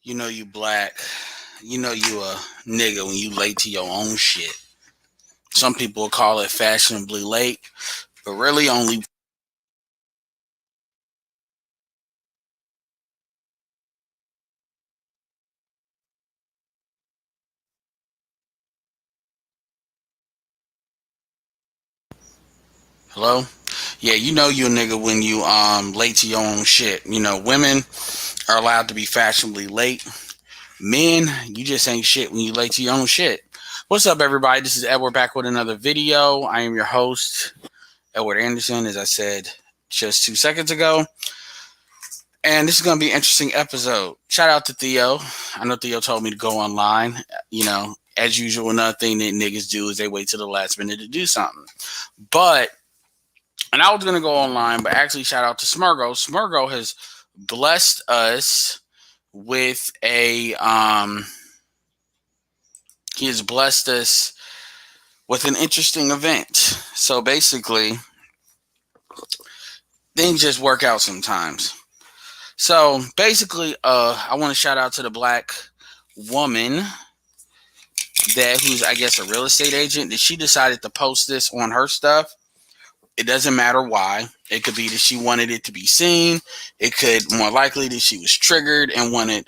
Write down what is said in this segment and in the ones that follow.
You know you black. You know you a nigga when you late to your own shit. Some people will call it fashionably late, but really only. Hello? Yeah, you know you a nigga when you late to your own shit. You know, women are allowed to be fashionably late. Men, you just ain't shit when you late to your own shit. What's up, everybody? This is Edward back with another video. I am your host, Edward Anderson, as I said just 2 seconds ago. And this is going to be an interesting episode. Shout out to Theo. I know Theo told me to go online. You know, as usual, another thing that niggas do is they wait till the last minute to do something. And I was going to go online, but actually shout out to Smurgo. Smurgo has blessed us with he has blessed us with an interesting event. So basically, things just work out sometimes. So basically, I want to shout out to the black woman who's, I guess, a real estate agent, that she decided to post this on her stuff. It doesn't matter why. It could be that she wanted it to be seen. It could more likely that she was triggered and wanted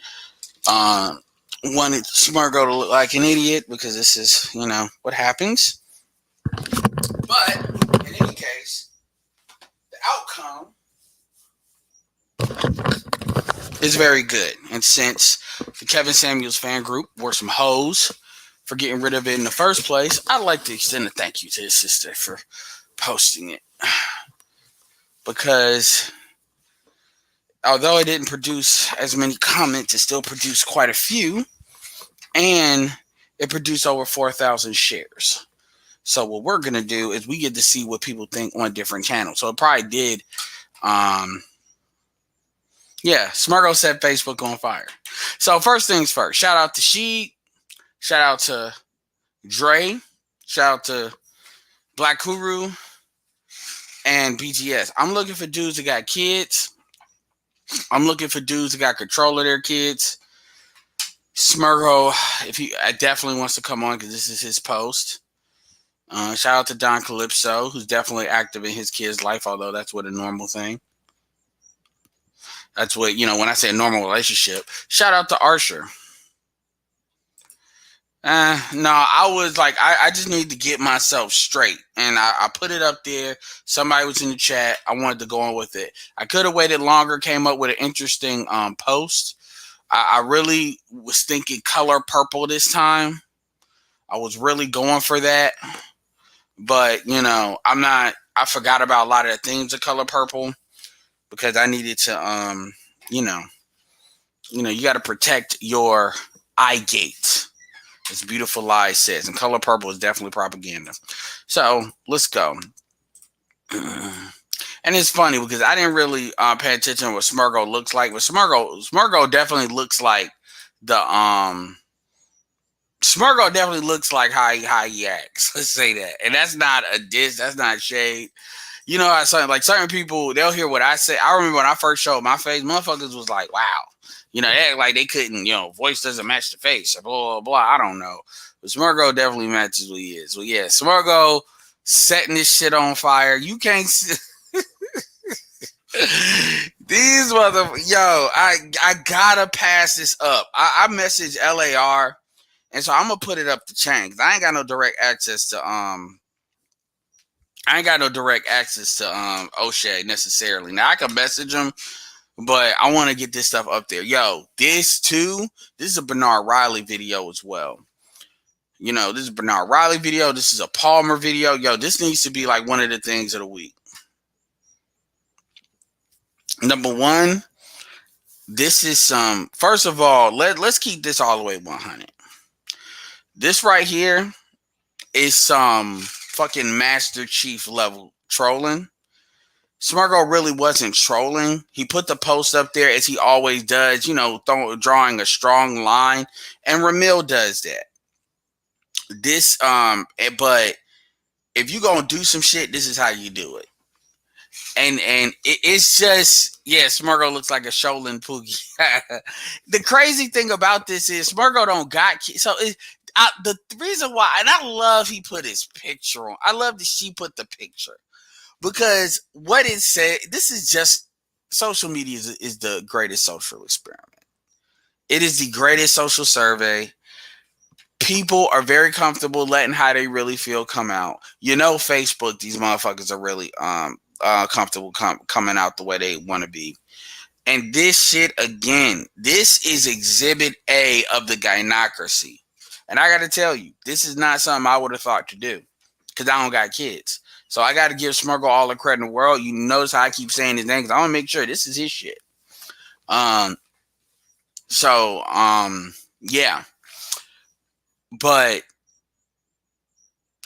Smurgo to look like an idiot, because this is, you know, what happens. But in any case, the outcome is very good. And since the Kevin Samuels fan group were some hoes for getting rid of it in the first place, I'd like to extend a thank you to his sister for posting it. Because although it didn't produce as many comments, it still produced quite a few. And it produced over 4,000 shares. So what we're going to do is we get to see what people think on different channels. So it probably did. Smurgo set Facebook on fire. So first things first, shout out to Sheed. Shout out to Dre. Shout out to Black Kuru and BGS. I'm looking for dudes that got kids. I'm looking for dudes that got control of their kids. Smurgo, if he definitely wants to come on, because this is his post. Shout out to Don Calypso, who's definitely active in his kid's life, although that's what a normal thing. That's what, you know, when I say a normal relationship. Shout out to Arsher. No, I was like, I just need to get myself straight. And I put it up there. Somebody was in the chat. I wanted to go on with it. I could have waited longer, came up with an interesting post. I really was thinking color purple this time. I was really going for that. But, you know, I forgot about a lot of the themes of color purple, because I needed to, you got to protect your eye gate, as Beautiful Lies says. And color purple is definitely propaganda. So let's go. And it's funny because I didn't really pay attention to what Smurgo looks like. But Smurgo definitely looks like Smurgo definitely looks like how he acts. Let's say that. And that's not a diss. That's not shade. You know, certain people, they'll hear what I say. I remember when I first showed my face, motherfuckers was like, wow. You know, they act like they couldn't, you know, voice doesn't match the face, or blah, blah, blah. I don't know. But Smurgo definitely matches what he is. So yeah, Smurgo setting this shit on fire. You can't see. These I gotta pass this up. I messaged LAR, and so I'm gonna put it up the chain, because I ain't got no direct access to O'Shea necessarily. Now I can message him, but I want to get this stuff up there. Yo, this is a Bernard Riley video as well. You know, this is a Bernard Riley video. This is a Palmer video. Yo, this needs to be like one of the things of the week. Number one, this is first of all, let's keep this all the way 100. This right here is some fucking Master Chief level trolling. Smurgo really wasn't trolling. He put the post up there as he always does, you know, drawing a strong line. And Ramil does that. But if you gonna do some shit, this is how you do it. it's just, yeah, Smurgo looks like a Sholin Poogie. The crazy thing about this is Smurgo don't got kids. So the reason why, and I love he put his picture on. I love that she put the picture because what it said, this is just social media is the greatest social experiment. It is the greatest social survey. People are very comfortable letting how they really feel come out. You know, Facebook, these motherfuckers are really comfortable coming out the way they want to be. And this shit again, this is exhibit A of the gynocracy. And I got to tell you, this is not something I would have thought to do because I don't got kids. So I got to give Smurgle all the credit in the world. You notice how I keep saying his name because I want to make sure this is his shit. Yeah. But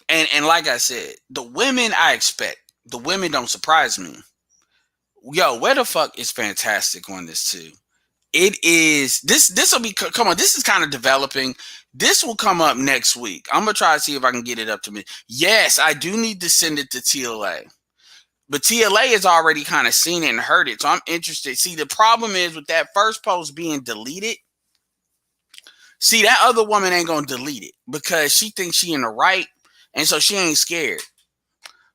and like I said, the women I expect, the women don't surprise me. Yo, where the fuck is Fantastic on this too? It is this will be, come on, this is kind of developing. This will come up next week. I'm gonna try to see if I can get it up to me. Yes, I do need to send it to TLA. But TLA has already kind of seen it and heard it. So I'm interested. See, the problem is with that first post being deleted. See, that other woman ain't gonna delete it because she thinks she in the right, and so she ain't scared.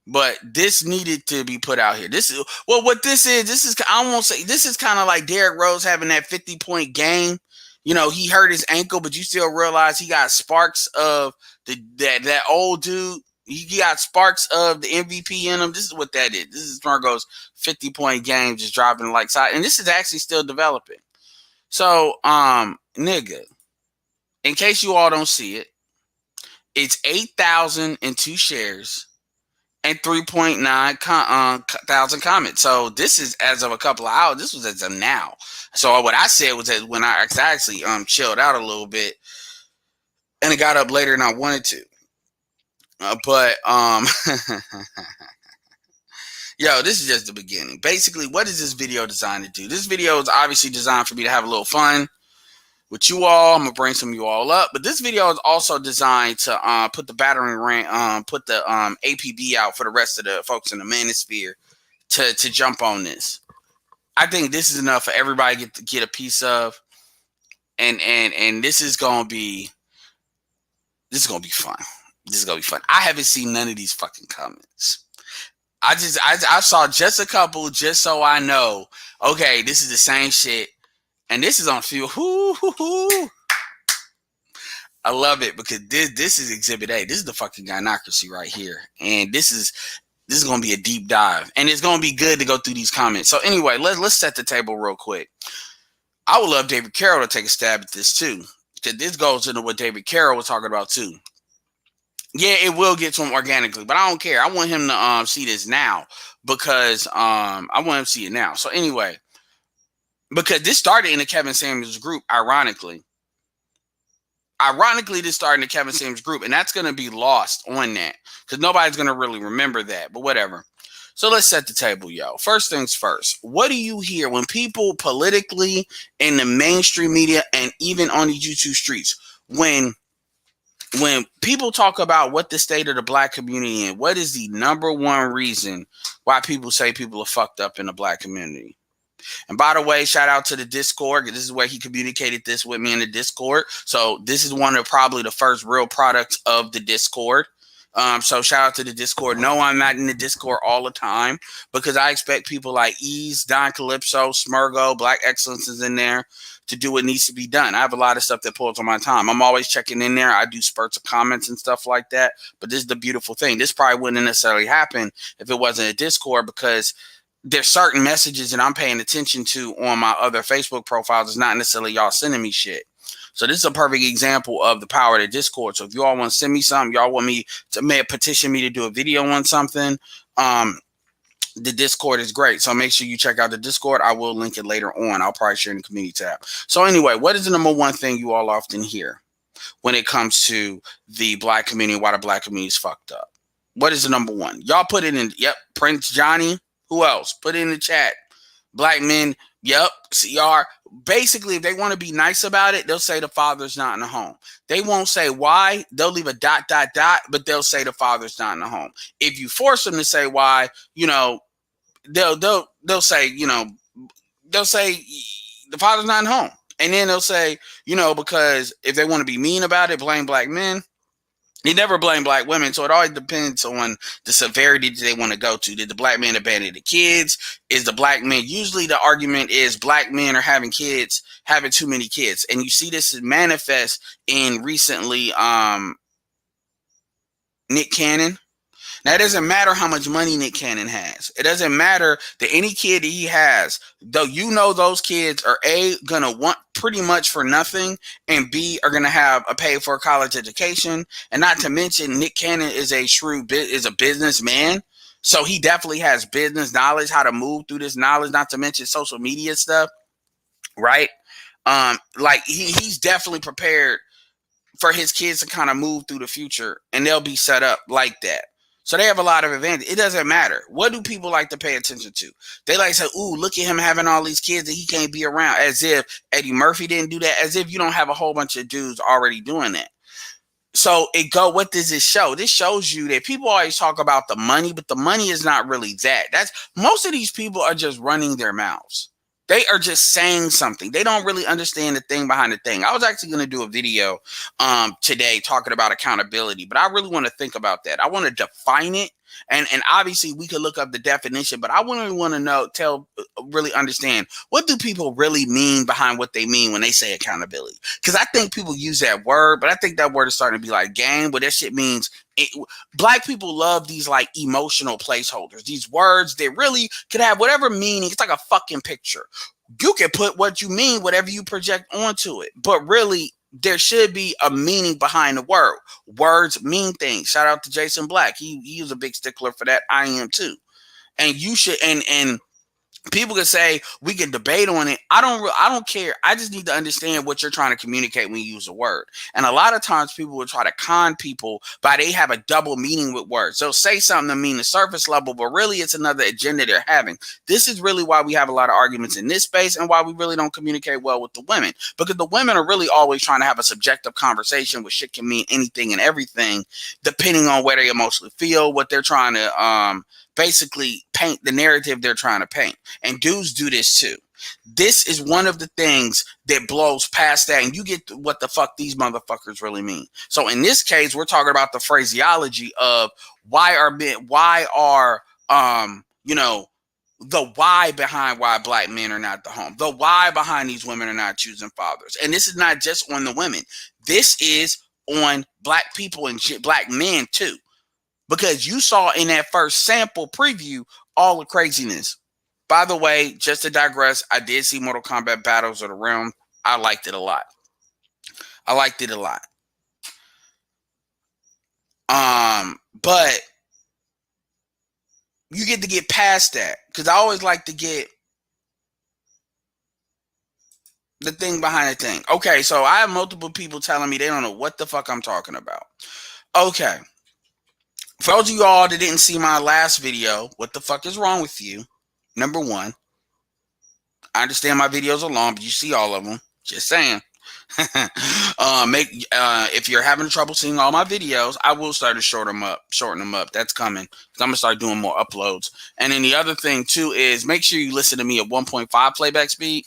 But this needed to be put out here. This is, well, what this is, I won't say, this is kind of like Derrick Rose having that 50-point game. You know, he hurt his ankle, but you still realize he got sparks of that old dude. He got sparks of the MVP in him. This is what that is. This is Margot's 50-point game just dropping like side. And this is actually still developing. So, nigga, in case you all don't see it, it's 8,002 shares and 3.9 thousand comments. So this is as of a couple of hours. This was as of now. So what I said was that when I actually chilled out a little bit and it got up later than I wanted to. Yo, this is just the beginning. Basically, what is this video designed to do? This video is obviously designed for me to have a little fun with you all. I'm gonna bring some of you all up, but this video is also designed to put the battering ram, put the APB out for the rest of the folks in the manosphere to jump on this. I think this is enough for everybody to get a piece of, and this is gonna be fun. This is gonna be fun. I haven't seen none of these fucking comments. I saw just a couple just so I know. Okay, this is the same shit. And this is on field. I love it because this is exhibit A. This is the fucking gynocracy right here. And this is gonna be a deep dive. And it's gonna be good to go through these comments. So anyway, let's set the table real quick. I would love David Carroll to take a stab at this too. Because this goes into what David Carroll was talking about too. Yeah, it will get to him organically, but I don't care. I want him to see this now because I want him to see it now. So anyway, because this started in the Kevin Samuels group, ironically. This started in the Kevin Samuels group, and that's going to be lost on that because nobody's going to really remember that, but whatever. So let's set the table, yo. First things first, what do you hear when people politically in the mainstream media and even on the YouTube streets, when people talk about what the state of the black community is, what is the number one reason why people say people are fucked up in the black community? And by the way, shout out to the Discord. This is where he communicated this with me in the Discord. So this is one of probably the first real products of the Discord. So shout out to the Discord. No, I'm not in the Discord all the time because I expect people like Ease, Don Calypso, Smurgo, Black Excellence is in there to do what needs to be done. I have a lot of stuff that pulls on my time. I'm always checking in there. I do spurts of comments and stuff like that. But this is the beautiful thing. This probably wouldn't necessarily happen if it wasn't a Discord because there's certain messages that I'm paying attention to on my other Facebook profiles. It's not necessarily y'all sending me shit. So this is a perfect example of the power of the Discord. So if you all want to send me something, y'all want me to petition me to do a video on something, the Discord is great. So make sure you check out the Discord. I will link it later on. I'll probably share in the community tab. So anyway, what is the number one thing you all often hear when it comes to the black community, why the black community is fucked up? What is the number one? Y'all put it in. Yep. Prince Johnny. Who else? Put it in the chat. Black men. Yep. CR. Basically, if they want to be nice about it, they'll say the father's not in the home. They won't say why. They'll leave a ... but they'll say the father's not in the home. If you force them to say why, you know, they'll say, they'll say the father's not home. And then they'll say, because if they want to be mean about it, blame black men. They never blame black women, so it always depends on the severity that they want to go to. Did the black man abandon the kids? Is the black man, usually the argument is black men are having too many kids. And you see this manifest in recently Nick Cannon. Now, it doesn't matter how much money Nick Cannon has. It doesn't matter that any kid that he has, though, those kids are A, going to want pretty much for nothing, and B, are going to have a pay for a college education. And not to mention, Nick Cannon is a businessman. So he definitely has business knowledge, how to move through this knowledge, not to mention social media stuff, right? Like he's definitely prepared for his kids to kind of move through the future, and they'll be set up like that. So they have a lot of advantage. It doesn't matter. What do people like to pay attention to? They like to say, ooh, look at him having all these kids that he can't be around, as if Eddie Murphy didn't do that, as if you don't have a whole bunch of dudes already doing that. So what does this show? This shows you that people always talk about the money, but the money is not really that. Most of these people are just running their mouths. They are just saying something. They don't really understand the thing behind the thing. I was actually going to do a video today talking about accountability, but I really want to think about that. I want to define it. And obviously we could look up the definition, but I really want to really understand, what do people really mean behind what they mean when they say accountability? Because I think people use that word, but I think that word is starting to be like game, but that shit means black people love these like emotional placeholders, these words that really could have whatever meaning. It's like a fucking picture. You can put what you mean, whatever you project onto it, but really there should be a meaning behind the word. Words mean things. Shout out to Jason Black. He was a big stickler for that. I am too. And you should, and people can say we can debate on it. I don't care. I just need to understand what you're trying to communicate when you use a word. And a lot of times people will try to con people by they have a double meaning with words. They'll say something to mean the surface level, but really it's another agenda they're having. This is really why we have a lot of arguments in this space, and why we really don't communicate well with the women, because the women are really always trying to have a subjective conversation where shit can mean anything and everything, depending on where they emotionally feel, what they're trying to basically paint, the narrative they're trying to paint. And dudes do this too. This is one of the things that blows past that, and you get what the fuck these motherfuckers really mean. So in this case, we're talking about the phraseology of the why behind why black men are not the home, the why behind these women are not choosing fathers. And this is not just on the women. This is on black people and black men too. Because you saw in that first sample preview all the craziness. By the way, just to digress, I did see Mortal Kombat Battles of the Realm. I liked it a lot. But you get to get past that, because I always like to get the thing behind the thing. Okay, so I have multiple people telling me they don't know what the fuck I'm talking about. Okay. For those of you all that didn't see my last video, what the fuck is wrong with you? Number one, I understand my videos are long, but you see all of them. Just saying. If you're having trouble seeing all my videos, I will start to shorten them up. That's coming. I'm gonna start doing more uploads. And then the other thing too is make sure you listen to me at 1.5 playback speed.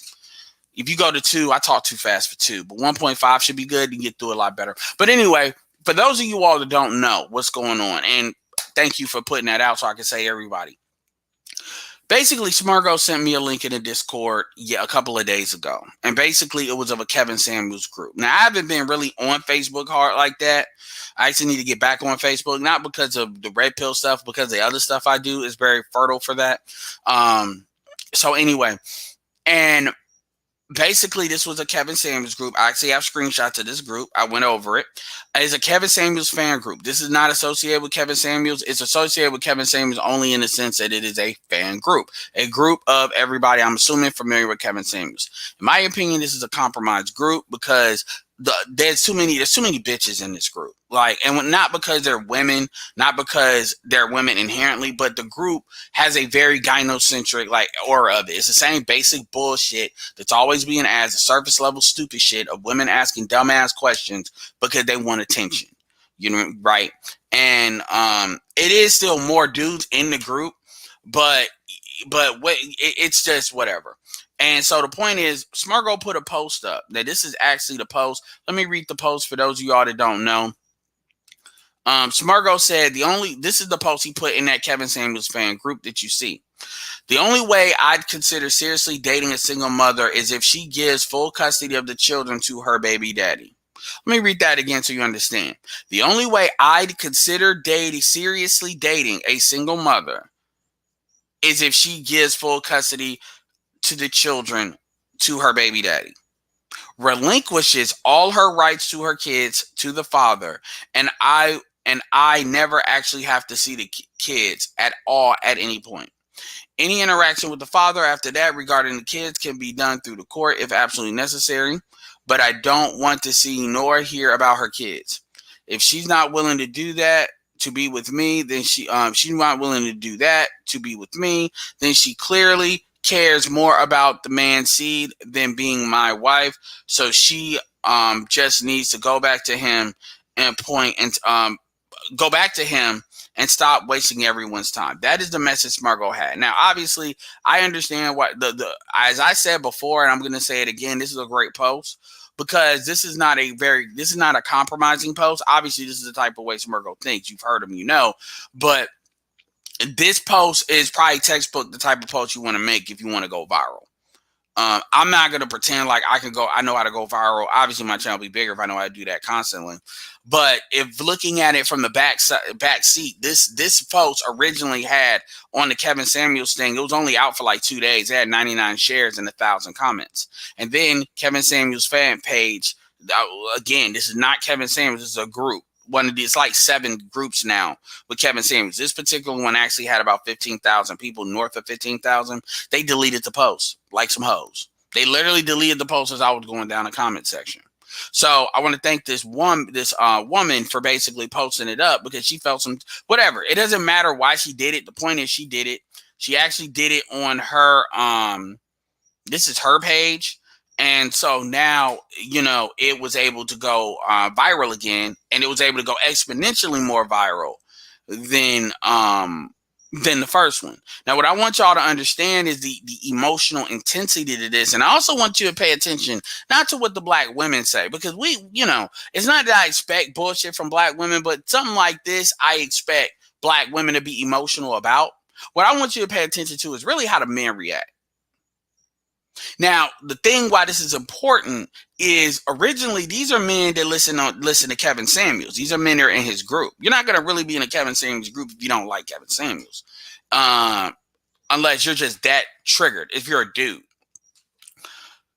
If you go to 2, I talk too fast for 2, but 1.5 should be good. You can get through it a lot better. But anyway, for those of you all that don't know what's going on, and thank you for putting that out so I can say everybody. Basically, Smirgo sent me a link in the Discord a couple of days ago. And basically, it was of a Kevin Samuels group. Now, I haven't been really on Facebook hard like that. I actually need to get back on Facebook, not because of the red pill stuff, because the other stuff I do is very fertile for that. So anyway, and basically, this was a Kevin Samuels group. I actually have screenshots of this group. I went over it. It's a Kevin Samuels fan group. This is not associated with Kevin Samuels. It's associated with Kevin Samuels only in the sense that it is a fan group. A group of everybody, I'm assuming, familiar with Kevin Samuels. In my opinion, this is a compromised group because there's too many bitches in this group. And not because they're women, not because they're women inherently, but the group has a very gynocentric aura of it. It's the same basic bullshit that's always being asked, the surface level stupid shit of women asking dumbass questions because they want attention. You know, right? And it is still more dudes in the group, but it's just whatever. And so the point is, Smurgo put a post up. Now this is actually the post. Let me read the post for those of y'all that don't know. Smurgo said this is the post he put in that Kevin Samuels fan group that you see. The only way I'd consider seriously dating a single mother is if she gives full custody of the children to her baby daddy. Let me read that again so you understand. The only way I'd consider seriously dating a single mother is if she gives full custody to the children to her baby daddy, relinquishes all her rights to her kids to the father, and I never actually have to see the kids at all at any point. Any interaction with the father after that regarding the kids can be done through the court if absolutely necessary, but I don't want to see nor hear about her kids. If she's not willing to do that to be with me, then she's not willing to do that to be with me, then she clearly cares more about the man's seed than being my wife. So she just needs to go back to him and go back to him and stop wasting everyone's time. That is the message Smurgo had. Now, obviously, I understand what as I said before, and I'm going to say it again, this is a great post because this is not a compromising post. Obviously, this is the type of way Smurgo thinks. You've heard him, but this post is probably textbook the type of post you want to make if you want to go viral. I'm not going to pretend like I know how to go viral. Obviously, my channel will be bigger if I know how to do that constantly. But if looking at it from the back seat, this post originally had on the Kevin Samuels thing, it was only out for like 2 days. It had 99 shares and 1,000 comments. And then Kevin Samuels fan page, again, this is not Kevin Samuels, this is a group. It's like 7 groups now with Kevin Samuels. This particular one actually had about 15,000 people, north of 15,000. They deleted the post like some hoes. They literally deleted the post as I was going down the comment section. So I want to thank this woman for basically posting it up because she felt whatever. It doesn't matter why she did it. The point is she did it. She actually did it on her this is her page. And so now, it was able to go viral again, and it was able to go exponentially more viral than the first one. Now, what I want y'all to understand is the emotional intensity to this. And I also want you to pay attention, not to what the black women say, because it's not that I expect bullshit from black women, but something like this, I expect black women to be emotional about. What I want you to pay attention to is really how the men react. Now, the thing why this is important is originally these are men that listen to Kevin Samuels. These are men that are in his group. You're not going to really be in a Kevin Samuels group if you don't like Kevin Samuels, unless you're just that triggered, if you're a dude.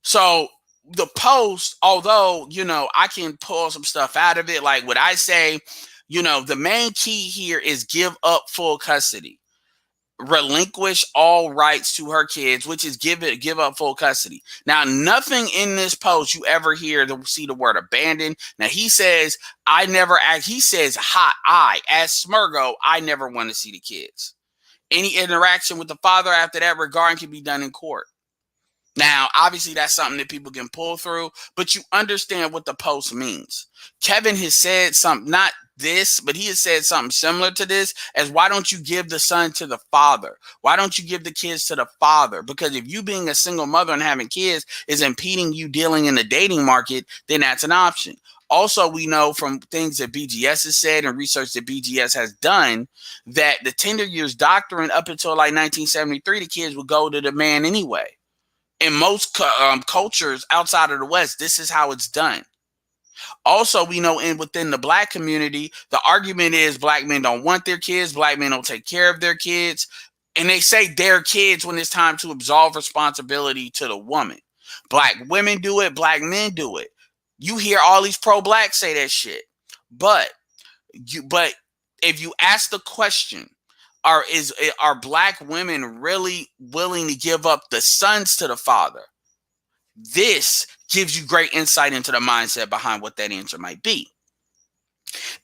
So the post, although, I can pull some stuff out of it, like what I say, the main key here is give up full custody. Relinquish all rights to her kids, which is give up full custody. Now, nothing in this post you ever hear to see the word abandon. Now, he says, he says, as Smurgo, I never want to see the kids. Any interaction with the father after that regard can be done in court. Now, obviously, that's something that people can pull through, but you understand what the post means. Kevin has said something, not this, but he has said something similar to this, as why don't you give the son to the father? Why don't you give the kids to the father? Because if you being a single mother and having kids is impeding you dealing in the dating market, then that's an option. Also, we know from things that BGS has said and research that BGS has done that the tender years doctrine up until like 1973, the kids would go to the man anyway. In most cultures outside of the West, this is how it's done. Also, we know within the black community, the argument is black men don't want their kids, black men don't take care of their kids, and they say their kids when it's time to absolve responsibility to the woman. Black women do it, black men do it. You hear all these pro-black say that shit, but if you ask the question, are black women really willing to give up the sons to the father? This gives you great insight into the mindset behind what that answer might be.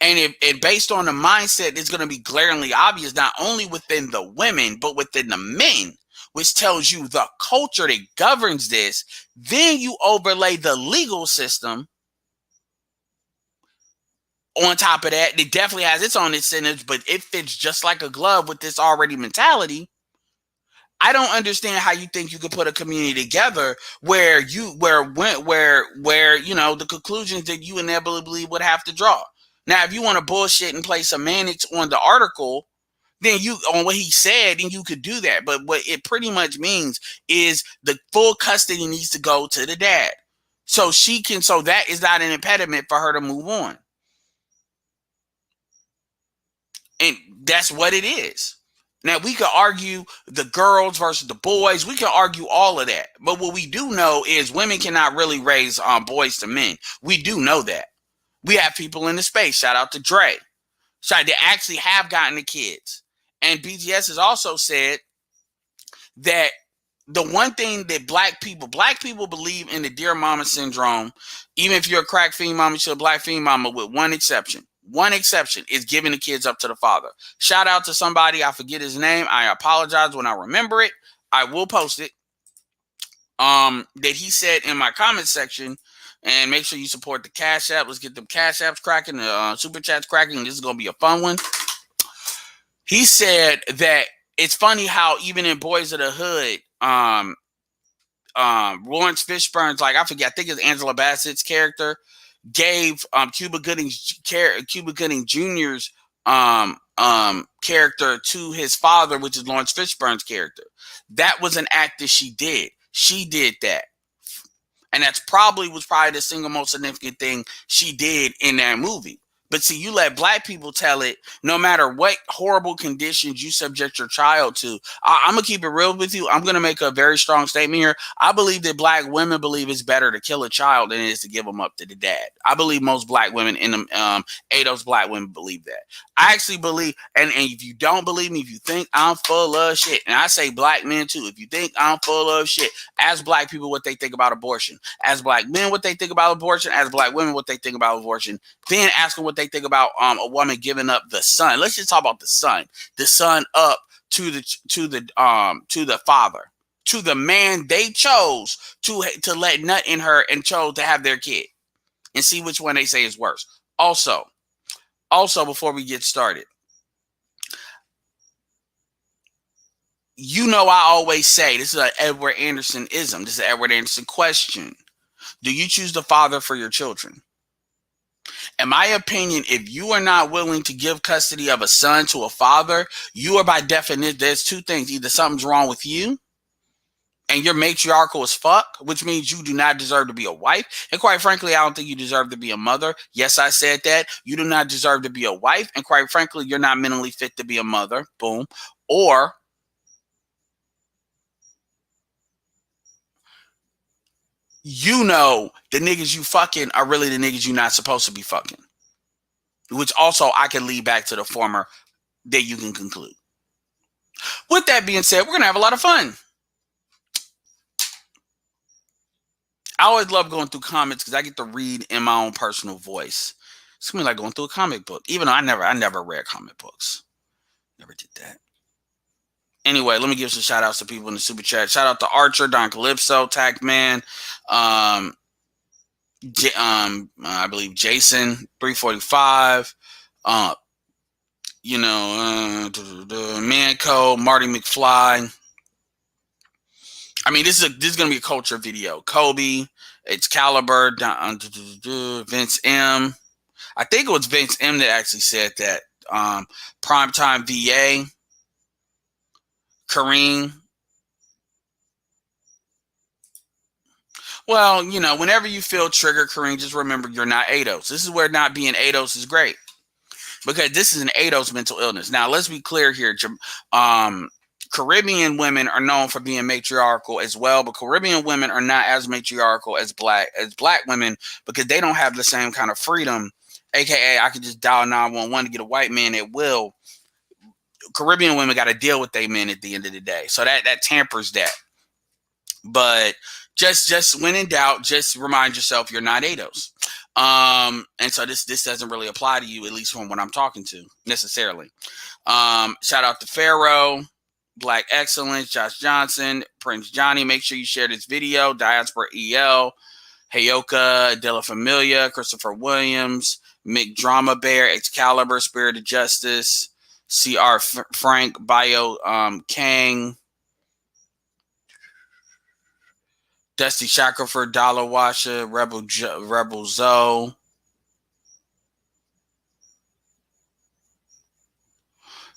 And based on the mindset, it's going to be glaringly obvious not only within the women, but within the men, which tells you the culture that governs this. Then you overlay the legal system on top of that. It definitely has its own incentives, but it fits just like a glove with this already mentality. I don't understand how you think you could put a community together where the conclusions that you inevitably would have to draw. Now, if you want to bullshit and place semantics on the article, then on what he said, then you could do that. But what it pretty much means is the full custody needs to go to the dad. So that is not an impediment for her to move on. And that's what it is. Now, we could argue the girls versus the boys. We could argue all of that. But what we do know is women cannot really raise boys to men. We do know that. We have people in the space. Shout out to Dre. They actually have gotten the kids. And BGS has also said that the one thing that black people believe in the dear mama syndrome. Even if you're a crack fiend mama, you're a black fiend mama, with one exception. One exception is giving the kids up to the father. Shout out to somebody, I forget his name. I apologize when I remember it. I will post it. That he said in my comment section, and make sure you support the Cash App. Let's get them Cash Apps cracking, the Super Chats cracking. This is going to be a fun one. He said that it's funny how even in Boys of the Hood, Lawrence Fishburne's, I think it's Angela Bassett's character, gave Cuba Gooding Jr.'s character to his father, which is Lawrence Fishburne's character. That was an act that she did. She did that. And was probably the single most significant thing she did in that movie. But see, you let black people tell it, no matter what horrible conditions you subject your child to. I'm going to keep it real with you. I'm going to make a very strong statement here. I believe that black women believe it's better to kill a child than it is to give them up to the dad. I believe most black women in the ADOS black women believe that. I actually believe, and if you don't believe me, if you think I'm full of shit, and I say black men too, if you think I'm full of shit, ask black people what they think about abortion. Ask black men what they think about abortion. Ask black women what they think about abortion. Then ask them what they think about a woman giving up the son. Let's just talk about the son up to the father, to the man they chose to let nut in her and chose to have their kid, and see which one they say is worse. Also, before we get started, I always say, this is an Edward Anderson-ism. This is an Edward Anderson question. Do you choose the father for your children? In my opinion, if you are not willing to give custody of a son to a father, you are by definition, there's two things. Either something's wrong with you and you're matriarchal as fuck, which means you do not deserve to be a wife. And quite frankly, I don't think you deserve to be a mother. Yes, I said that. You do not deserve to be a wife. And quite frankly, you're not mentally fit to be a mother. Boom. Or the niggas you fucking are really the niggas you're not supposed to be fucking. Which also I can lead back to the former that you can conclude. With that being said, we're going to have a lot of fun. I always love going through comics because I get to read in my own personal voice. It's going to be like going through a comic book, even though I never read comic books. Never did that. Anyway, let me give some shout outs to people in the super chat. Shout out to Archer, Don Calypso, Tacman, I believe Jason 345, Manco, Marty McFly. I mean, this is gonna be a culture video. Kobe, Excalibur, Vince M. I think it was Vince M that actually said that. Primetime VA, Kareem. Well, whenever you feel triggered, Kareem, just remember you're not ADOS. This is where not being ADOS is great, because this is an ADOS mental illness. Now, let's be clear here. Caribbean women are known for being matriarchal as well, but Caribbean women are not as matriarchal as black women, because they don't have the same kind of freedom. AKA, I could just dial 911 to get a white man at will. Caribbean women got to deal with their men at the end of the day, so that tampers that. But just when in doubt, just remind yourself you're not ADOS. And so this doesn't really apply to you, at least from what I'm talking to necessarily. Shout out to Pharaoh, Black Excellence, Josh Johnson, Prince Johnny. Make sure you share this video. Diaspora EL, Hayoka, De La Familia, Christopher Williams, Mick Drama Bear, Excalibur, Spirit of Justice, CR Frank, Bio Kang, Dusty Shackelford, Dollar Washer, Rebel Zoe.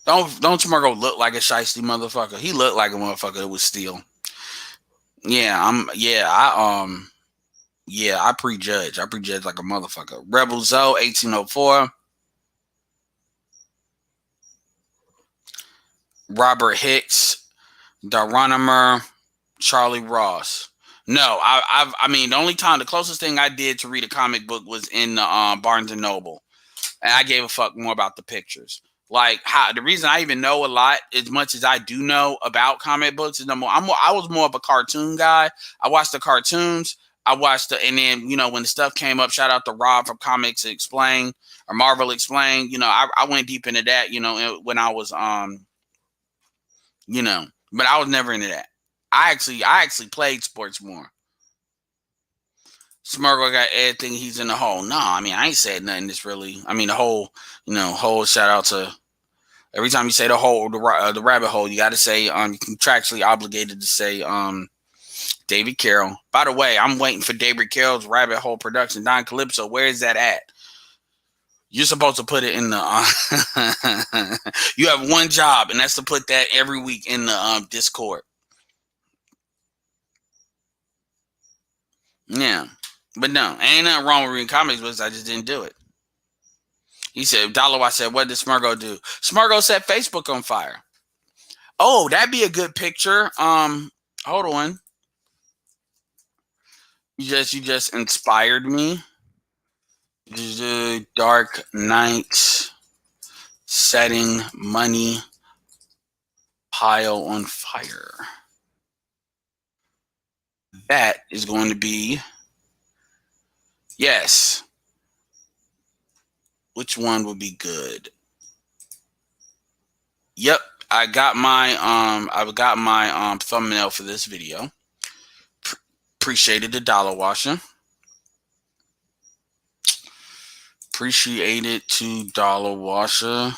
Don't Smurgo look like a shiesty motherfucker? He looked like a motherfucker that would steal. Yeah, I prejudge. I prejudge like a motherfucker. Rebel Zoe, 1804. Robert Hicks, Daronimer, Charlie Ross. No, I mean, the closest thing I did to read a comic book was in the Barnes and Noble, and I gave a fuck more about the pictures. Like the reason I even know a lot, as much as I do know about comic books, is I was more of a cartoon guy. I watched the cartoons. And then when the stuff came up, shout out to Rob from Comics Explain or Marvel Explain. I went deep into that. When I was but I was never into that. I actually played sports more. Smurgle got everything. He's in the hole. No, I mean I ain't said nothing. That's really. I mean the whole whole shout out to. Every time you say the hole, the rabbit hole, you got to say you're contractually obligated to say David Carroll. By the way, I'm waiting for David Carroll's rabbit hole production. Don Calypso, where is that at? You're supposed to put it in the. You have one job, and that's to put that every week in the Discord. Yeah, but no, ain't nothing wrong with reading comics books. I just didn't do it. He said, Dollar, I said, what did Smurgo do? Smurgo set Facebook on fire. Oh, that'd be a good picture. Hold on. You just inspired me. Dark Knight setting money pile on fire. That is going to be yes. Which one would be good? Yep, I got my thumbnail for this video. Appreciated the Dollar Washer. Appreciate it to Dollar Washer.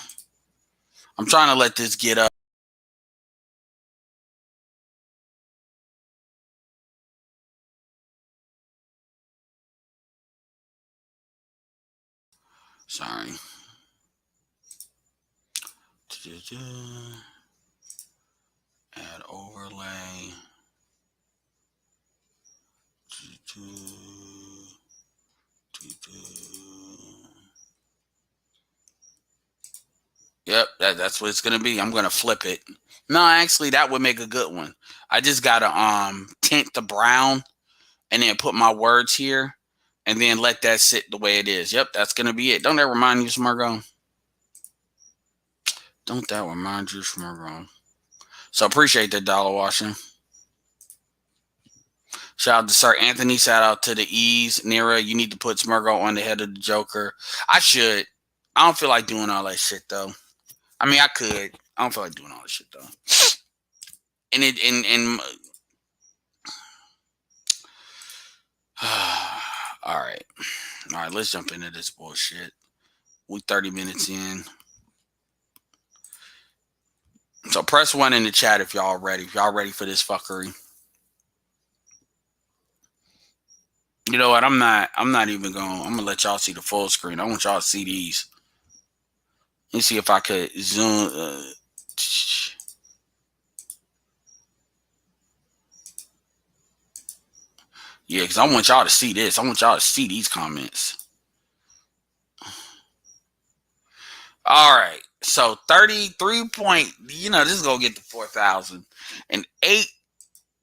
I'm trying to let this get up. Sorry. Add overlay. Yep, that's what it's gonna be. I'm gonna flip it. No, actually, that would make a good one. I just gotta tint the brown and then put my words here and then let that sit the way it is. Yep, that's gonna be it. Don't that remind you, Smurgo? Don't that remind you, Smurgo? So appreciate that, Dollar Washing. Shout out to Sir Anthony. Shout out to the Ease. Nira, you need to put Smurgo on the head of the Joker. I should. I don't feel like doing all that shit though. I mean, I could. I don't feel like doing all that shit though. All right. Let's jump into this bullshit. We 30 minutes in. So press 1 in the chat if y'all ready. If y'all ready for this fuckery. You know what? I'm not even going. I'm gonna let y'all see the full screen. I want y'all to see these. Let me see if I could zoom. Yeah, because I want y'all to see this. I want y'all to see these comments. All right. So 33 point, this is going to get to 4,008.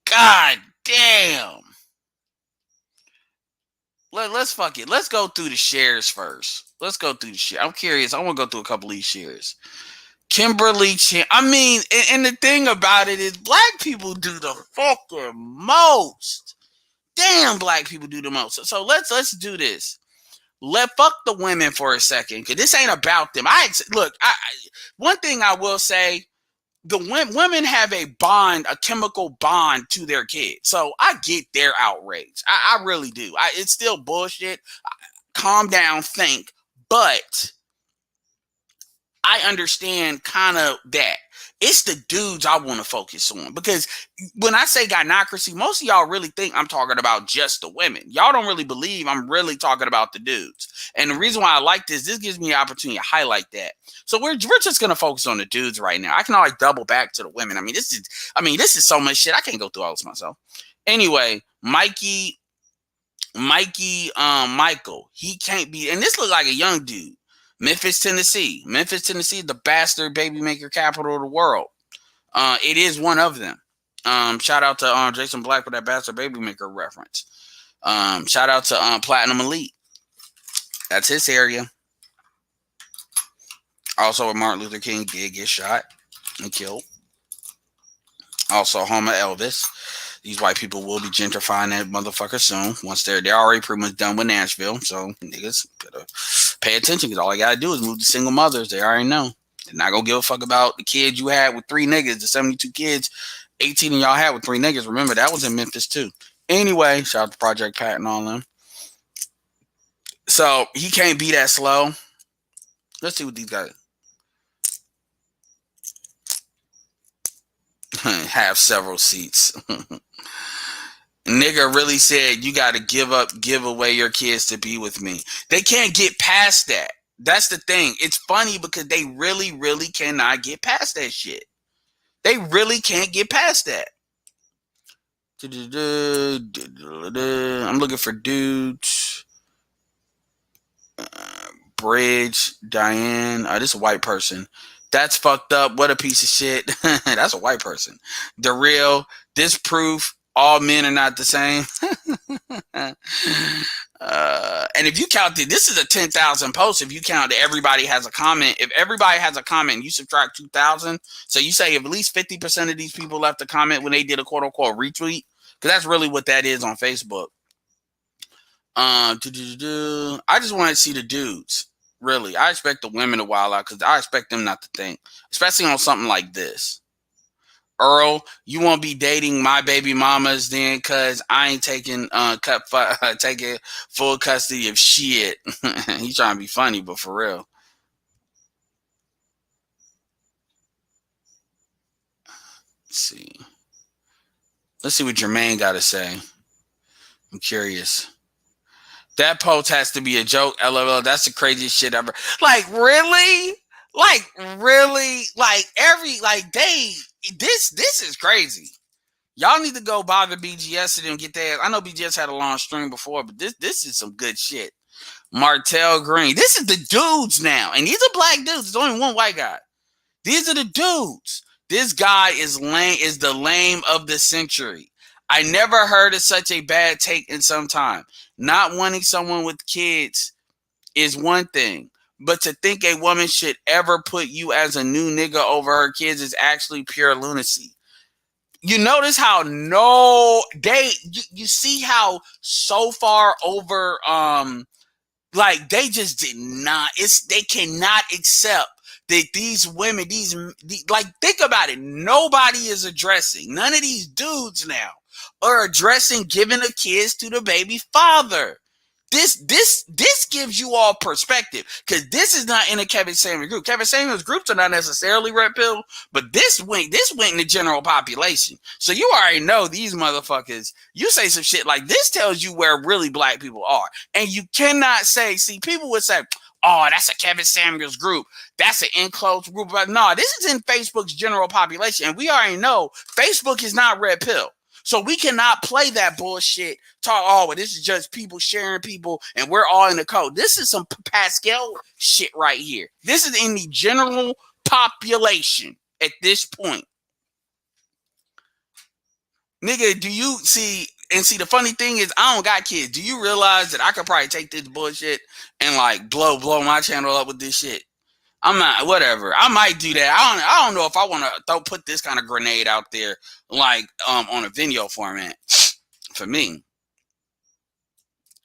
God damn. Let's fuck it. Let's go through the shares first. Let's go through the share. I'm curious. I want to go through a couple of these shares. Kimberly Chan. I mean, and the thing about it is black people do the fucking most. Damn, black people do the most. So let's do this. Fuck the women for a second, because this ain't about them. One thing I will say, the women have a chemical bond to their kids. So I get their outrage. I really do. It's still bullshit. Calm down, think. But I understand kind of that. It's the dudes I want to focus on, because when I say gynocracy, most of y'all really think I'm talking about just the women. Y'all don't really believe I'm really talking about the dudes. And the reason why I like this gives me the opportunity to highlight that. So we're just gonna focus on the dudes right now. I can always double back to the women. This is so much shit. I can't go through all this myself. Anyway, Michael, he can't be, and this look like a young dude. Memphis, Tennessee, the bastard baby maker capital of the world. It is one of them. Shout out to Jason Black for that bastard baby maker reference. Shout out to Platinum Elite. That's his area. Also, Martin Luther King did get shot and killed. Also, home of Elvis. These white people will be gentrifying that motherfucker soon. Once they're already pretty much done with Nashville. So niggas better pay attention, because all they gotta do is move to single mothers. They already know. They're not gonna give a fuck about the kids you had with 3 niggas. The 72 kids, 18 of y'all had with 3 niggas. Remember, that was in Memphis too. Anyway, shout out to Project Pat and all them. So he can't be that slow. Let's see what these guys have. Several seats. Nigga really said you got to give away your kids to be with me. They can't get past that. That's the thing. It's funny because they really, really cannot get past that shit. They really can't get past that. I'm looking for dudes. Bridge, Diane. This is a white person. That's fucked up. What a piece of shit. That's a white person. The real disproof. All men are not the same. And if you count it, this is a 10,000 post. If you count that everybody has a comment, if everybody has a comment, you subtract 2,000. So you say if at least 50% of these people left a comment when they did a quote unquote retweet, because that's really what that is on Facebook. I just want to see the dudes. Really, I expect the women to wild out, because I expect them not to think, especially on something like this. Earl, you won't be dating my baby mamas then, cause I ain't taking taking full custody of shit. He's trying to be funny, but for real. Let's see what Jermaine got to say. I'm curious. That post has to be a joke. LOL. That's the craziest shit ever. Like really? Like really? Like this is crazy. Y'all need to go bother BGS and get that. I know BGS had a long stream before, but this is some good shit. Martell Green. This is the dudes now. And these are black dudes. There's only one white guy. These are the dudes. This guy is the lame of the century. I never heard of such a bad take in some time. Not wanting someone with kids is one thing, but to think a woman should ever put you as a new nigga over her kids is actually pure lunacy. You notice how you see how so far over like they just did not, they cannot accept that these women, like think about it, nobody is addressing, none of these dudes now are addressing giving the kids to the baby father. This gives you all perspective, because this is not in a Kevin Samuels group. Kevin Samuels groups are not necessarily red pill, but this went in the general population. So you already know these motherfuckers. You say some shit like this tells you where really black people are, and you cannot say. See, people would say, "Oh, that's a Kevin Samuels group. That's an enclosed group." But no, this is in Facebook's general population, and we already know Facebook is not red pill. So we cannot play that bullshit. Well, this is just people sharing people, and we're all in the code. This is some Pascal shit right here. This is in the general population at this point. Nigga, do you see? And see, the funny thing is, I don't got kids. Do you realize that I could probably take this bullshit and like blow my channel up with this shit? I'm not, whatever. I might do that. I don't know if I want to put this kind of grenade out there, like on a video format for me.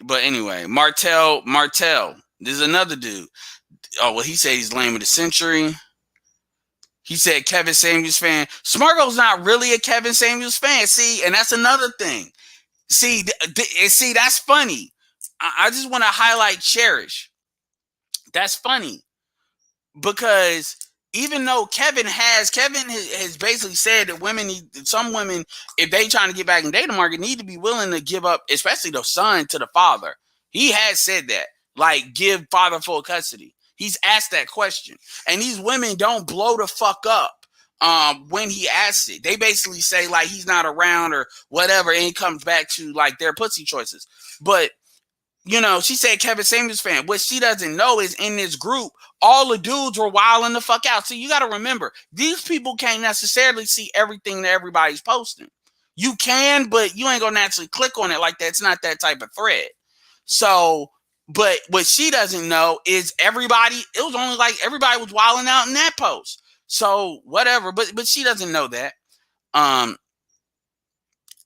But anyway, Martell, this is another dude. Oh, well, he said he's lame of the century. He said Kevin Samuels fan. Smargo's not really a Kevin Samuels fan. See, and that's another thing. See, that's funny. I just want to highlight Cherish. That's funny. because even though Kevin has basically said that some women, if they trying to get back in dating market, need to be willing to give up, especially the son, to the father. He has said that, like, give father full custody. He's asked that question, and these women don't blow the fuck up when he asks it. They basically say like he's not around or whatever, and it comes back to like their pussy choices. But you know, she said Kevin Samuels fan. What she doesn't know is in this group, all the dudes were wilding the fuck out. So you got to remember, these people can't necessarily see everything that everybody's posting. You can, but you ain't gonna naturally click on it like that. It's not that type of thread. So, but what she doesn't know is everybody. It was only like everybody was wilding out in that post. So whatever. But she doesn't know that.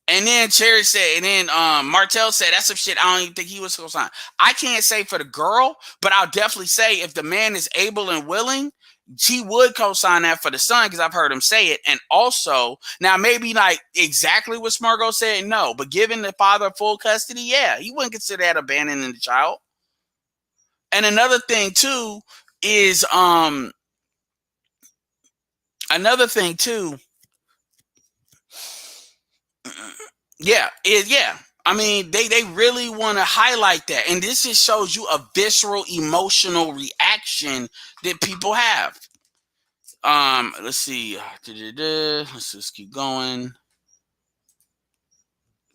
And then Cherry said, and then Martell said, that's some shit I don't even think he was co-sign. I can't say for the girl, but I'll definitely say if the man is able and willing, he would co-sign that for the son, because I've heard him say it. And also, now maybe like exactly what Smirgo said, no, but giving the father full custody, yeah, he wouldn't consider that abandoning the child. And another thing too is yeah. I mean, they really want to highlight that. And this just shows you a visceral emotional reaction that people have. Let's see. Let's just keep going.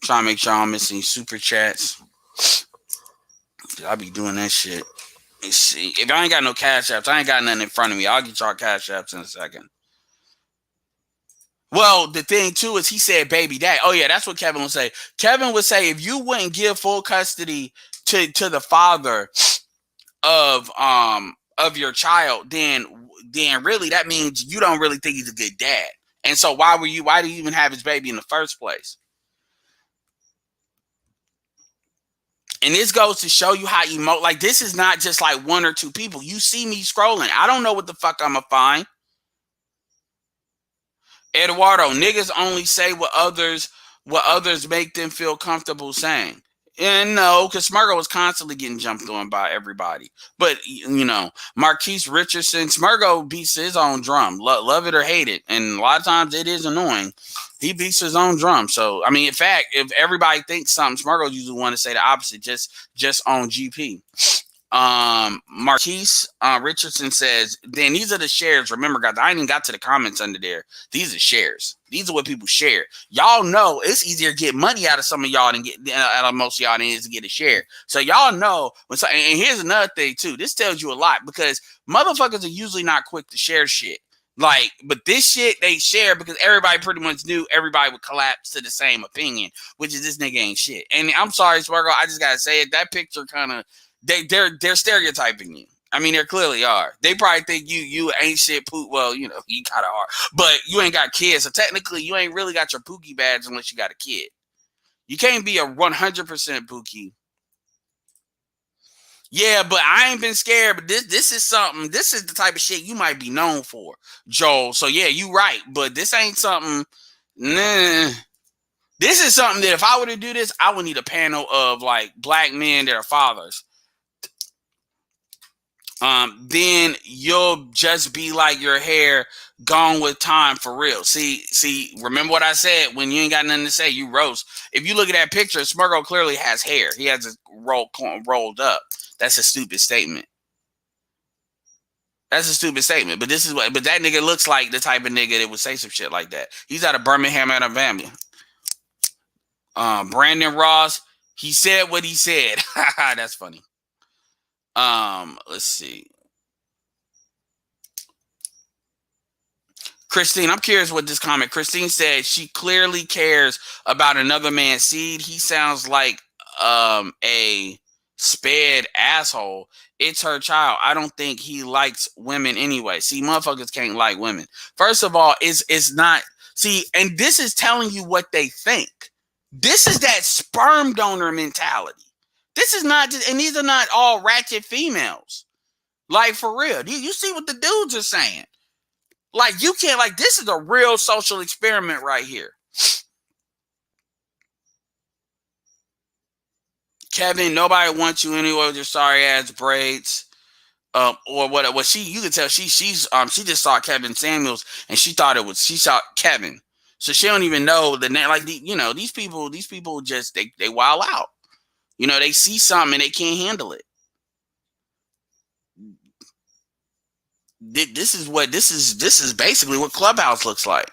Trying to make sure I'm missing super chats. I'll be doing that shit. Let's see. If I ain't got no cash apps, I ain't got nothing in front of me. I'll get y'all cash apps in a second. Well, the thing too is he said baby dad. Oh yeah, that's what Kevin would say. Kevin would say if you wouldn't give full custody to the father of your child, then really that means you don't really think he's a good dad. And so why do you even have his baby in the first place? And this goes to show you how like this is not just like one or two people. You see me scrolling. I don't know what the fuck I'm gonna find. Eduardo, niggas only say what others make them feel comfortable saying. And no, because Smurgo was constantly getting jumped on by everybody. But, you know, Marquise Richardson, Smurgo beats his own drum. Love it or hate it. And a lot of times it is annoying. He beats his own drum. So, I mean, in fact, if everybody thinks something, Smurgo usually want to say the opposite, just on GP. Marquise Richardson says, then these are the shares. Remember, guys, I ain't even got to the comments under there. These are shares. These are what people share. Y'all know it's easier to get money out of some of y'all than get out of most of y'all than it is to get a share. So y'all know. And here's another thing too. This tells you a lot because motherfuckers are usually not quick to share shit. Like, but this shit they share because everybody pretty much knew everybody would collapse to the same opinion, which is this nigga ain't shit. And I'm sorry, Spargo, I just gotta say it. That picture kind of they're stereotyping you. I mean, they clearly are. They probably think you ain't shit poop. Well, you know, you kind of are, but you ain't got kids, so technically you ain't really got your Pookie badge unless you got a kid. You can't be a 100% Pookie. Yeah, but I ain't been scared. But this is something. This is the type of shit you might be known for, Joel. So yeah, you right. But this ain't something. Nah. This is something that if I were to do this, I would need a panel of like black men that are fathers. Then you'll just be like your hair gone with time for real. See, remember what I said? When you ain't got nothing to say, you roast. If you look at that picture, Smurgo clearly has hair. He has it rolled up. That's a stupid statement. That's a stupid statement. But but that nigga looks like the type of nigga that would say some shit like that. He's out of Birmingham, Alabama. Brandon Ross, he said what he said. That's funny. Let's see. Christine, I'm curious what this comment. Christine said she clearly cares about another man's seed. He sounds like a sped asshole. It's her child. I don't think he likes women anyway. See, motherfuckers can't like women. First of all, it's not. See, and this is telling you what they think. This is that sperm donor mentality. This is not just, and these are not all ratchet females. Like, for real. You see what the dudes are saying. Like, you can't, like, this is a real social experiment right here. Kevin, nobody wants you anyway with your sorry ass braids. Or what she, you could tell she just saw Kevin Samuels and she saw Kevin, so she don't even know the name. Like these people just they wild out. They see something and they can't handle it. This is basically what Clubhouse looks like.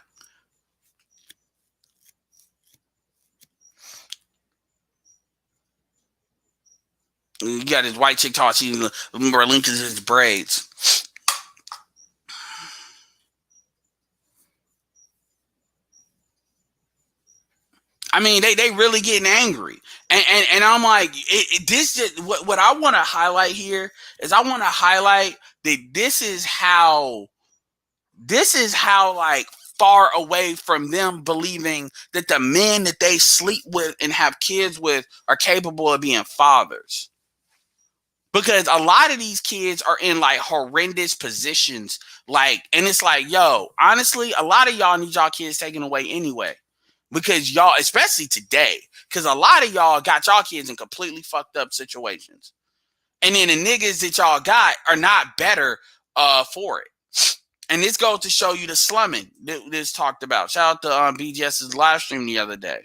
You got his white chick talk. She relinquishes his braids. I mean, they really getting angry, and I'm like, what I want to highlight here is I want to highlight that this is how like far away from them believing that the men that they sleep with and have kids with are capable of being fathers. Because a lot of these kids are in like horrendous positions. And it's like, yo, honestly, a lot of y'all need y'all kids taken away anyway. Because y'all, especially today, because a lot of y'all got y'all kids in completely fucked up situations. And then the niggas that y'all got are not better for it. And this goes to show you the slumming that this talked about. Shout out to BGS's live stream the other day.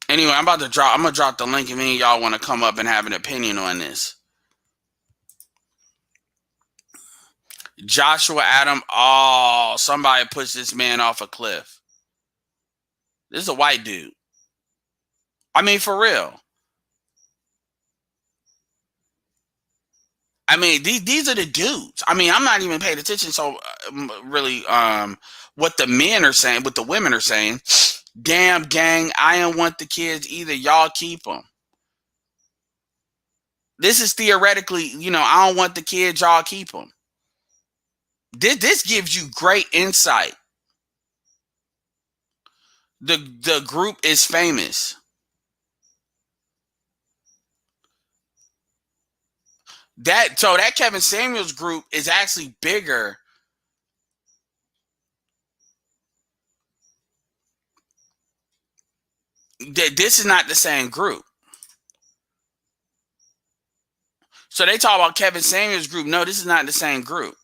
Anyway, I'm gonna drop the link if any of y'all want to come up and have an opinion on this. Joshua Adam, somebody pushed this man off a cliff. This is a white dude. I mean, for real. I mean, these are the dudes. I mean, I'm not even paying attention. So really, what the men are saying, what the women are saying. Damn, gang, I don't want the kids either. Y'all keep them. This is theoretically, I don't want the kids. Y'all keep them. This gives you great insight. The group is famous. That Kevin Samuels group is actually bigger. This is not the same group. So they talk about Kevin Samuels group. No, this is not the same group.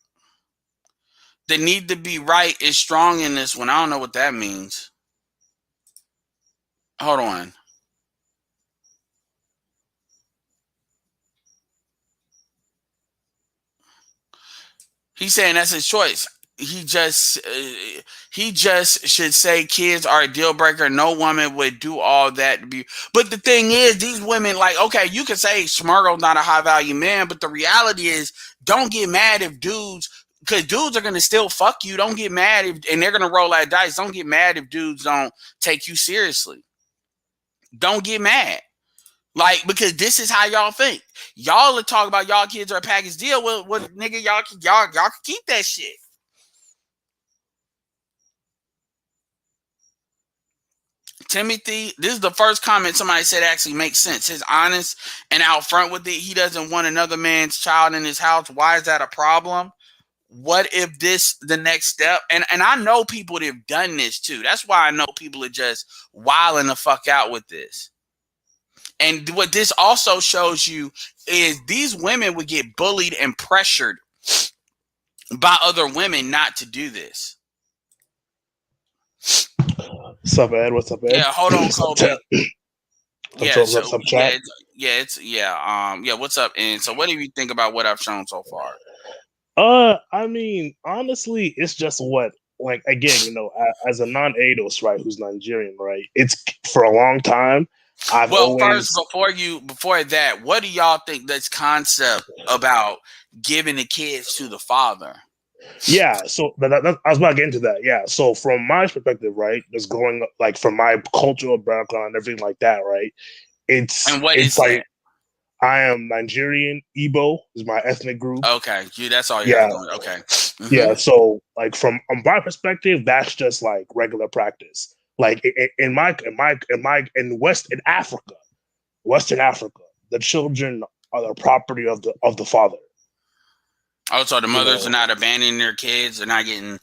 The need to be right is strong in this one. I don't know what that means. Hold on. He's saying that's his choice. He just should say kids are a deal breaker. No woman would do all that to be. But the thing is, these women, like, okay, you can say Smurgo's not a high value man, but the reality is, don't get mad if dudes, because dudes are gonna still fuck you. Don't get mad if, and they're gonna roll that dice. Don't get mad if dudes don't take you seriously. Don't get mad. Like, because this is how y'all think. Y'all are talking about y'all kids are a package deal. Well, nigga, y'all can keep that shit. Timothy, this is the first comment somebody said actually makes sense. He's honest and out front with it. He doesn't want another man's child in his house. Why is that a problem? What if this the next step? And I know people that have done this too. That's why I know people are just wilding the fuck out with this. And what this also shows you is these women would get bullied and pressured by other women not to do this. What's up, Ed? What's up, Ed? Yeah, hold on, Kobe. What's up, chat? What's up? And so, what do you think about what I've shown so far? I mean, honestly, it's just what, like, again, as a non-ADOS, right, who's Nigerian, right, it's for a long time. First, before that, what do y'all think this concept about giving the kids to the father? Yeah, so I was about to get into that. Yeah, so from my perspective, right, just growing up, like, from my cultural background and everything like that, right, it's like that? I am Nigerian. Igbo is my ethnic group. Okay, that's all you're doing. Okay. Mm-hmm. Yeah, so like from my perspective, that's just like regular practice. Like in Western Africa, the children are the property of the father. Oh, so the mothers are not abandoning their kids. They're not getting,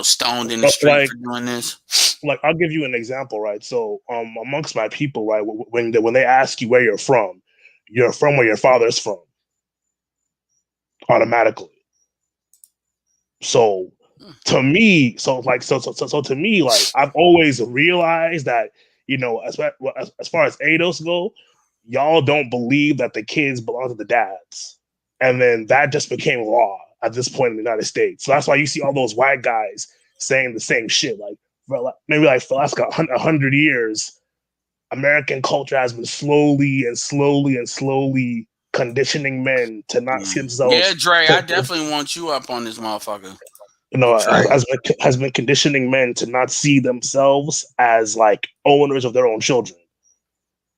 stoned in the street for doing this. Like, I'll give you an example, right? So, amongst my people, right, when they ask you where you're from where your father's from, automatically. So, to me, so to me, like, I've always realized that, as far as ADOS go, y'all don't believe that the kids belong to the dads, and then that just became law at this point in the United States. So that's why you see all those white guys saying the same shit. Like, maybe like for the last 100 years, American culture has been slowly conditioning men to not see themselves. Yeah, Dre, I definitely want you up on this motherfucker. Has been conditioning men to not see themselves as like owners of their own children.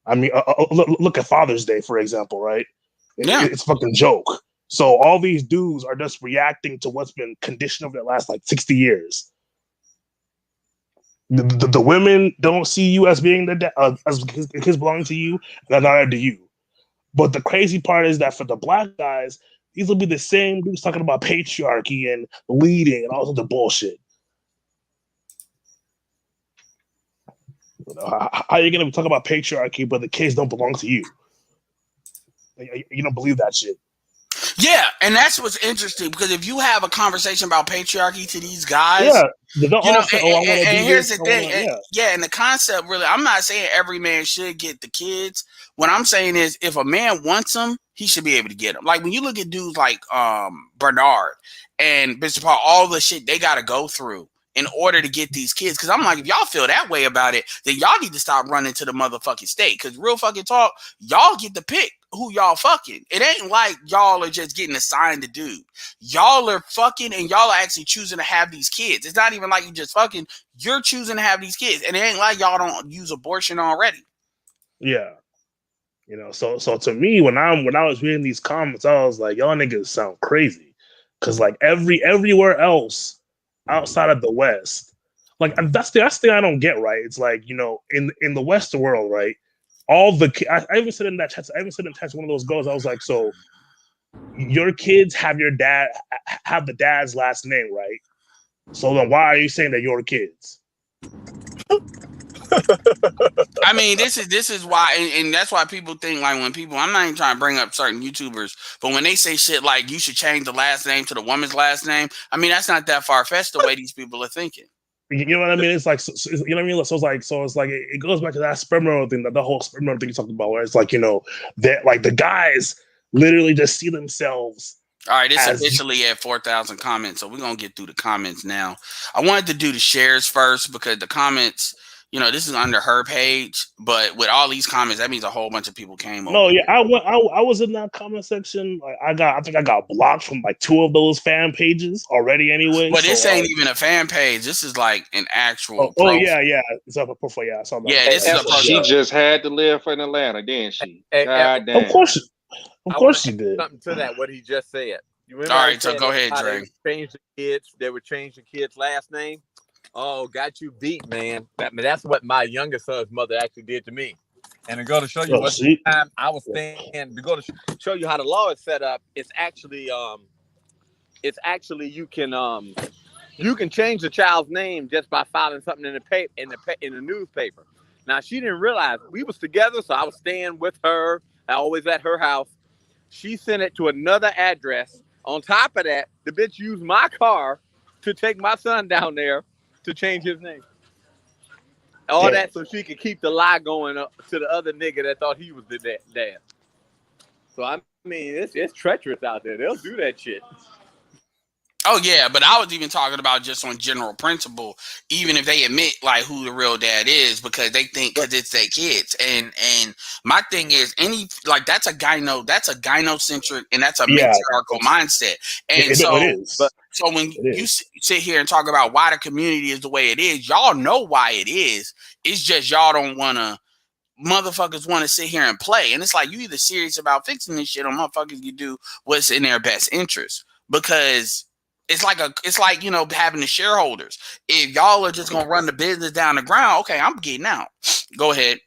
I mean, look at Father's Day, for example, right? It's a fucking joke. So all these dudes are just reacting to what's been conditioned over the last like 60 years. The women don't see you as being as kids belonging to you, and neither do you. But the crazy part is that for the black guys, these will be the same dudes talking about patriarchy and leading and all sorts of bullshit. How are you going to talk about patriarchy, but the kids don't belong to you? You don't believe that shit. Yeah, and that's what's interesting, because if you have a conversation about patriarchy to these guys, and here's the thing, and the concept really, I'm not saying every man should get the kids. What I'm saying is, if a man wants them, he should be able to get them. Like when you look at dudes like Bernard and Bishop Paul, all the shit they got to go through in order to get these kids. Because I'm like, if y'all feel that way about it, then y'all need to stop running to the motherfucking state. Because real fucking talk, y'all get to pick who y'all fucking. It ain't like y'all are just getting assigned a dude. Y'all are fucking, and y'all are actually choosing to have these kids. It's not even like you just fucking. You're choosing to have these kids, and it ain't like y'all don't use abortion already. Yeah. So to me, when I was reading these comments, I was like, y'all niggas sound crazy. Cause like everywhere else outside of the West, like that's the thing I don't get, right? It's like, in the Western world, right? All the I even said in that chat, one of those girls, I was like, so your kids have the dad's last name, right? So then why are you saying that your kids? I mean, this is why, and that's why people think, like, when people, I'm not even trying to bring up certain YouTubers, but when they say shit like you should change the last name to the woman's last name, I mean, that's not that far-fetched the way these people are thinking. You know what I mean? It's like, you know what I mean? So it's like it goes back to that sperm donor thing, the whole sperm donor thing you talked about, where it's like, that like the guys literally just see themselves. All right, it's officially at 4,000 comments, so we're gonna get through the comments now. I wanted to do the shares first because the comments, this is under her page, but with all these comments, that means a whole bunch of people came over. No, yeah, I was in that comment section. Like I think I got blocked from like 2 of those fan pages already anyway. But this ain't even a fan page. This is like an actual profile. Yeah. It's up a profile, yeah. This is a profile. She just had to live in Atlanta, didn't she? God damn. Of course she did. Something to that, what he just said. You remember? All right, so go ahead, Dre. They would change the kid's last name. Oh, got you beat, man. That's what my youngest son's mother actually did to me. And to go to show you what time I was staying, to go to show you how the law is set up, it's actually you can change the child's name just by filing something in the newspaper. Now she didn't realize we was together, so I was staying with her. I always at her house. She sent it to another address. On top of that, the bitch used my car to take my son down there to change his name. All that so she could keep the lie going up to the other nigga that thought he was the dad. So I mean, it's treacherous out there. They'll do that shit. Oh yeah, but I was even talking about just on general principle, even if they admit like who the real dad is, because they think because it's their kids. And my thing is that's a gynocentric and that's a matriarchal mindset. And so when you sit here and talk about why the community is the way it is, y'all know why it is. It's just y'all don't want to. Motherfuckers want to sit here and play, and it's like you either serious about fixing this shit or motherfuckers you do what's in their best interest, because it's like having the shareholders. If y'all are just gonna run the business down the ground, okay, I'm getting out. Go ahead.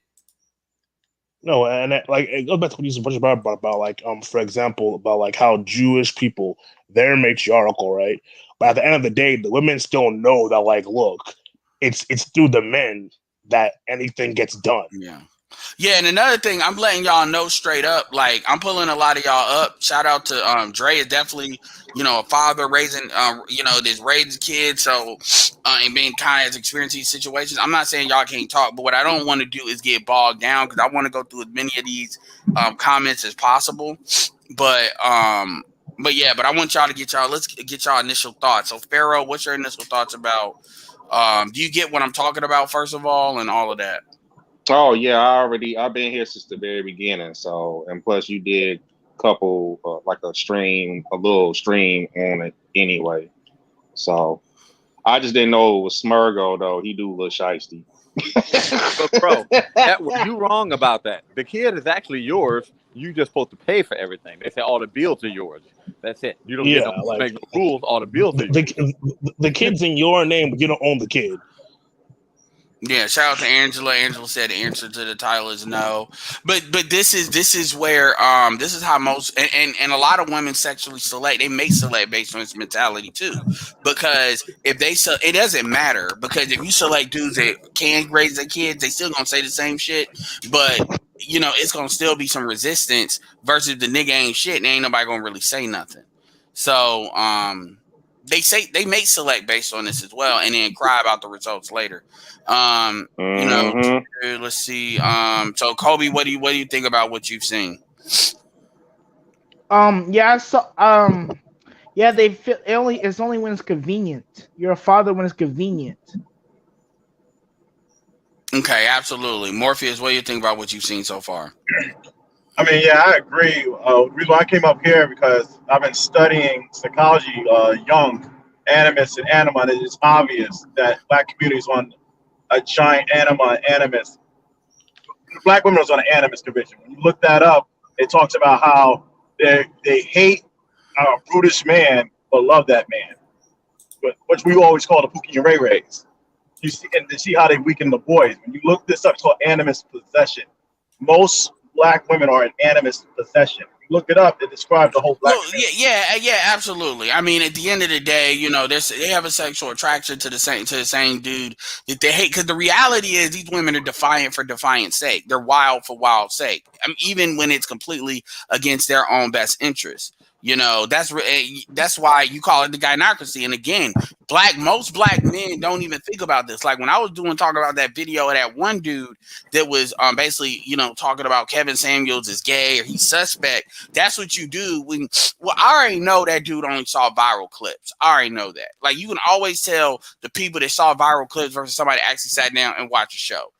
No, and it goes back to what you said about like for example about like how Jewish people they're matriarchal, right? But at the end of the day, the women still know that like, look, it's through the men that anything gets done. Yeah. Yeah, and another thing, I'm letting y'all know straight up, like I'm pulling a lot of y'all up. Shout out to Dre is definitely, a father raising this raising kids, so and being kind of has experienced these situations. I'm not saying y'all can't talk, but what I don't want to do is get bogged down because I want to go through as many of these comments as possible. But I want y'all to let's get y'all initial thoughts. So Pharaoh, what's your initial thoughts about do you get what I'm talking about first of all and all of that? Oh yeah, I've been here since the very beginning. So, and plus you did a couple like a little stream on it anyway. So I just didn't know it was Smurgo though. He do look shiesty. But bro, you wrong about that. The kid is actually yours. You just supposed to pay for everything. They say all the bills are yours. That's it. You don't get no make no rules. All the bills are yours. The kid's in your name, but you don't own the kid. Yeah, shout out to Angela. Angela said the answer to the title is no. But this is where this is how most and a lot of women sexually select. They may select based on this mentality too. Because if they it doesn't matter, because if you select dudes that can raise their kids, they still gonna say the same shit. But it's gonna still be some resistance versus the nigga ain't shit and ain't nobody gonna really say nothing. So they may select based on this as well and then cry about the results later. Let's see. So Kobe, what do you think about what you've seen? They feel it's only when it's convenient. You're a father when it's convenient. Okay, absolutely. Morpheus, what do you think about what you've seen so far? I mean, yeah, I agree. The reason why I came up here because I've been studying psychology, Jung, animus, and anima, and it's obvious that Black community is on a giant anima animus. Black women are on an animus convention. When you look that up, it talks about how they hate a brutish man but love that man, which we always call the Pookie and Ray Rays. You see, and to see how they weaken the boys. When you look this up, it's called animus possession. Most Black women are in animus possession. You look it up; it describes the whole Black. Yeah, absolutely. I mean, at the end of the day, they have a sexual attraction to the same dude that they hate. Because the reality is, these women are defiant for defiant's sake. They're wild for wild's sake. I mean, even when it's completely against their own best interest. That's why you call it the gynocracy. And again, most black men don't even think about this. Like when I was talking about that video of that one dude that was basically, talking about Kevin Samuels is gay or he's suspect. That's what you do I already know that dude only saw viral clips. I already know that. Like you can always tell the people that saw viral clips versus somebody that actually sat down and watched a show.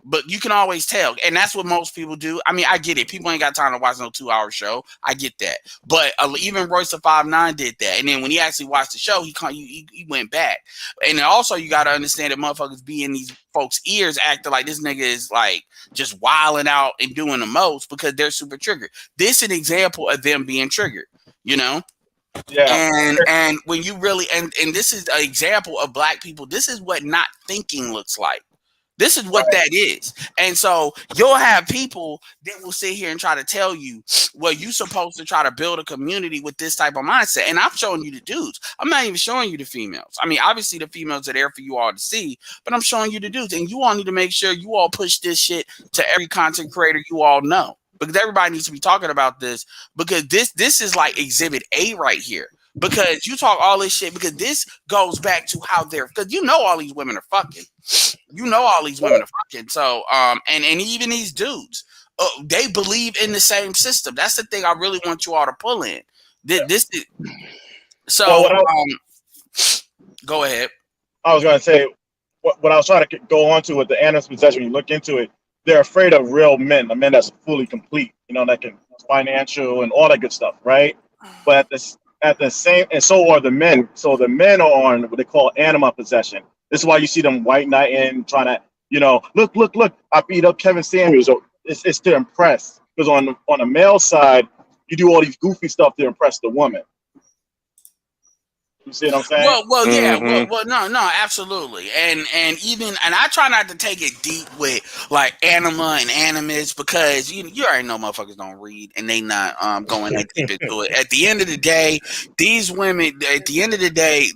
But you can always tell, and that's what most people do. I mean, I get it. People ain't got time to watch no 2-hour show. I get that. But even Royce the 5'9" did that, and then when he actually watched the show, he went back. And then also, you got to understand that motherfuckers be in these folks' ears acting like this nigga is like just wilding out and doing the most because they're super triggered. This is an example of them being triggered. Yeah. And when you really and this is an example of Black people. This is what not thinking looks like. This is what that is. And so you'll have people that will sit here and try to tell you, well, you're supposed to try to build a community with this type of mindset. And I'm showing you the dudes. I'm not even showing you the females. I mean, obviously the females are there for you all to see, but I'm showing you the dudes. And you all need to make sure you all push this shit to every content creator you all know. Because everybody needs to be talking about this. Because this is like exhibit A right here. Because you talk all this shit because this goes back to how they're because all these women are fucking. All these women are fucking. So and even these dudes, they believe in the same system. That's the thing I really want you all to pull in. Go ahead. I was gonna say what I was trying to go on to with the animus possession. When you look into it, they're afraid of real men, a man that's fully complete, that can financial and all that good stuff, right? But at the same, and so are the men. So the men are on what they call anima possession. This is why you see them white knighting, trying to, look, I beat up Kevin Samuels. So it's to impress. Because on the male side, you do all these goofy stuff to impress the woman. You see what I'm saying? Well, yeah, no, absolutely, and I try not to take it deep with like anima and animus because you already know motherfuckers don't read and they not going that deep into it. At the end of the day, these women. At the end of the day,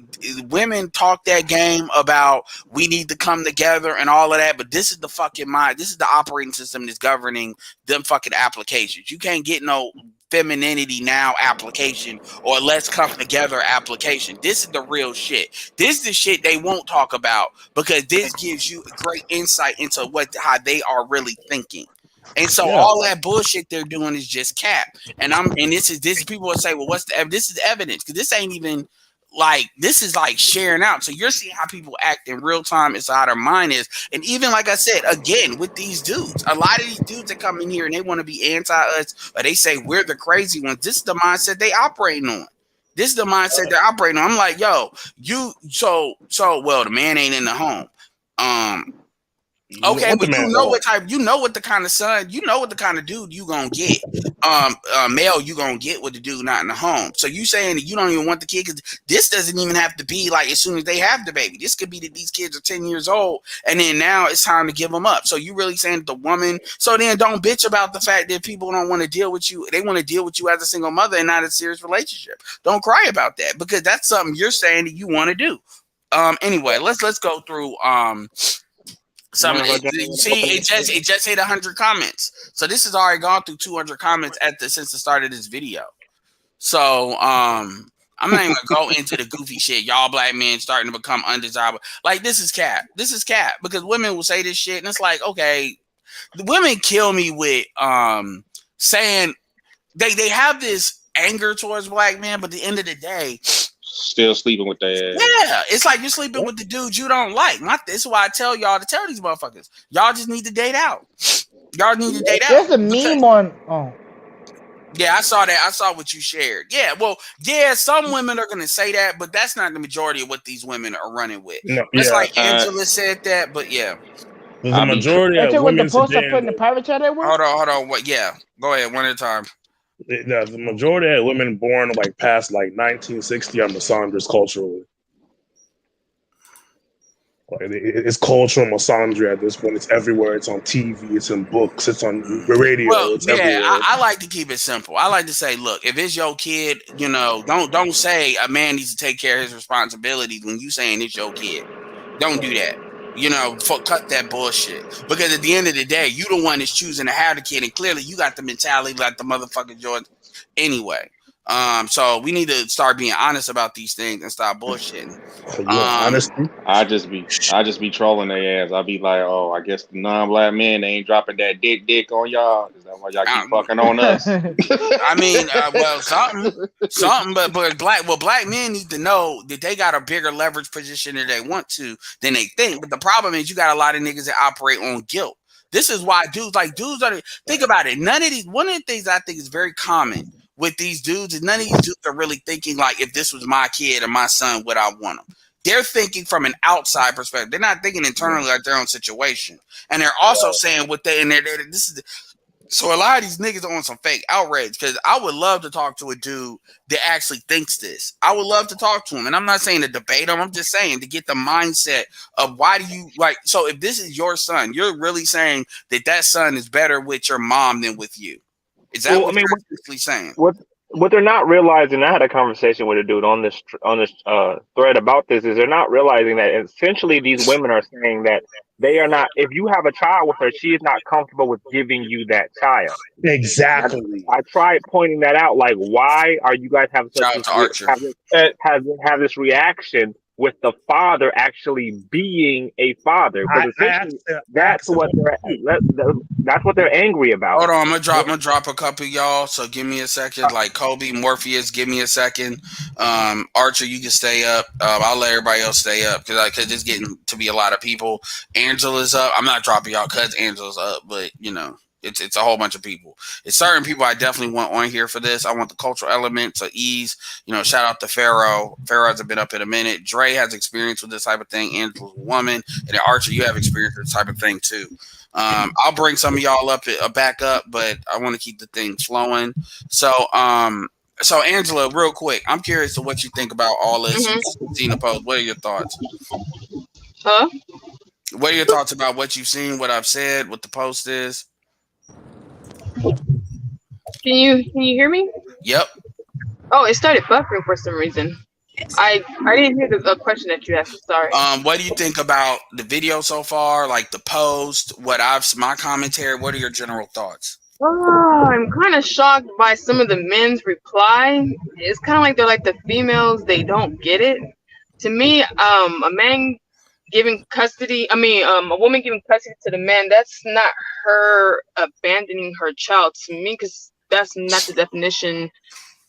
women talk that game about we need to come together and all of that, but this is the fucking mind. This is the operating system that's governing them fucking applications. You can't get no femininity now application or let's come together application. This is the real shit. This is the shit they won't talk about because this gives you great insight into how they are really thinking. And so all that bullshit they're doing is just cap. And this people will say, well, what's the evidence? This is evidence because this ain't even like this is like sharing out. So you're seeing how people act in real time as how their mind is. And even like I said, again, with these dudes, a lot of these dudes that come in here and they want to be anti-us, or they say we're the crazy ones. This is the mindset they operating on. This is the mindset they're operating on. I'm like, yo, well, the man ain't in the home. Okay, but you know what the kind of son, you know what the kind of dude you gonna get. Male, you gonna get with the dude not in the home. So you saying that you don't even want the kid because this doesn't even have to be like as soon as they have the baby. This could be that these kids are 10 years old and then now it's time to give them up. So you really saying that the woman? So then don't bitch about the fact that people don't want to deal with you. They want to deal with you as a single mother and not a serious relationship. Don't cry about that because that's something you're saying that you want to do. Anyway, let's go through it just hit 100 comments. So this has already gone through 200 comments since the start of this video. So I'm not even gonna go into the goofy shit. Y'all black men starting to become undesirable. Like this is cap. This is cap because women will say this shit and it's like, okay, the women kill me with saying they have this anger towards black men, but at the end of the day, still sleeping with their ass. Yeah, it's like you're sleeping with the dude you don't like. This is why I tell y'all to tell these motherfuckers. Y'all just need to date out. Y'all need to date out. There's a meme on. Oh. Yeah, I saw that. I saw what you shared. Yeah, well, yeah, some women are gonna say that, but that's not the majority of what these women are running with. No, it's like Angela said that, but yeah. The majority of women. The post I put in the private chat at work? Hold on. What? Yeah, go ahead. One at a time. The majority of women born like past like 1960 are misandrous culturally. Like it's cultural misandry at this point. It's everywhere. It's on TV. It's in books. It's on radio. Well, it's everywhere. I like to keep it simple. I like to say, look, if it's your kid, don't say a man needs to take care of his responsibilities when you saying it's your kid. Don't do that. Cut that bullshit. Because at the end of the day, you the one that's choosing to have the kid, and clearly you got the mentality like the motherfucking Jordan. Anyway, so we need to start being honest about these things and stop bullshitting. Honestly, I just be trolling their ass. I be like, oh, I guess the non-black men they ain't dropping that dick on y'all. Is that why y'all keep fucking on us? I mean, well, something, but black men need to know that they got a bigger leverage position if they want to than they think. But the problem is you got a lot of niggas that operate on guilt. This is why dudes are think about it. One of the things I think is very common with these dudes is none of these dudes are really thinking like if this was my kid or my son, would I want him? They're thinking from an outside perspective. They're not thinking internally like their own situation. And they're also saying what so a lot of these niggas are on some fake outrage because I would love to talk to a dude that actually thinks this. I would love to talk to him. And I'm not saying to debate him. I'm just saying to get the mindset of why do you like, so if this is your son, you're really saying that son is better with your mom than with you. Is that what you're basically saying? What they're not realizing, I had a conversation with a dude on this thread about this, is they're not realizing that essentially these women are saying that they are not, if you have a child with her, she is not comfortable with giving you that child. Exactly. I tried pointing that out, like, why are you guys having have this reaction with the father actually being a father? Because essentially that's what they're angry about. Hold on, I'm gonna drop a couple of y'all. So give me a second. Like Kobe, Morpheus, give me a second. Archer, you can stay up. I'll let everybody else stay up because it's getting to be a lot of people. Angela's up. I'm not dropping y'all because Angela's up, but it's a whole bunch of people. It's certain people I definitely want on here for this. I want the cultural element to ease. Shout out to Pharaoh. Pharaoh hasn't been up in a minute. Dre has experience with this type of thing. Angela's a woman. And then Archer, you have experience with this type of thing too. I'll bring some of y'all back up, but I want to keep the thing flowing. So So Angela, real quick, I'm curious to what you think about all this. You've seen the post. What are your thoughts? Huh? What are your thoughts about what you've seen, what I've said, what the post is? Can you hear me? Yep. Oh, it started buffering for some reason. I didn't hear the question that you asked. Sorry. What do you think about the video so far? Like the post, my commentary. What are your general thoughts? Oh, I'm kind of shocked by some of the men's reply. It's kind of like they're like the females. They don't get it. To me, a man giving custody. A woman giving custody to the man. That's not her abandoning her child to me, because that's not the definition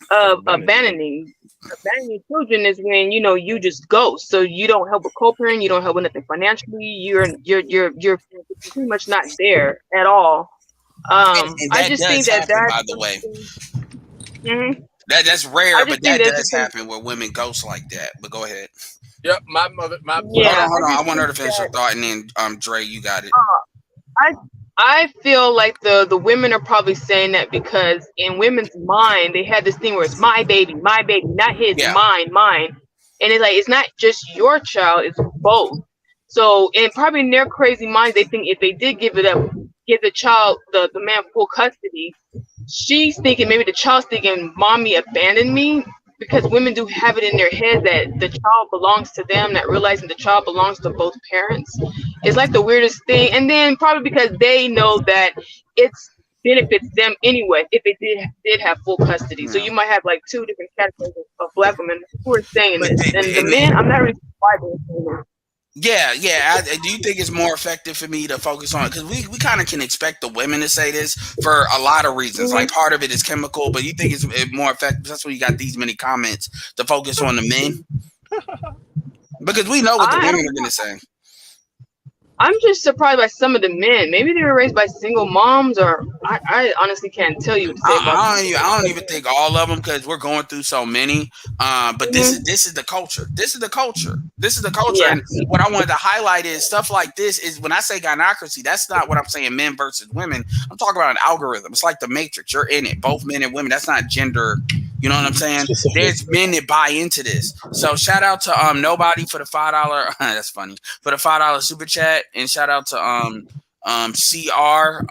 of abandoning. Abandoning children is when you just go. So you don't help with co-parenting. You don't help with nothing financially. You're pretty much not there at all. And I just think that by the way, that's rare, but that does happen where women ghost like that. But go ahead. Yep, hold on. I want her to finish her thought, and then Dre, you got it. I feel like the women are probably saying that because in women's mind they had this thing where it's my baby, not his, mine, and it's like it's not just your child, it's both. So, and probably in their crazy minds, they think if they did give the child, the man full custody, she's thinking maybe the child's thinking, mommy abandoned me, because women do have it in their head that the child belongs to them, not realizing the child belongs to both parents. It's like the weirdest thing. And then probably because they know that it's benefits them anyway if they did have full custody. So you might have like two different categories of black women who are saying this. And the men, I'm not really sure why they're saying this. Yeah. Do you think it's more effective for me to focus on it? Because we kind of can expect the women to say this for a lot of reasons. Like part of it is chemical, but you think it's more effective? That's why you got these many comments to focus on the men. Because we know what the women are going to say. I'm just surprised by some of the men. Maybe they were raised by single moms, or I honestly can't tell you. I don't even think all of them, because we're going through so many. But this is the culture. This is the culture. Yeah. And what I wanted to highlight is stuff like this. Is when I say gynocracy, that's not what I'm saying. Men versus women. I'm talking about an algorithm. It's like the Matrix. You're in it. Both men and women. That's not gender. You know what I'm saying? There's men that buy into this. So shout out to Nobody for the $5. That's funny, for the $5 super chat, and shout out to CR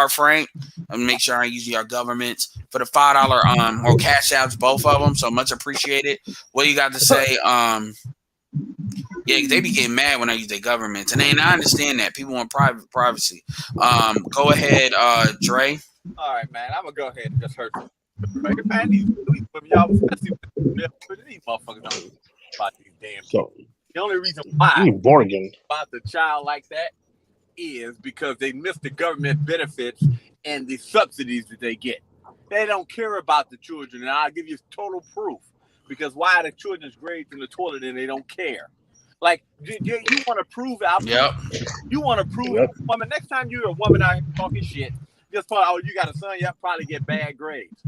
Frank. Make sure I use your governments for the $5 or cash apps, both of them. So much appreciated. What you got to say? Yeah, they be getting mad when I use their governments, and I understand that people want privacy. Go ahead, Dre. All right, man. I'm gonna go ahead and just hurt you. Man, these motherfuckers don't about these damn people. The only reason why about the child like that is because they miss the government benefits and the subsidies that they get. They don't care about the children, and I'll give you total proof. Because why are the children's grades in the toilet and they don't care? Like, you want to prove out? Yep. You want to prove a woman. Next time you're a woman out here talking shit, just thought, oh, you got a son, you'll probably get bad grades.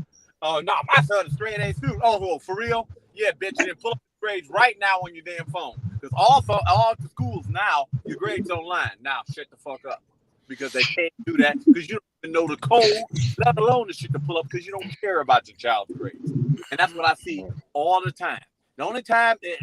Oh, no, my son is straight A student. Oh, for real? Yeah, bitch, you didn't pull up the grades right now on your damn phone. Because all the schools now, your grades online. Now, shut the fuck up. Because they can't do that because you don't even know the code, let alone the shit to pull up, because you don't care about your child's grades. And that's what I see all the time. The only time they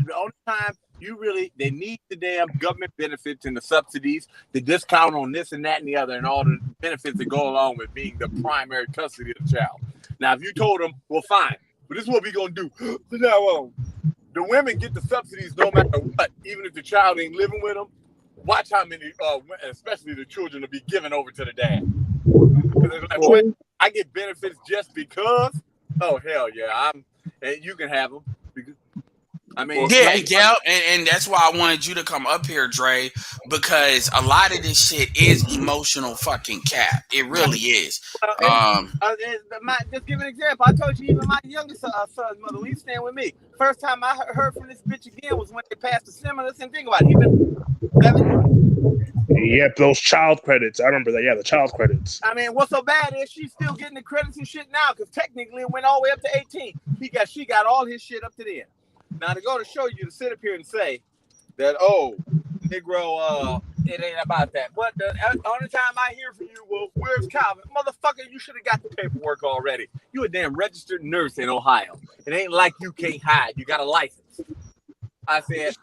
need the damn government benefits and the subsidies, the discount on this and that and the other, and all the benefits that go along with being the primary custody of the child. Now, if you told them, well, fine, but this is what we're going to do. From now on, the women get the subsidies no matter what, even if the child ain't living with them. Watch how many, especially the children, will be given over to the dad. Like, I get benefits just because. Oh, hell yeah, you can have them. And that's why I wanted you to come up here, Dre, because a lot of this shit is emotional fucking cap. It really is. Just give an example. I told you, even my youngest son's mother, we stand with me. First time I heard from this bitch again was when they passed the stimulus, and think about it. Yep, those child credits. I remember that. Yeah, the child credits. I mean, what's so bad is she's still getting the credits and shit now, because technically it went all the way up to 18. She got all his shit up to the end. Now, to go to show you, to sit up here and say that, oh, Negro, it ain't about that. But the only time I hear from you, well, where's Calvin? Motherfucker, you should have got the paperwork already. You a damn registered nurse in Ohio. It ain't like you can't hide. You got a license. I said.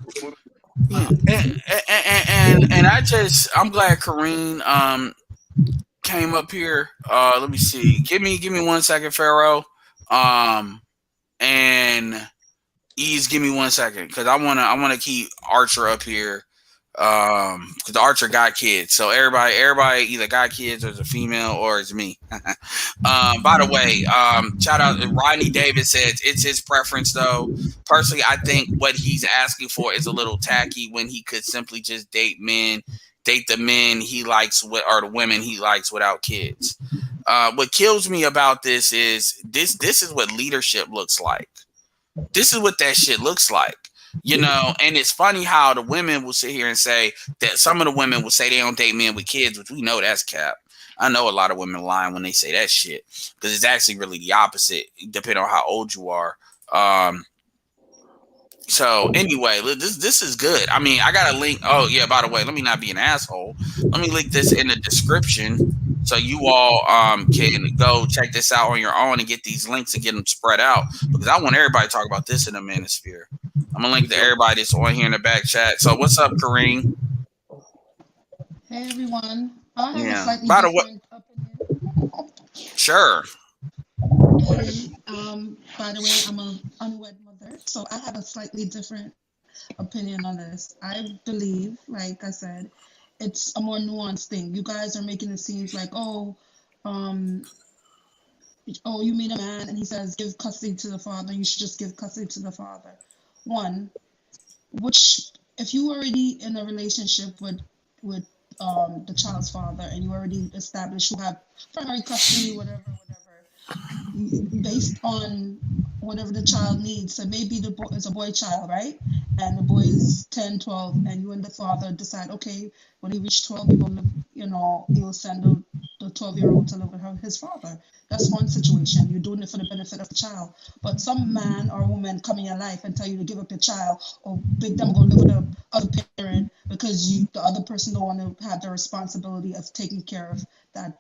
And I'm glad Kareen came up here. Let me see. Give me 1 second, Pharaoh. And Ease, give me 1 second, because I wanna keep Archer up here. Because Archer got kids, so everybody either got kids or is a female or it's me. By the way, shout out Rodney Davis says it's his preference though. Personally, I think what he's asking for is a little tacky when he could simply just date the men he likes or the women he likes without kids. What kills me about this is this is what leadership looks like. This is what that shit looks like. You know, and it's funny how the women will sit here and say that some of the women will say they don't date men with kids, which we know that's cap. I know a lot of women lying when they say that shit, because it's actually really the opposite, depending on how old you are. So anyway, this is good. I mean, I got a link. Oh yeah, by the way, let me not be an asshole. Let me link this in the description so you all can go check this out on your own and get these links and get them spread out, because I want everybody to talk about this in the manosphere. I'm gonna link to everybody that's on here in the back chat. So what's up, Kareem? Hey everyone. I have a slightly different opinion. Sure. And, by the way, I'm an unwed mother, so I have a slightly different opinion on this. I believe, like I said, it's a more nuanced thing. You guys are making it seem like, you meet a man and he says, give custody to the father, you should just give custody to the father. One, if you already in a relationship with the child's father and you already established you have primary custody, whatever, based on whatever the child needs. So maybe the boy is a boy child, right? And the boy is 10, 12, and you and the father decide, okay, when he reaches 12, he will send the 12-year-old to live with his father. That's one situation. You're doing it for the benefit of the child. But some man or woman come in your life and tell you to give up your child or make them go live with the other parent because the other person don't want to have the responsibility of taking care of that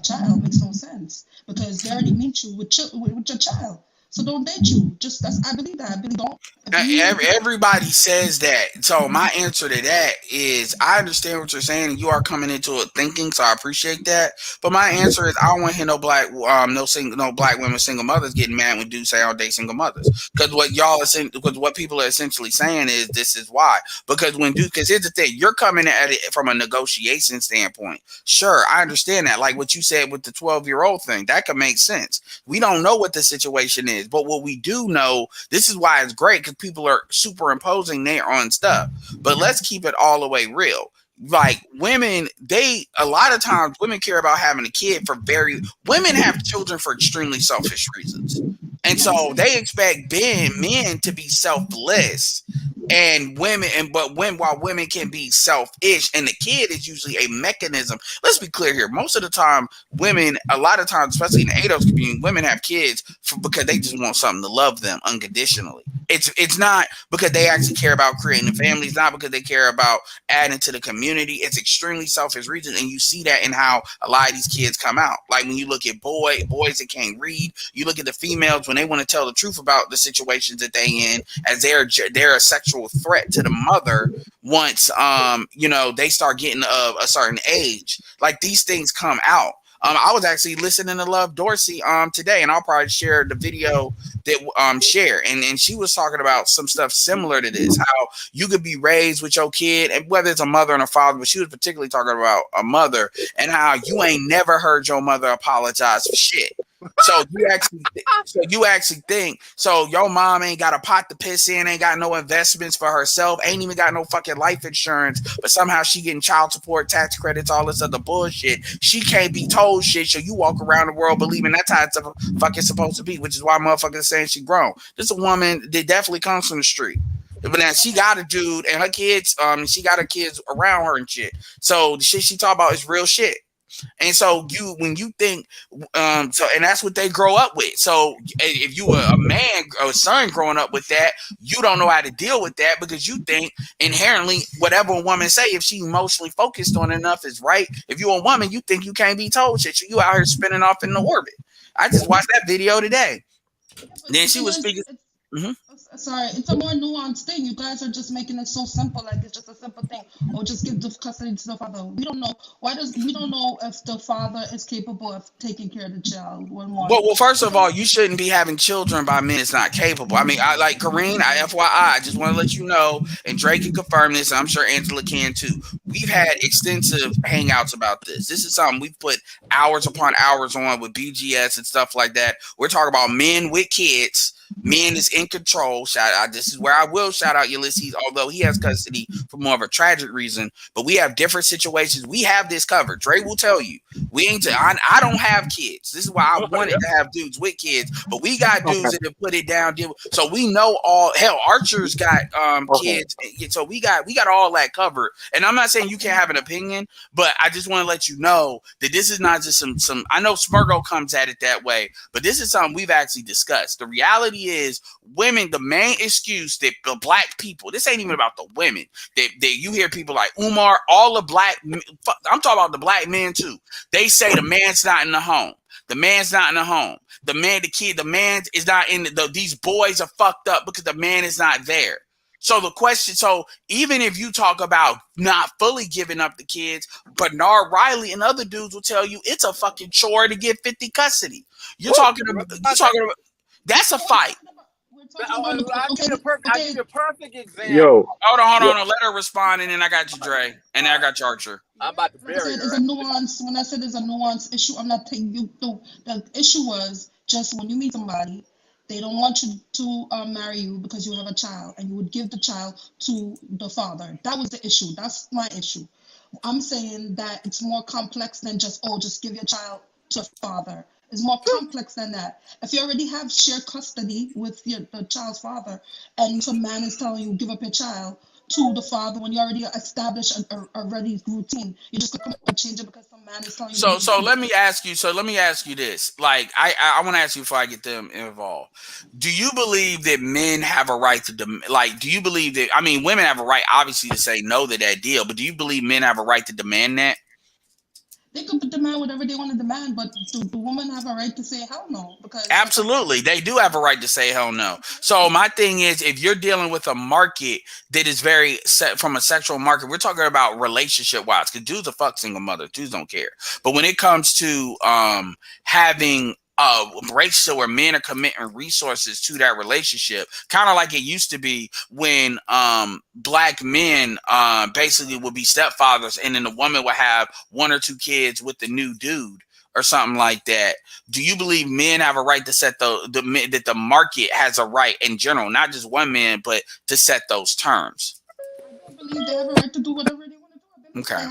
child. Makes no sense, because they already meet you with your child. So don't date you. I believe that. I really don't. Everybody says that. So my answer to that is I understand what you're saying, and you are coming into it thinking, so I appreciate that. But my answer is I don't want to hear no black women single mothers getting mad when dudes say I don't date single mothers. Because what people are essentially saying is this is why. Because here's the thing, you're coming at it from a negotiation standpoint. Sure, I understand that. Like what you said with the 12-year-old thing, that could make sense. We don't know what the situation is. But what we do know, this is why it's great, because people are superimposing their own stuff. But let's keep it all the way real. Like women, a lot of times women care about having a kid women have children for extremely selfish reasons. And so they expect men to be selfless while women can be selfish, and the kid is usually a mechanism. Let's be clear here. Most of the time, a lot of times, especially in the ADOS community, women have kids because they just want something to love them unconditionally. It's not because they actually care about creating a family. It's not because they care about adding to the community. It's extremely selfish reasons, and you see that in how a lot of these kids come out. Like when you look at boys that can't read, you look at the females when they want to tell the truth about the situations that they in, as they're a sexual threat to the mother once they start getting a certain age. Like these things come out. I was actually listening to Love Dorsey today, and I'll probably share the video that share, and she was talking about some stuff similar to this, how you could be raised with your kid, and whether it's a mother and a father, but she was particularly talking about a mother and how you ain't never heard your mother apologize for shit. So you actually think your mom ain't got a pot to piss in, ain't got no investments for herself, ain't even got no fucking life insurance, but somehow she getting child support, tax credits, all this other bullshit. She can't be told shit, so you walk around the world believing that's how it's fucking supposed to be, which is why motherfuckers saying she grown. This is a woman that definitely comes from the street. But now she got a dude and her kids, she got her kids around her and shit. So the shit she talk about is real shit. And so when you think, and that's what they grow up with. So if you were a man or a son growing up with that, you don't know how to deal with that because you think inherently whatever a woman say, if she emotionally focused on enough is right. If you're a woman, you think you can't be told shit. You out here spinning off in the orbit. I just watched that video today. Then she was speaking. Sorry, it's a more nuanced thing. You guys are just making it so simple, like it's just a simple thing. Or just give the custody to the father. We don't know we don't know if the father is capable of taking care of the child. Well, first of all, you shouldn't be having children by men that's not capable. I mean, I like Kareen. FYI, I just want to let you know, and Drake can confirm this, and I'm sure Angela can too. We've had extensive hangouts about this. This is something we've put hours upon hours on with BGS and stuff like that. We're talking about men with kids. Men is in control. Shout out. This is where I will shout out Ulysses, although he has custody for more of a tragic reason. But we have different situations. We have this covered. Dre will tell you. We ain't. I don't have kids. This is why I wanted to have dudes with kids. But we got dudes that have put it down. So we know all. Hell, Archer's got kids. So we got all that covered. And I'm not saying you can't have an opinion, but I just want to let you know that this is not just some. I know Smurgo comes at it that way, but this is something we've actually discussed. The reality is women, the main excuse that the black people, this ain't even about the women, that you hear people like Umar, all the black, I'm talking about the black men too. They say the man's not in the home. The man's not in the home. The man is not in these boys are fucked up because the man is not there. So the question, even if you talk about not fully giving up the kids, Bernard Riley and other dudes will tell you it's a fucking chore to get 50 custody. You're talking about that's a fight. I'll give you a perfect example. Yo. Hold on. Let her respond, and then I got you, Dre, and then I got Archer. I'm about to bury her. There's a nuance. When I said there's a nuance issue, I'm not taking you through. The issue was just when you meet somebody, they don't want you to marry you because you have a child, and you would give the child to the father. That was the issue. That's my issue. I'm saying that it's more complex than just give your child to a father. It's more complex than that. If you already have shared custody with the child's father, and some man is telling you give up your child to the father when you already established a ready routine, you just come and change it because some man is telling you. So let me ask you this. Like I want to ask you before I get them involved. Do you believe that men have a right to do you believe that? I mean, women have a right obviously to say no to that deal, but do you believe men have a right to demand that? They could demand whatever they want to demand, but do the women have a right to say hell no? Because absolutely, they do have a right to say hell no. So my thing is, if you're dealing with a market that is very set from a sexual market, we're talking about relationship wise, because dudes are fuck single mothers, dudes don't care. But when it comes to having a relationship where men are committing resources to that relationship, kind of like it used to be when black men basically would be stepfathers, and then the woman would have 1 or 2 kids with the new dude or something like that. Do you believe men have a right to set that the market has a right in general, not just one man, but to set those terms? I believe they have a right to do whatever they want to do. Okay,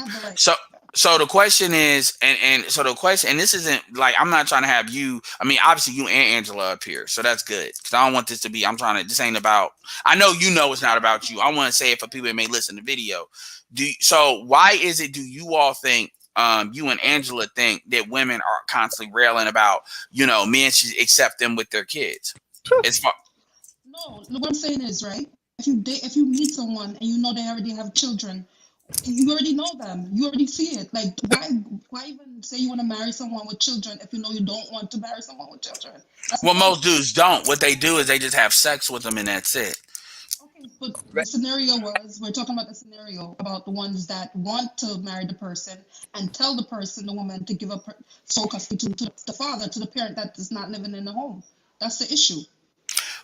so the question is, and this isn't like, I'm not trying to have you, I mean, obviously you and Angela up here, so that's good, because I don't want this to be, this ain't about, I know it's not about you. I want to say it for people that may listen to the video. So why is it, do you all think, you and Angela think that women are constantly railing about, men should accept them with their kids? No, what I'm saying is, right, if you meet someone and you know they already have children, you already know them. You already see it. Like, why even say you want to marry someone with children if you know you don't want to marry someone with children? Well, most dudes don't. What they do is they just have sex with them and that's it. Okay, but the scenario was, we're talking about the scenario about the ones that want to marry the person and tell the person, the woman, to give up sole custody to the father, to the parent that is not living in the home. That's the issue.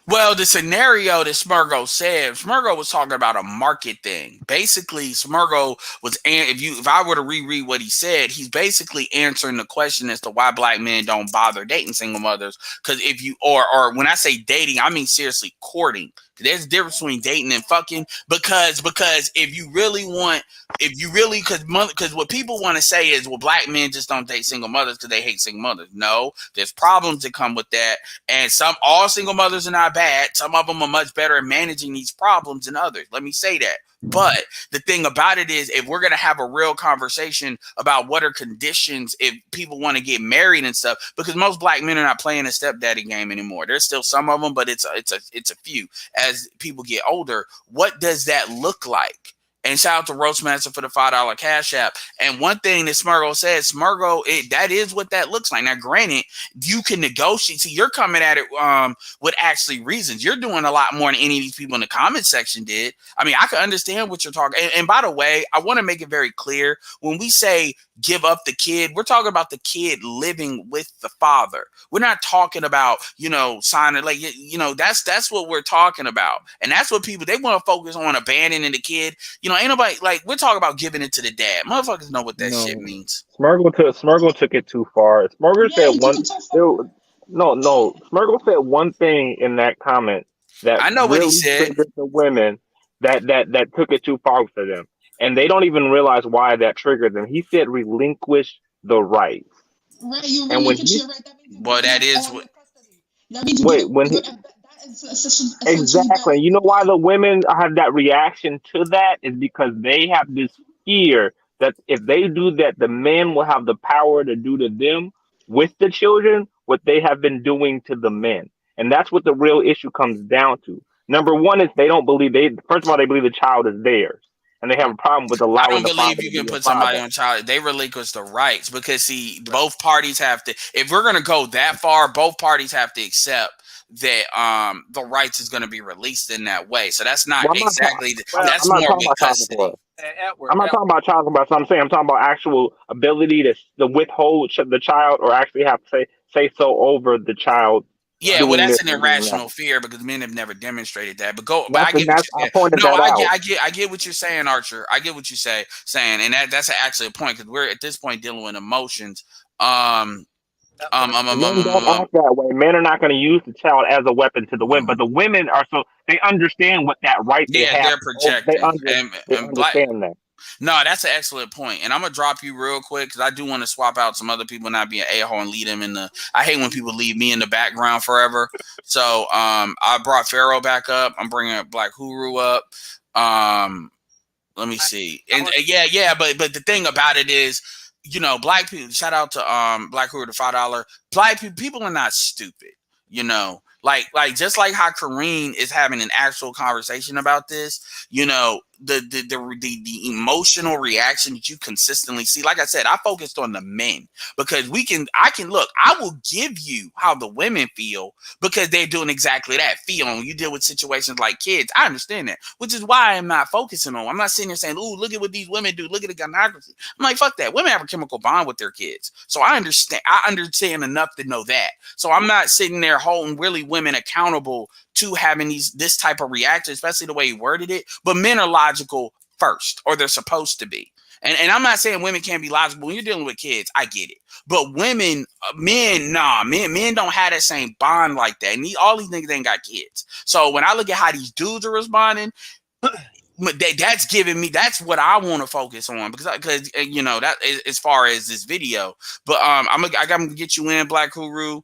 Well, the scenario that Smurgo said, Smurgo was talking about a market thing. Basically, Smurgo was, if I were to reread what he said, he's basically answering the question as to why black men don't bother dating single mothers. Because if you, or when I say dating, I mean seriously courting. There's a difference between dating and fucking, because if you really because what people want to say is, well, black men just don't date single mothers because they hate single mothers. No, there's problems that come with that, and all single mothers are not bad. Some of them are much better at managing these problems than others. Let me say that. But the thing about it is, if we're going to have a real conversation about what are conditions if people want to get married and stuff, because most black men are not playing a stepdaddy game anymore. There's still some of them, but it's a few. As people get older, what does that look like? And shout out to Roastmaster for the $5 Cash App. And one thing that Smurgo says, that is what that looks like. Now, granted, you can negotiate. See, you're coming at it with actually reasons. You're doing a lot more than any of these people in the comment section did. I mean, I can understand what you're talking. And by the way, I want to make it very clear. When we say give up the kid, we're talking about the kid living with the father. We're not talking about, signing, that's what we're talking about. And that's what people, they want to focus on abandoning the kid. Ain't nobody, we're talking about giving it to the dad. Motherfuckers know what that shit means. Smurgle took it too far. Smurgle said Smurgle said one thing in that comment that I know really what he said. triggered the women that took it too far for them. And they don't even realize why that triggered them. He said relinquish the rights. Right, you relinquish your right. That means that is what. That means exactly. You know why the women have that reaction to that is because they have this fear that if they do that, the men will have the power to do to them with the children what they have been doing to the men. And that's what the real issue comes down to. Number one is they don't believe first of all, they believe the child is theirs. And they have a problem with allowing. I don't believe you can put somebody on child. They relinquish the rights because see, both parties have to. If we're going to go that far, both parties have to accept that the rights is going to be released in that way. So that's not exactly. That's more of a custody. I'm not talking about child support. So I'm talking about actual ability to withhold the child or actually have to say so over the child. Yeah, well, that's an irrational fear because men have never demonstrated that. I get what you're saying, Archer. I get what you're saying, and that's actually a point because we're at this point dealing with emotions. Men don't act that way. Men are not going to use the child as a weapon to the women, but the women are they understand what that right they have. They're projecting. They understand that. No, that's an excellent point. And I'm going to drop you real quick because I do want to swap out some other people, not be an a-hole and lead them in the... I hate when people leave me in the background forever. So I brought Pharaoh back up. I'm bringing Black Huru up. Let me see. And but the thing about it is, black people, shout out to Black Huru, the $5. Black people are not stupid, Like just like how Kareem is having an actual conversation about this, the emotional reaction that you consistently see. Like I said, I focused on the men because I will give you how the women feel because they're doing exactly that. When you deal with situations like kids, I understand that, which is why I'm not focusing on. I'm not sitting here saying, "Ooh, look at what these women do. Look at the pornography." I'm like, fuck that. Women have a chemical bond with their kids, so I understand enough to know that. So I'm not sitting there holding really women accountable to having this type of reaction, especially the way he worded it. But men are logical first, or they're supposed to be. And I'm not saying women can't be logical. When you're dealing with kids, I get it. But men don't have that same bond like that. And all these niggas ain't got kids. So when I look at how these dudes are responding, that's giving me, that's what I want to focus on because that as far as this video. But I'm gonna get you in, Black Huru.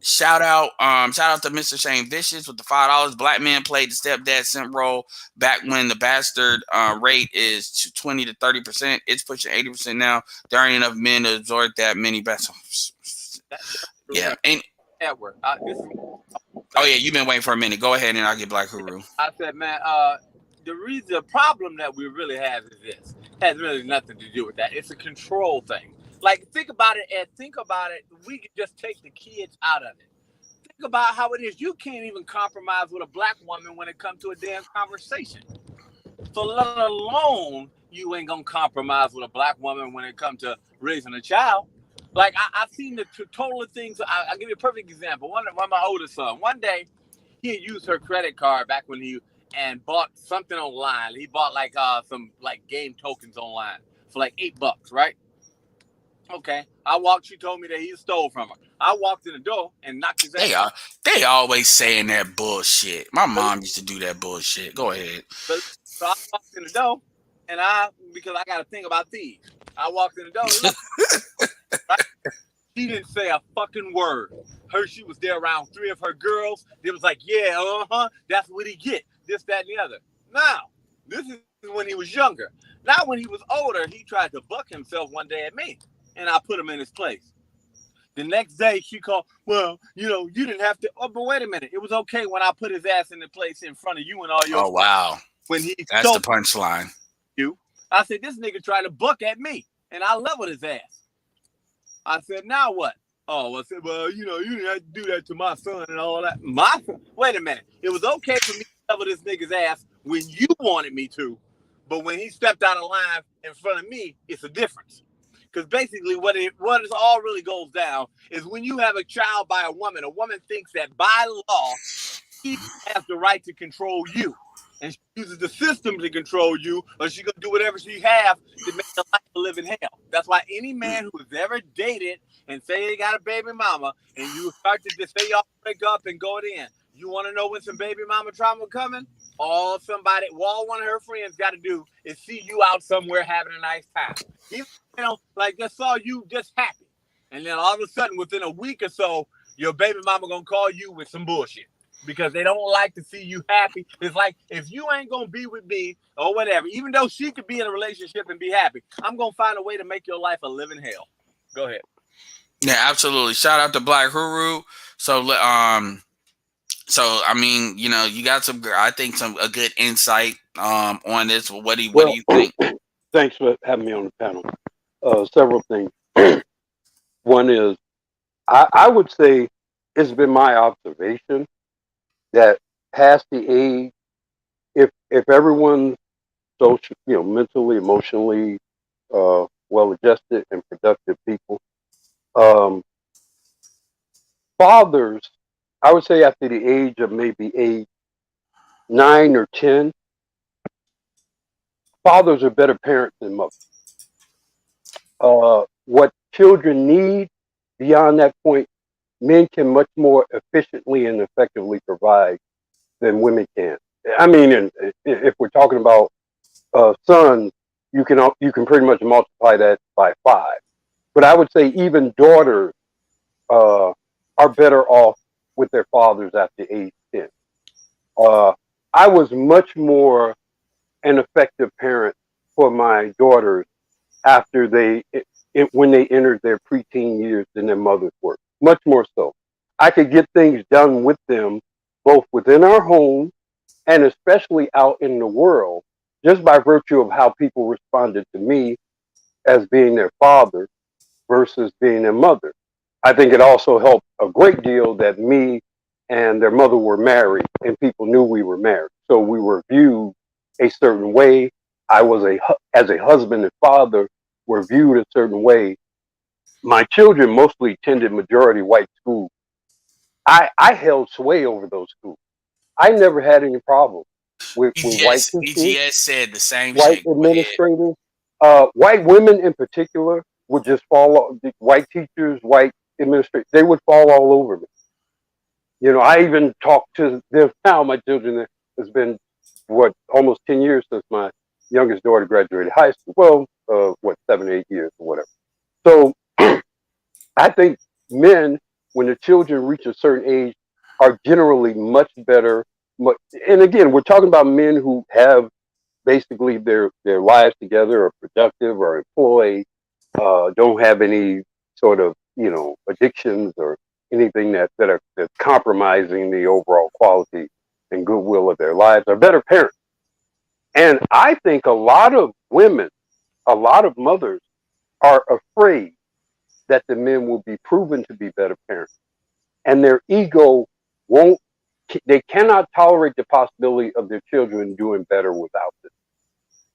Shout out to Mr. Shane Vicious with the $5. Black man played the stepdad simp role back when the bastard rate is 20 to 30%. It's pushing 80% now. There aren't enough men to absorb that many bastards. Yeah, and Edward. Oh yeah, you've been waiting for a minute. Go ahead and I'll get Black Huru. I said, man, the problem that we really have is this. It has really nothing to do with that. It's a control thing. Like, think about it. We can just take the kids out of it. Think about how it is. You can't even compromise with a black woman when it comes to a damn conversation. So let alone you ain't going to compromise with a black woman when it comes to raising a child. Like, I've seen the total of things. I'll give you a perfect example. One of my oldest son, one day, he had used her credit card back when and bought something online. He bought some game tokens online for $8, right? Okay. She told me that he stole from her. I walked in the door and knocked his ass. They always saying that bullshit. My mom used to do that bullshit. Go ahead. So I walked in the door and because I got to think about thieves. I walked in the door. Right? She didn't say a fucking word. She was there around 3 of her girls. They was like, yeah, that's what he get. This, that, and the other. Now, this is when he was younger. Now, when he was older, he tried to buck himself one day at me, and I put him in his place. The next day, she called, well, you didn't have to. Oh, but wait a minute. It was okay when I put his ass in the place in front of you and all your Oh, wow. When he That's the punchline. I said, this nigga tried to buck at me, and I leveled his ass. I said, now what? Oh, I said, well, you didn't have to do that to my son and all that. My son? Wait a minute. It was okay for me to level this nigga's ass when you wanted me to, but when he stepped out of line in front of me, it's a difference. Because basically what it all really goes down is when you have a child by a woman thinks that by law, she has the right to control you. And she uses the system to control you, or she's going to do whatever she has to make the life live in hell. That's why any man who has ever dated and say they got a baby mama, and you start to just say y'all break up and go in, you want to know when some baby mama trauma coming? All one of her friends got to do is see you out somewhere having a nice time. Even, like they saw you just happy. And then all of a sudden, within a week or so, your baby mama going to call you with some bullshit. Because they don't like to see you happy. It's like, if you ain't going to be with me or whatever, even though she could be in a relationship and be happy, I'm going to find a way to make your life a living hell. Go ahead. Yeah, absolutely. Shout out to Black Huru. So, I mean, you got a good insight on this. What do you think? Thanks for having me on the panel. Several things. One is, I would say it's been my observation that past the age, if everyone's social, mentally, emotionally, well-adjusted and productive people, fathers, I would say after the age of maybe 8, 9 or 10, fathers are better parents than mothers. What children need beyond that point, men can much more efficiently and effectively provide than women can. I mean, if we're talking about sons, you can pretty much multiply that by 5. But I would say even daughters are better off with their fathers after age 10. I was much more an effective parent for my daughters after when they entered their preteen years than their mothers were. Much more so. I could get things done with them both within our home and especially out in the world, just by virtue of how people responded to me as being their father versus being their mother. I think it also helped a great deal that me and their mother were married and people knew we were married. So we were viewed a certain way. As a husband and father, were viewed a certain way. My children mostly attended majority white schools. I held sway over those schools. I never had any problem with white teachers. EGS said the same white shit. Administrators, white women in particular would just fall. White teachers, white administrators, they would fall all over me. I even talked to them now. My children, it's been almost 10 years since my youngest daughter graduated high school. Well, 7, 8 years or whatever. So I think men, when the children reach a certain age, are generally much better. And again, we're talking about men who have basically their lives together, are productive, are employed, don't have any sort of addictions or anything that's compromising the overall quality and goodwill of their lives, are better parents. And I think a lot of women, a lot of mothers are afraid that the men will be proven to be better parents. And their ego they cannot tolerate the possibility of their children doing better without this.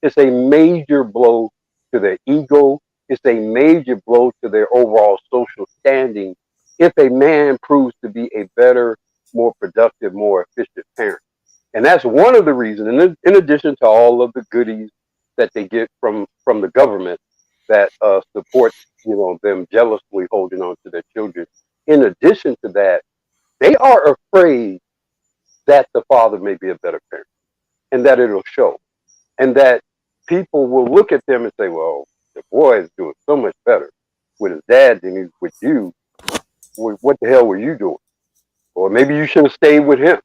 It's a major blow to their ego. It's a major blow to their overall social standing if a man proves to be a better, more productive, more efficient parent. And that's one of the reasons, and in addition to all of the goodies that they get from the government that supports them jealously holding on to their children. In addition to that, they are afraid that the father may be a better parent and that it'll show. And that people will look at them and say, well, the boy is doing so much better with his dad than he's with you. What the hell were you doing? Or maybe you should have stayed with him.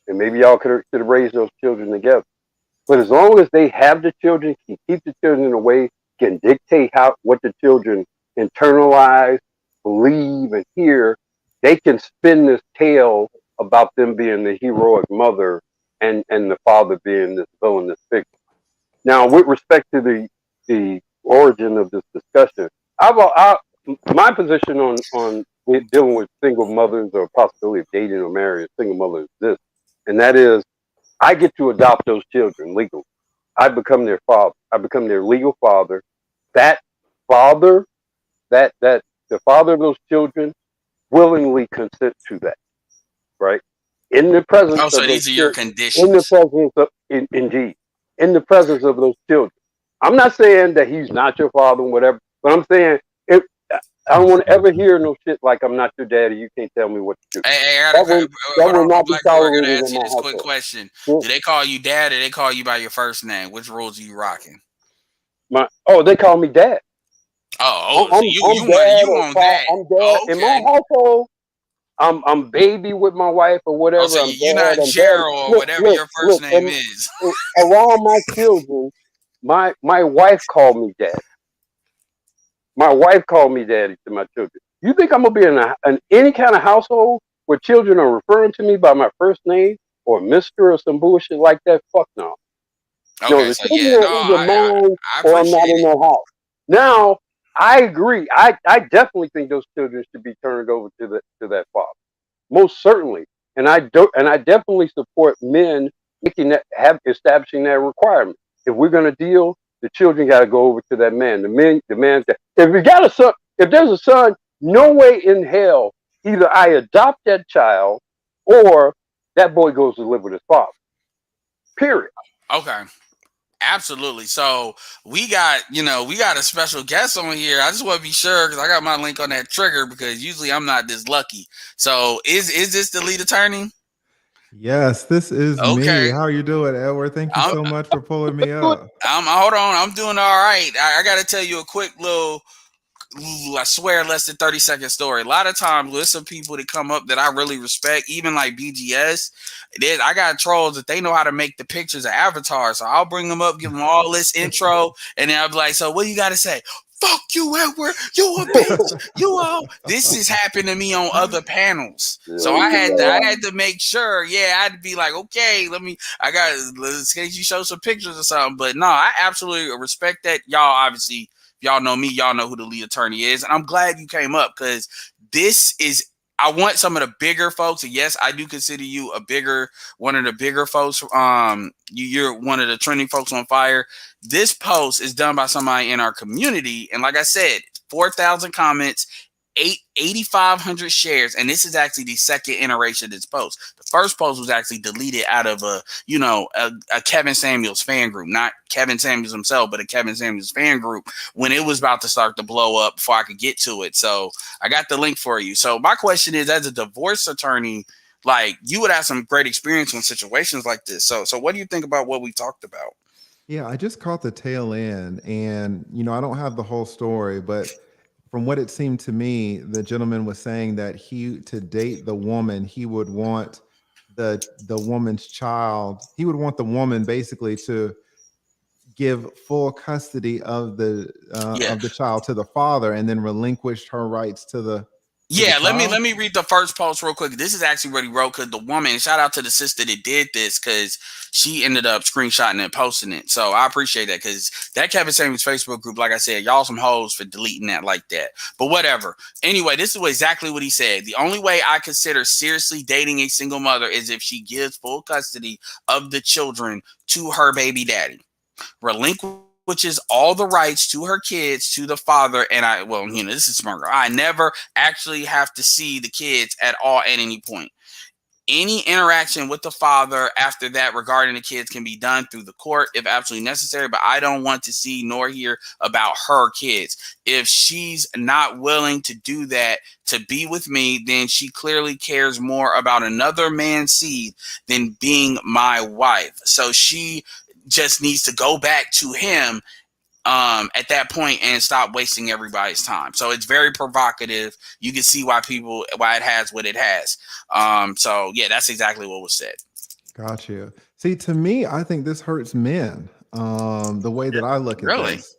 And maybe y'all should have raised those children together. But as long as they have the children, can keep the children in a way, can dictate what the children internalize, believe, and hear, they can spin this tale about them being the heroic mother and the father being this villainous figure. Now, with respect to the origin of this discussion, my position on dealing with single mothers or possibility of dating or marrying a single mother is this, and that is, I get to adopt those children legally. I become their father. I become their legal father. That father, the father of those children, willingly consent to that, right? In the presence of so these are your conditions. In the presence of, indeed, in the presence of those children. I'm not saying that he's not your father or whatever, but I'm saying I don't want to ever hear no shit like I'm not your daddy. You can't tell me what to do. Hey, that will not be tolerated in my household. Quick question: do they call you dad, or they call you by your first name? Which rules are you rocking? They call me dad. So you on dad? I'm dad in my household. I'm baby with my wife or whatever. So you're not Gerald or whatever your first name is. Around my children, my wife called me dad. My wife called me daddy to my children. You think I'm gonna be in any kind of household where children are referring to me by my first name or Mister or some bullshit like that? Fuck no. Okay, no, so yeah, I or I'm not in their house. Now, I agree. I definitely think those children should be turned over to that father. Most certainly. And I definitely support men establishing that requirement. If we're gonna deal, the children gotta go over to that man. The man if we got a son, if there's a son, no way in hell either I adopt that child or that boy goes to live with his father. Period. Okay. Absolutely. So we got a special guest on here. I just want to be sure because I got my link on that trigger because usually I'm not this lucky. So is this the lead attorney? Yes, this is me. How are you doing, Edward? Thank you so much for pulling me up. Hold on. I'm doing all right. I got to tell you a quick little, I swear, less than 30-second story. A lot of times with some people that come up that I really respect, even like BGS, I got trolls that they know how to make the pictures of avatars. So I'll bring them up, give them all this intro, and then I'll be like, so what you got to say? Fuck you, Edward. You a bitch. You all. This has happened to me on other panels. So I had to make sure. Yeah, I had to be like, okay, let's get you show some pictures or something. But no, I absolutely respect that. Y'all obviously, y'all know me. Y'all know who the lead attorney is. And I'm glad you came up because I want some of the bigger folks. And yes, I do consider you one of the bigger folks. You're one of the trending folks on Fire. This post is done by somebody in our community. And like I said, 4,000 comments, 8,500 shares. And this is actually the second iteration of this post. The first post was actually deleted out of a Kevin Samuels fan group, not Kevin Samuels himself, but a Kevin Samuels fan group when it was about to start to blow up before I could get to it. So I got the link for you. So my question is, as a divorce attorney, like you would have some great experience in situations like this. So what do you think about what we talked about? Yeah, I just caught the tail end and, I don't have the whole story, but from what it seemed to me, the gentleman was saying that to date the woman, he would want the woman's child. He would want the woman basically to give full custody of the child to the father and then relinquish her rights to the let me read the first post real quick. This is actually what he wrote because the woman, shout out to the sister that did this because she ended up screenshotting it and posting it. So I appreciate that because that Kevin Samuels Facebook group, like I said, y'all some hoes for deleting that like that. But whatever. Anyway, this is exactly what he said. The only way I consider seriously dating a single mother is if she gives full custody of the children to her baby daddy. Which is all the rights to her kids to the father. And this is smart. I never actually have to see the kids at all at any point. Any interaction with the father after that regarding the kids can be done through the court if absolutely necessary, but I don't want to see nor hear about her kids. If she's not willing to do that, to be with me, then she clearly cares more about another man's seed than being my wife. So she just needs to go back to him at that point and stop wasting everybody's time. So it's very provocative. You can see why it has what it has. So yeah, that's exactly what was said. Gotcha. See, to me, I think this hurts men. The way that I look at this.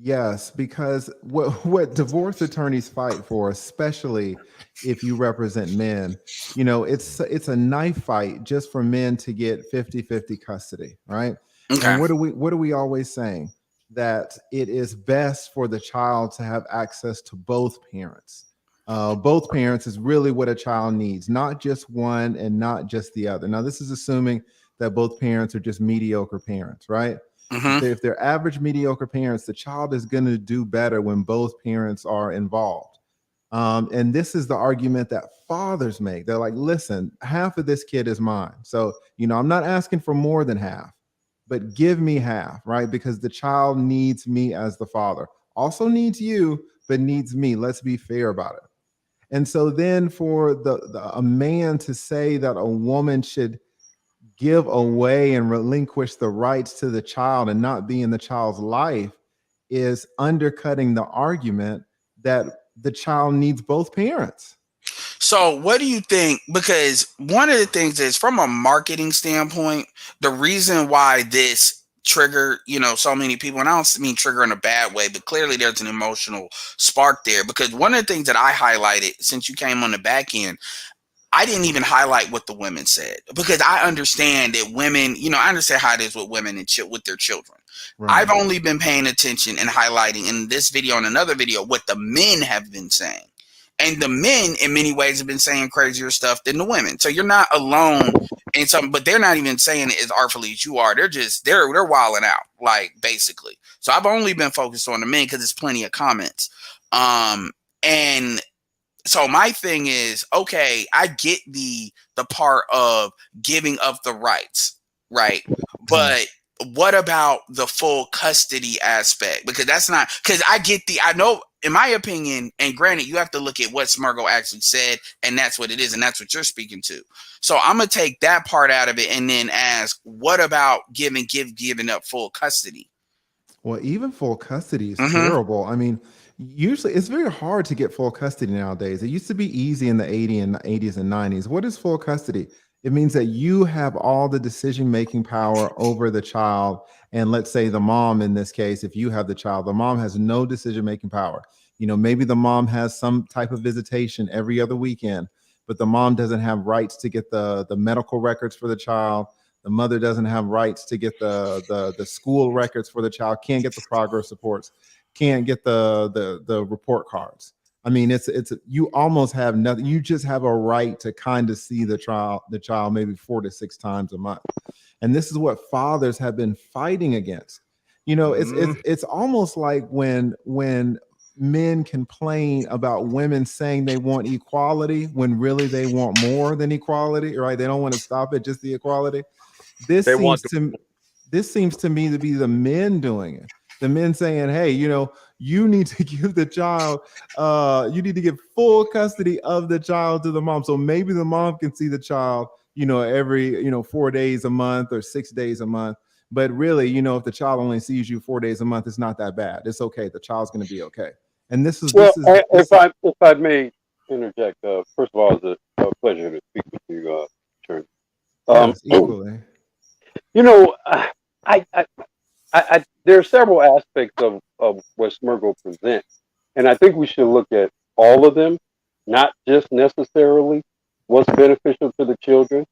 Yes, because what divorce attorneys fight for, especially if you represent men, it's a knife fight just for men to get 50-50 custody, right? Okay. And what are we always saying? That it is best for the child to have access to both parents. Both parents is really what a child needs, not just one and not just the other. Now, this is assuming that both parents are just mediocre parents, right? Mm-hmm. If they're average mediocre parents, the child is going to do better when both parents are involved. And this is the argument that fathers make. They're like, listen, half of this kid is mine. So, I'm not asking for more than half, but give me half, right? Because the child needs me as the father. Also needs you, but needs me. Let's be fair about it. And so then for a man to say that a woman should give away and relinquish the rights to the child and not be in the child's life is undercutting the argument that the child needs both parents. So what do you think? Because one of the things is, from a marketing standpoint, the reason why this trigger, so many people, and I don't mean trigger in a bad way, but clearly there's an emotional spark there. Because one of the things that I highlighted, since you came on the back end, I didn't even highlight what the women said, because I understand that women, I understand how it is with women and with their children. Right. I've only been paying attention and highlighting in this video and another video what the men have been saying. And the men, in many ways, have been saying crazier stuff than the women. So you're not alone in something, but they're not even saying it as artfully as you are. They're wilding out, like, basically. So I've only been focused on the men because there's plenty of comments. And so my thing is, okay, I get the part of giving up the rights, right? But what about the full custody aspect? Because I know, in my opinion, and granted, you have to look at what Smirgo actually said, and that's what it is, and that's what you're speaking to. So I'm gonna take that part out of it and then ask, what about giving up full custody? Well, even full custody is terrible. I mean, usually it's very hard to get full custody nowadays. It used to be easy in the 80s and 90s. What is full custody? It means that you have all the decision-making power over the child. And let's say the mom, in this case, if you have the child, the mom has no decision-making power. Maybe the mom has some type of visitation every other weekend, but the mom doesn't have rights to get the medical records for the child. The mother doesn't have rights to get the school records for the child, can't get the progress reports, can't get the report cards. I mean, it's you almost have nothing. You just have a right to kind of see the child maybe 4 to 6 times a month. And this is what fathers have been fighting against. It's almost like when men complain about women saying they want equality when really they want more than equality, right? They don't want to stop at just the equality. This seems to me to be the men doing it. The men saying, hey, you need to give the child, you need to give full custody of the child to the mom. So maybe the mom can see the child, every, 4 days a month or 6 days a month. But really, if the child only sees you 4 days a month, it's not that bad. It's okay. The child's going to be okay. And if I may interject, first of all, it's a pleasure to speak with you, Attorney. Yes, equally. There are several aspects of what Smirgo presents, and I think we should look at all of them, not just necessarily what's beneficial to the children,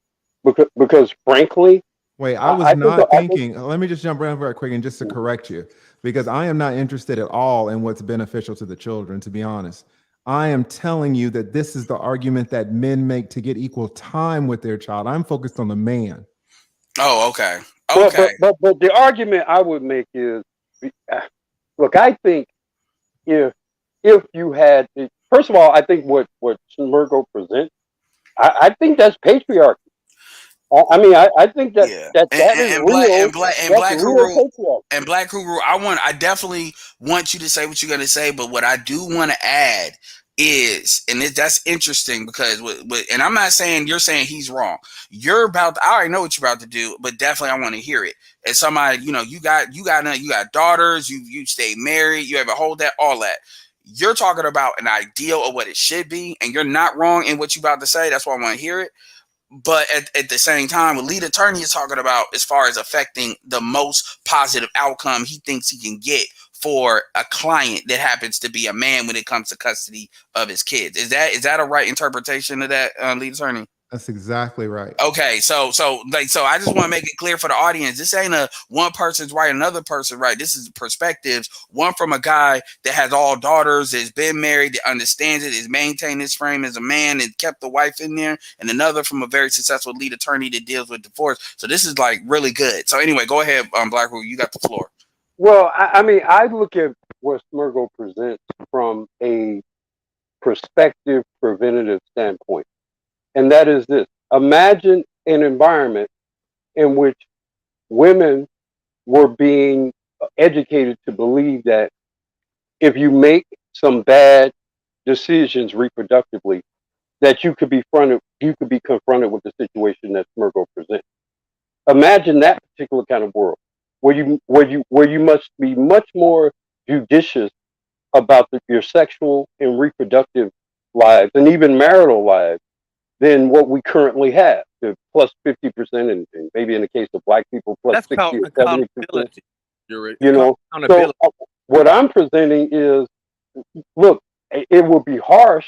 because frankly, wait, I was not thinking. Let me just jump around very quick and just to correct you, because I am not interested at all in what's beneficial to the children, to be honest. I am telling you that this is the argument that men make to get equal time with their child. I'm focused on the man. Oh, okay. Okay. But the argument I would make is, look, I think if you had, first of all, I think what Smirgo presents, I think that's patriarchy. I mean, I think that is real. And Black Guru, I definitely want you to say what you're going to say, but what I do want to add is, and that's interesting because, and I'm not saying you're saying he's wrong. I already know what you're about to do, but definitely I want to hear it. As somebody, you got daughters, you stay married, you have a whole all that. You're talking about an ideal of what it should be, and you're not wrong in what you're about to say. That's why I want to hear it. But at the same time, what lead attorney is talking about as far as affecting the most positive outcome he thinks he can get for a client that happens to be a man when it comes to custody of his kids. Is that a right interpretation of that, lead attorney? That's exactly right. Okay, so I just want to make it clear for the audience. This ain't a one person's right, another person right. This is perspectives. One from a guy that has all daughters, has been married, that understands it, has maintained his frame as a man, and kept the wife in there, and another from a very successful lead attorney that deals with divorce. So this is like really good. So anyway, go ahead, Blackwood, you got the floor. Well, I mean, I look at what Smirgo presents from a prospective preventative standpoint. And that is this. Imagine an environment in which women were being educated to believe that if you make some bad decisions reproductively, that you could be confronted with the situation that Smirgo presents. Imagine that particular kind of world where you must be much more judicious about your sexual and reproductive lives and even marital lives than what we currently have, the plus 50%, and maybe in the case of Black people, plus That's 60 or 70%. You know, so what I'm presenting is, look, it will be harsh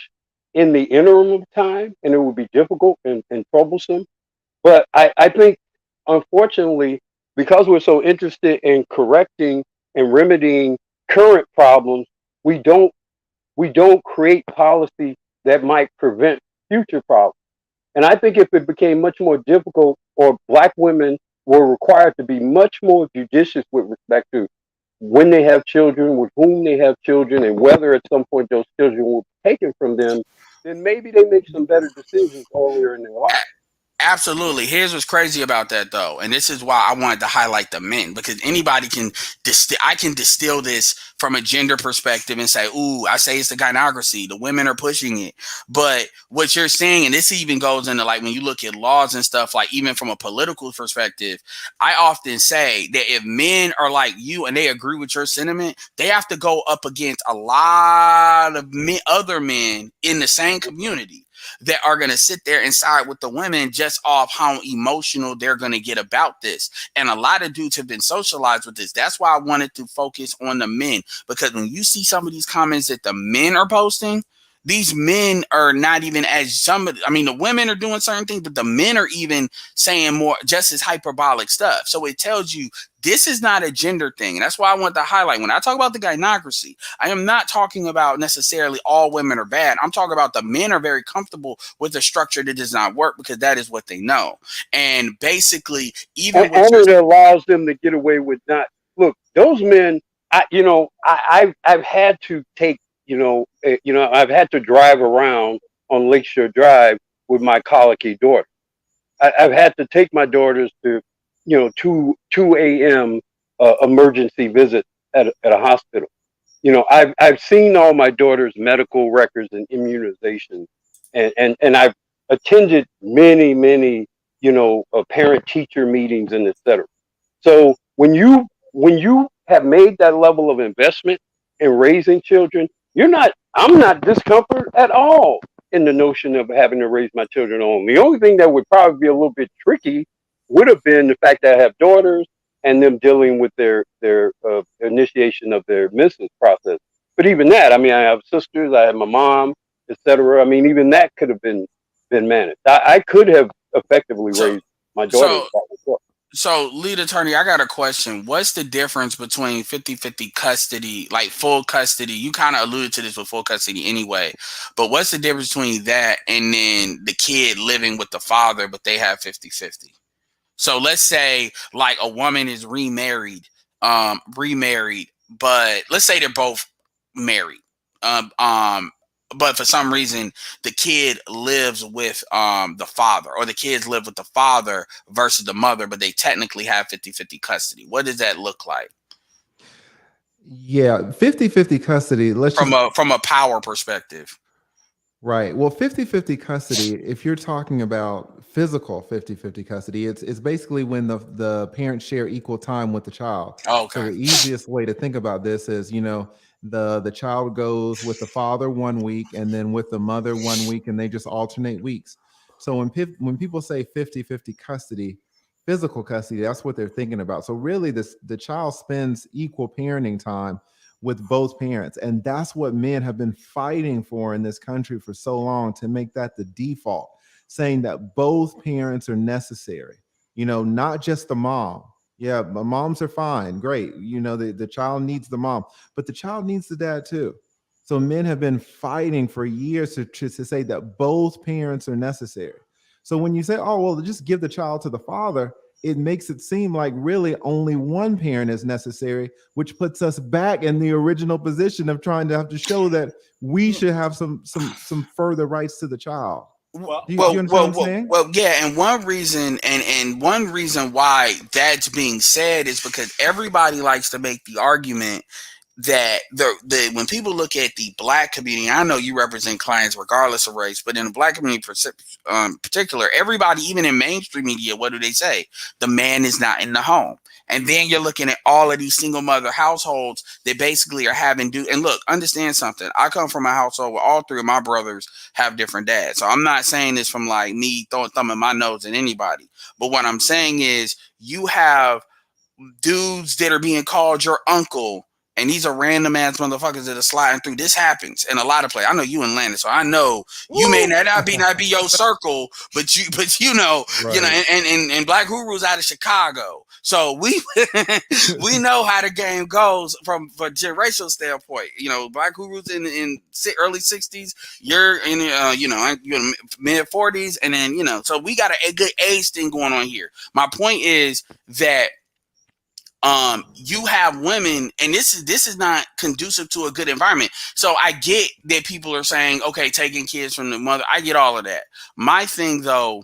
in the interim of time, and it will be difficult and troublesome. But I think, unfortunately, because we're so interested in correcting and remedying current problems, we don't create policy that might prevent future problems. And I think if it became much more difficult, or Black women were required to be much more judicious with respect to when they have children, with whom they have children, and whether at some point those children will be taken from them, then maybe they make some better decisions earlier in their lives. Absolutely. Here's what's crazy about that, though, and this is why I wanted to highlight the men, because anybody can I can distill this from a gender perspective and say, ooh, I say it's the gynocracy. The women are pushing it. But what you're saying, and this even goes into like when you look at laws and stuff, like even from a political perspective, I often say that if men are like you and they agree with your sentiment, they have to go up against a lot of other men in the same community that are going to sit there and side with the women just off how emotional they're going to get about this. And a lot of dudes have been socialized with this. That's why I wanted to focus on the men, because when you see some of these comments that the men are posting, these men are not even as the women are doing certain things, but the men are even saying more, just as hyperbolic stuff. So it tells you this is not a gender thing. And that's why I want to highlight, when I talk about the gynocracy, I am not talking about necessarily all women are bad. I'm talking about the men are very comfortable with a structure that does not work because that is what they know. And basically, even it allows them to get away with not, look, those men, I've had to take, I've had to drive around on Lakeshore Drive with my colicky daughter. I've had to take my daughters to, 2 a.m. Emergency visit at a hospital. I've seen all my daughter's medical records and immunizations, and I've attended many, parent-teacher meetings and et cetera. So when you have made that level of investment in raising children, I'm not discomfort at all in the notion of having to raise my children on. The only thing that would probably be a little bit tricky would have been the fact that I have daughters and them dealing with their initiation of their menses process. But even that, I have sisters, I have my mom, et cetera. Even that could have been managed. I could have effectively raised my daughters. So, lead attorney, I got a question. What's the difference between 50-50 custody, like full custody? You kind of alluded to this with full custody anyway, but what's the difference between that and then the kid living with the father, but they have 50-50? So let's say like a woman is remarried, but let's say they're both married. But for some reason, the kid lives with the father, or the kids live with the father versus the mother, but they technically have 50-50 custody. What does that look like? Yeah, 50-50 custody. From a power perspective. Right. Well, 50-50 custody, if you're talking about physical 50-50 custody, it's basically when the parents share equal time with the child. Oh, okay. So the easiest way to think about this is, the child goes with the father 1 week and then with the mother 1 week, and they just alternate weeks. So when people say 50-50 custody, physical custody, that's what they're thinking about. So really the child spends equal parenting time with both parents. And that's what men have been fighting for in this country for so long, to make that the default, saying that both parents are necessary, not just the mom. Yeah, moms are fine, great. The child needs the mom, but the child needs the dad too. So men have been fighting for years to say that both parents are necessary. So when you say, oh, well, just give the child to the father, it makes it seem like really only one parent is necessary, which puts us back in the original position of trying to have to show that we should have some further rights to the child. Well, yeah, and one reason why that's being said is because everybody likes to make the argument that when people look at the black community, I know you represent clients regardless of race, but in the black community particular, everybody, even in mainstream media, what do they say? The man is not in the home. And then you're looking at all of these single mother households that basically are and look, understand something. I come from a household where all three of my brothers have different dads. So I'm not saying this from like me thumbing my nose at anybody. But what I'm saying is you have dudes that are being called your uncle, and these are random ass motherfuckers that are sliding through. This happens in a lot of places. I know you in Atlanta, so I know you may not be your circle, but you know, right. And Black Guru's out of Chicago, so we we know how the game goes from a generational standpoint. Black Guru's in early 60s. You're in you're in mid 40s, and then so we got a good age thing going on here. My point is that you have women, and this is not conducive to a good environment. So I get that people are saying, okay, taking kids from the mother. I get all of that. My thing though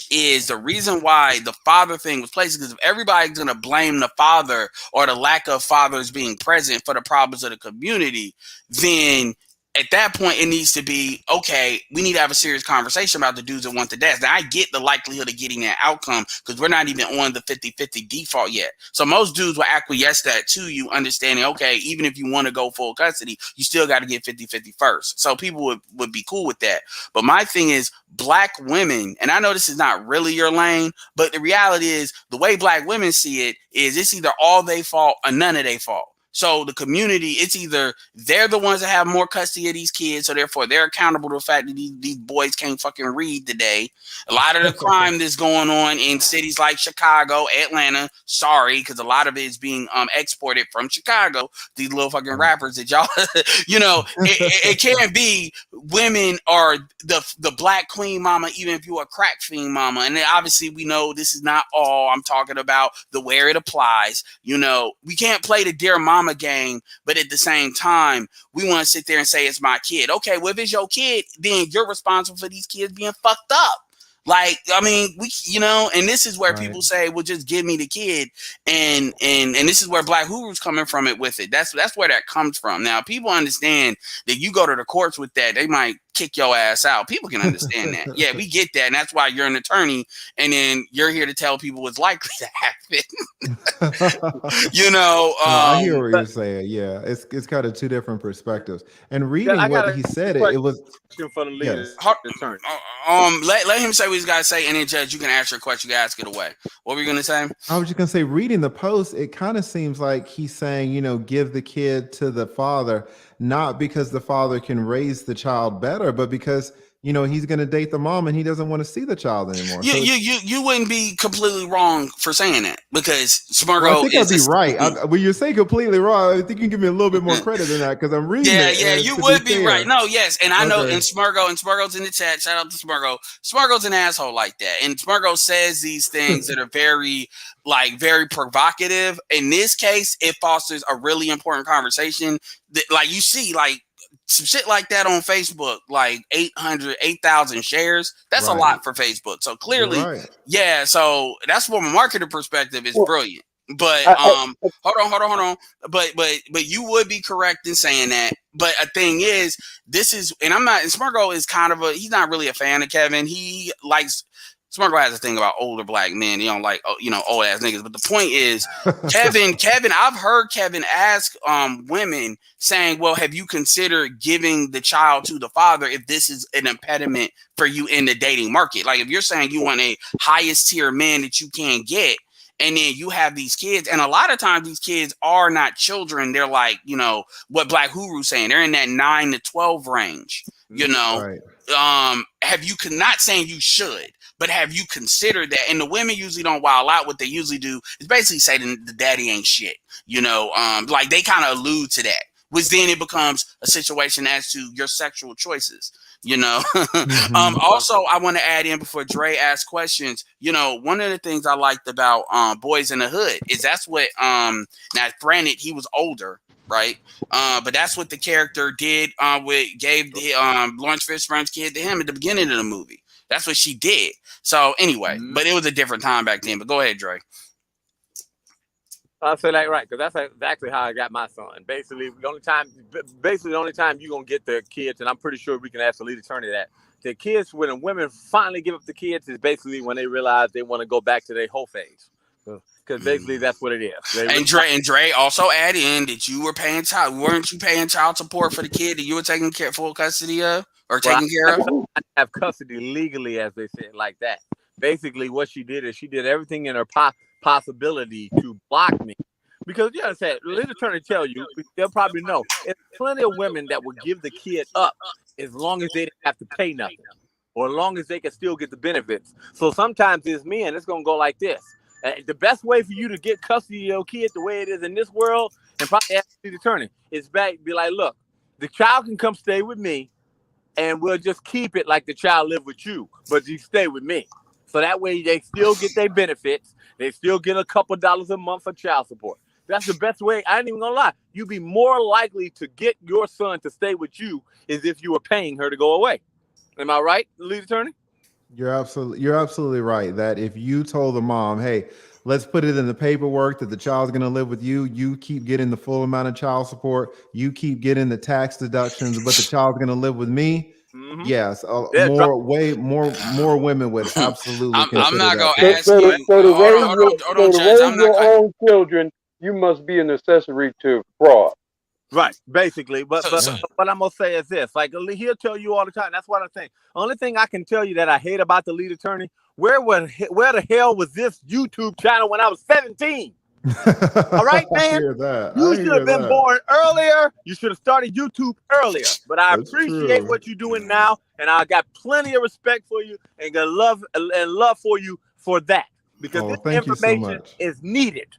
is the reason why the father thing was placed, because if everybody's going to blame the father or the lack of fathers being present for the problems of the community, then at that point, it needs to be, okay, we need to have a serious conversation about the dudes that want the dads. Now, I get the likelihood of getting that outcome because we're not even on the 50-50 default yet. So most dudes will acquiesce that to you, understanding, okay, even if you want to go full custody, you still got to get 50-50 first. So people would be cool with that. But my thing is, black women, and I know this is not really your lane, but the reality is the way black women see it is it's either all they fault or none of their fault. So the community, it's either they're the ones that have more custody of these kids, so therefore they're accountable to the fact that these boys can't fucking read today. A lot of the crime that's going on in cities like Chicago, Atlanta, sorry, because a lot of it is being exported from Chicago. These little fucking rappers that y'all, it can't be women are the black queen mama, even if you're a crack fiend mama. And then obviously we know this is not all. I'm talking about where it applies. We can't play the dear mama game, but at the same time, we want to sit there and say it's my kid. Okay, well, if it's your kid, then you're responsible for these kids being fucked up. Like, I mean, and this is where people say, well, just give me the kid. And this is where Black Guru's coming from it with it. That's where that comes from. Now, people understand that you go to the courts with that, they might kick your ass out. People can understand that. Yeah, we get that. And that's why you're an attorney. And then you're here to tell people what's likely to happen. I hear what you're saying. Yeah, it's kind of two different perspectives. And reading what he said, it was for the leader. Yes. Let him say what he's got to say, and then Judge, you can ask your question. You can ask it away. What were you going to say? I was just going to say, reading the post, it kind of seems like he's saying, give the kid to the father, not because the father can raise the child better, but because he's going to date the mom and he doesn't want to see the child anymore. You wouldn't be completely wrong for saying that, because Smurgo. Well, I think I'd be right. When you say completely wrong, I think you can give me a little bit more credit than that, because I'm reading it. Yeah, you would be right. No, yes, and I know. And Smurgo's in the chat. Shout out to Smurgo. Smurgo's an asshole like that, and Smurgo says these things that are very provocative. In this case, it fosters a really important conversation. That, like, you see, like, some shit like that on Facebook, like 8,000 shares. That's a lot for Facebook. So clearly, yeah. So that's from a marketing perspective, it's brilliant. But hold on. But you would be correct in saying that. But a thing is, and Smurgo is kind of he's not really a fan of Kevin. He likes Smargo has a thing about older black men. He don't like, old ass niggas. But the point is, Kevin, I've heard Kevin ask women saying, well, have you considered giving the child to the father if this is an impediment for you in the dating market? Like if you're saying you want a highest tier man that you can't get, and then you have these kids, and a lot of times these kids are not children. They're like, what Black Huru's saying. They're in that 9 to 12 range, Right. Have you not saying you should, but have you considered that? And the women usually don't wild out. What they usually do is basically say the daddy ain't shit, like they kind of allude to that, which then it becomes a situation as to your sexual choices. Also, I want to add in before Dre asks questions. One of the things I liked about Boys in the Hood is that's what now granted he was older, right? But that's what the character did gave the Lawrence Fishburne's kid to him at the beginning of the movie. That's what she did. So anyway, but it was a different time back then. But go ahead, Dre. I say that right, because that's exactly how I got my son. Basically, the only time you're gonna get the kids, and I'm pretty sure we can ask the lead attorney that the kids, when women finally give up the kids, is basically when they realize they want to go back to their whole phase. Because basically that's what it is. And Dre also add in that you were weren't you paying child support for the kid that you were taking full custody of or taking care of? I have custody legally, as they say it like that. Basically, what she did is she did everything in her possibility to block me, because I said, let the attorney tell you, they'll probably know. There's plenty of women that would give the kid up as long as they didn't have to pay nothing, or as long as they can still get the benefits. So sometimes it's me, and it's gonna go like this. The best way for you to get custody of your kid the way it is in this world, and probably ask the attorney, is be like, look, the child can come stay with me, and we'll just keep it like the child live with you, but you stay with me. So that way they still get their benefits. They still get a couple dollars a month for child support. That's the best way. I ain't even gonna lie. You'd be more likely to get your son to stay with you as if you were paying her to go away. Am I right, lead attorney? You're absolutely right. That if you told the mom, hey, let's put it in the paperwork that the child's going to live with you, you keep getting the full amount of child support, you keep getting the tax deductions, but the child's going to live with me. Mm-hmm. Yes, more women would absolutely. I'm not going to ask you. To raise your own children, you must be an accessory to fraud. Right, basically, but what I'm gonna say is this: like he'll tell you all the time. That's what I think. Only thing I can tell you that I hate about the lead attorney: where the hell was this YouTube channel when I was 17? All right, man. You should have been born earlier. You should have started YouTube earlier. But I appreciate what you're doing now, and I got plenty of respect for you and got love for you for that, because this information is needed.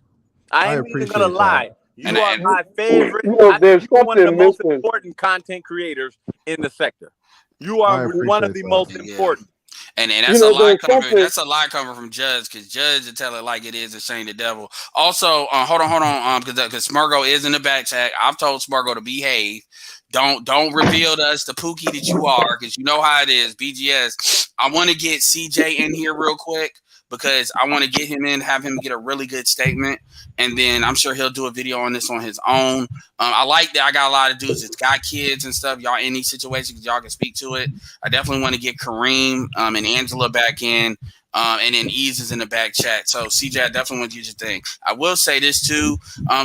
I ain't even gonna lie. You are my favorite. There's one of the most important content creators in the sector. You are one of the most important. And that's a lie coming. That's a lie coming from Judge, because Judge will tell it like it is and shame the devil. Also, hold on, because Smargo is in the back chat. I've told Smargo to behave. Don't reveal to us the pookie that you are, because you know how it is. BGS. I want to get CJ in here real quick, because I want to get him in, have him get a really good statement, and then I'm sure he'll do a video on this on his own. I like that I got a lot of dudes that's got kids and stuff. Y'all in these situations, y'all can speak to it. I definitely want to get Kareem and Angela back in, and then Ease is in the back chat. So CJ, I definitely want you to think. I will say this too,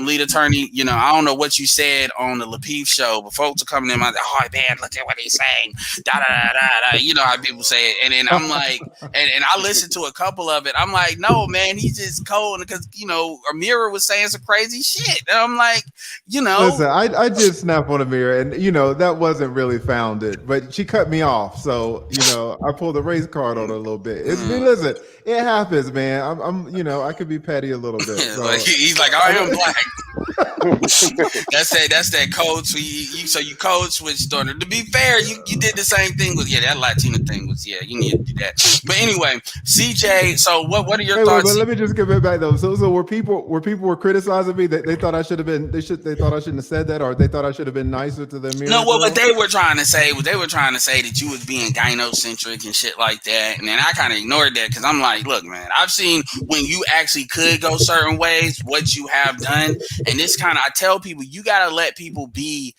lead attorney. I don't know what you said on the Lapeef show, but folks are coming in like, oh man, look at what he's saying. Da da da da. You know how people say it, and then I'm like, and I listened to a couple of it. I'm like, no man, he's just cold, because Amira was saying some crazy shit. And I'm like, Listen, I did snap on Amira, and that wasn't really founded, but she cut me off, so I pulled the race card on her a little bit. Listen, it happens, man. I'm I could be petty a little bit. So. He's like, I am black. That's that code. So you code switched on her. To be fair, you did the same thing with that Latina thing was you need to do that. But anyway, CJ. So what are your thoughts? But let me just get back though. So were people were criticizing me? They thought I should have been. They thought I shouldn't have said that, or they thought I should have been nicer to them. No, what they were trying to say was that you was being gynocentric and shit like that, and then I kind of ignored that, because I'm like, look, man, I've seen when you actually could go certain ways, what you have done, and this kind of, I tell people, you gotta let people be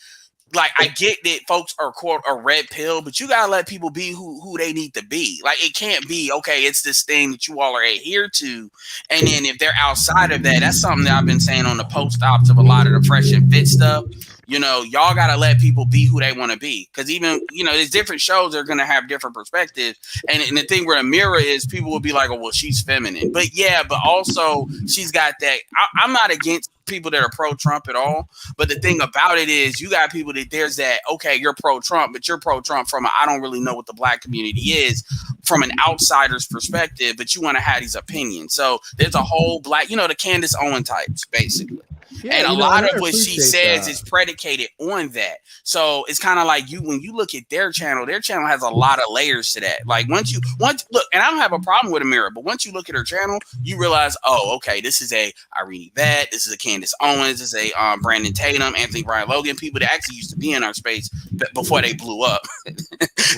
like, I get that folks are quote a red pill, but you gotta let people be who they need to be. Like, it can't be, okay, it's this thing that you all are adhere to, and then if they're outside of that, that's something that I've been saying on the post-ops of a lot of the Fresh and Fit stuff. You know, y'all gotta let people be who they want to be, because even, you know, there's different shows that are gonna have different perspectives, and the thing where Amira is, people will be like, oh, well, she's feminine, but yeah, but also she's got that. I'm not against people that are pro-Trump at all, but the thing about it is, you got people that there's that, okay, you're pro-Trump, but you're pro-Trump from I don't really know what the black community is from an outsider's perspective, but you want to have these opinions. So there's a whole black, you know, the Candace Owen types, basically. Yeah, and a lot of what she says is predicated on that. So it's kind of like when you look at their channel has a lot of layers to that. Like once look, and I don't have a problem with Amira, but once you look at her channel, you realize, oh, okay, this is a Irene Vet, this is a Candace Owens, this is a Brandon Tatum, Anthony Brian Logan, people that actually used to be in our space before they blew up.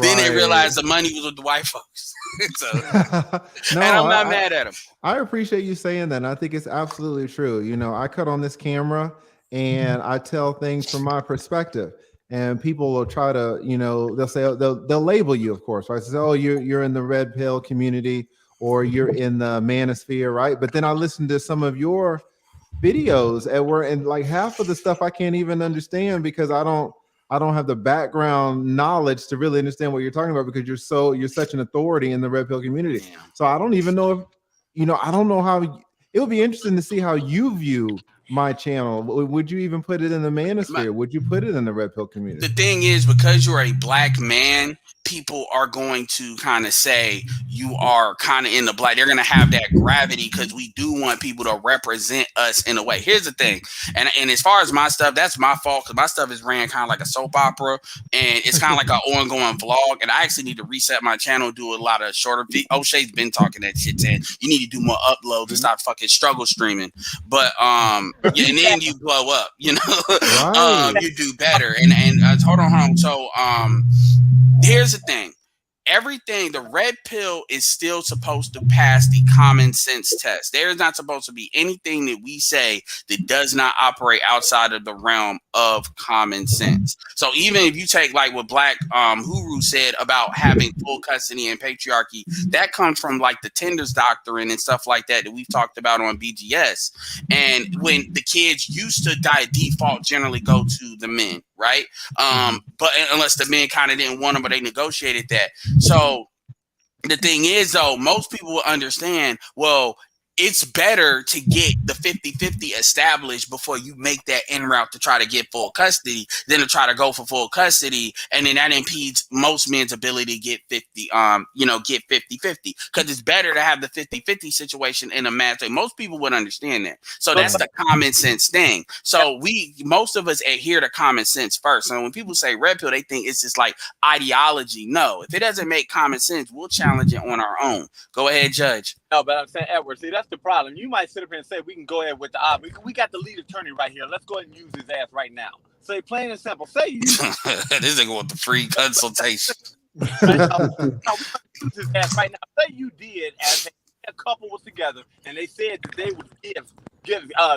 Then they realized the money was with the white folks. So, no, and I'm not mad at them. I appreciate you saying that. And I think it's absolutely true. You know, I cut on this camera and I tell things from my perspective, and people will try to, you know, they'll say, they'll label you, of course, right? So say, oh, you're in the red pill community, or you're in the manosphere, right? But then I listen to some of your videos and like half of the stuff I can't even understand, because I don't have the background knowledge to really understand what you're talking about, because you're such an authority in the red pill community. So I don't even know if, you know, I don't know how. It would be interesting to see how you view my channel. Would you even put it in the manosphere? Would you put it in the red pill community? The thing is, because you're a black man, people are going to kind of say you are kind of in the black. They're going to have that gravity, because we do want people to represent us in a way. Here's the thing, and as far as my stuff, that's my fault, because my stuff is ran kind of like a soap opera, and it's kind of like an ongoing vlog. And I actually need to reset my channel, do a lot of shorter videos. O'Shea's been talking that shit, saying you need to do more uploads and stop fucking struggle streaming. But yeah, and then you blow up, you know. Right. You do better. And hold on. So here's the thing. Everything, the red pill is still supposed to pass the common sense test. There is not supposed to be anything that we say that does not operate outside of the realm of common sense. So even if you take like what Black Huru said about having full custody and patriarchy, that comes from like the Tenders doctrine and stuff like that we've talked about on BGS. And when the kids used to default generally go to the men, right? But unless the men kind of didn't want them, but they negotiated that. So the thing is, though, most people will understand, well, it's better to get the 50-50 established before you make that en route to try to get full custody than to try to go for full custody. And then that impedes most men's ability to get 50-50, because it's better to have the 50-50 situation in a match. Most people would understand that. So that's the common sense thing. So most of us adhere to common sense first. And when people say red pill, they think it's just like ideology. No, if it doesn't make common sense, we'll challenge it on our own. Go ahead, Judge. No, but I'm saying, Edward, see, that's the problem. You might sit up here and say, we can go ahead with the we got the lead attorney right here. Let's go ahead and use his ass right now. Say plain and simple. Say you. This nigga with the free consultation. Use his ass right now. Say you did, as a couple was together, and they said that they would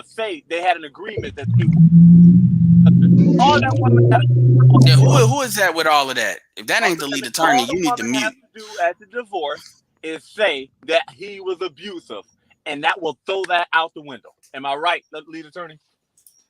say they had an agreement that they would. All that woman had who is that with all of that? If that ain't the lead attorney, you need to mute. Have to do at the divorce is say that he was abusive, and that will throw that out the window. Am I right, lead attorney?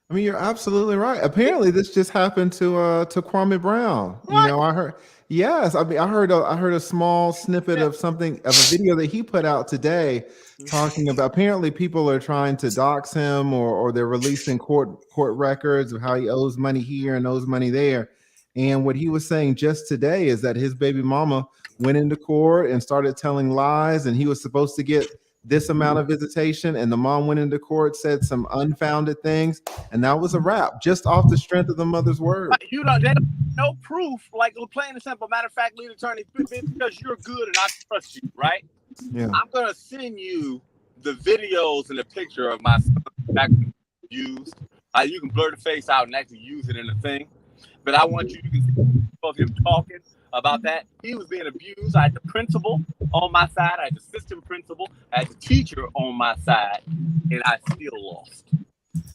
I mean, you're absolutely right. Apparently, this just happened to Kwame Brown. What? You know, I heard. Yes, I mean, I heard a small snippet of something of a video that he put out today, talking about. Apparently, people are trying to dox him, or they're releasing court records of how he owes money here and owes money there. And what he was saying just today is that his baby mama went into court and started telling lies, and he was supposed to get this amount of visitation, and the mom went into court, said some unfounded things, and that was a wrap, just off the strength of the mother's word. You know, there's no proof, like plain and simple. Matter of fact, lead attorney, because you're good and I trust you, right? Yeah. I'm gonna send you the videos and the picture of my son actually used. You can blur the face out and actually use it in the thing, but I want you to see both him talking about that. He was being abused. I had the principal on my side. I had the assistant principal. I had the teacher on my side, and I still lost.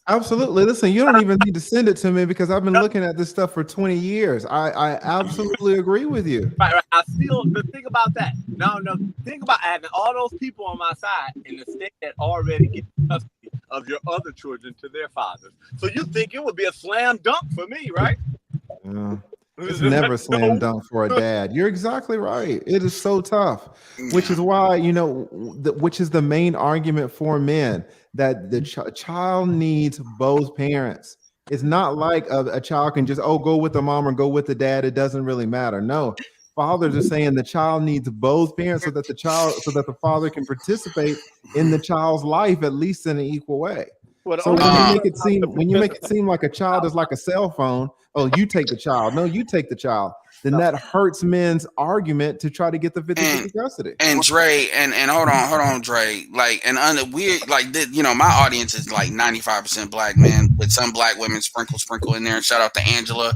Absolutely. Listen, you don't even need to send it to me because I've been looking at this stuff for 20 years. I absolutely agree with you. Right. I feel the thing about that. No, think about having all those people on my side in the state that already get custody of your other children to their fathers. So you think it would be a slam dunk for me, right? It's never a slam dunk for a dad. You're exactly right. It is so tough, which is why, which is the main argument for men, that the child needs both parents. It's not like a child can just, go with the mom or go with the dad. It doesn't really matter. No, fathers are saying the child needs both parents so that the father can participate in the child's life, at least in an equal way. So when you make it seem like a child is like a cell phone, you take the child. No, you take the child. Then that hurts men's argument to try to get the 50-50 custody. And Dre, and hold on, Dre. Like, and weird, like, my audience is like 95% black men with some black women sprinkle in there. And shout out to Angela.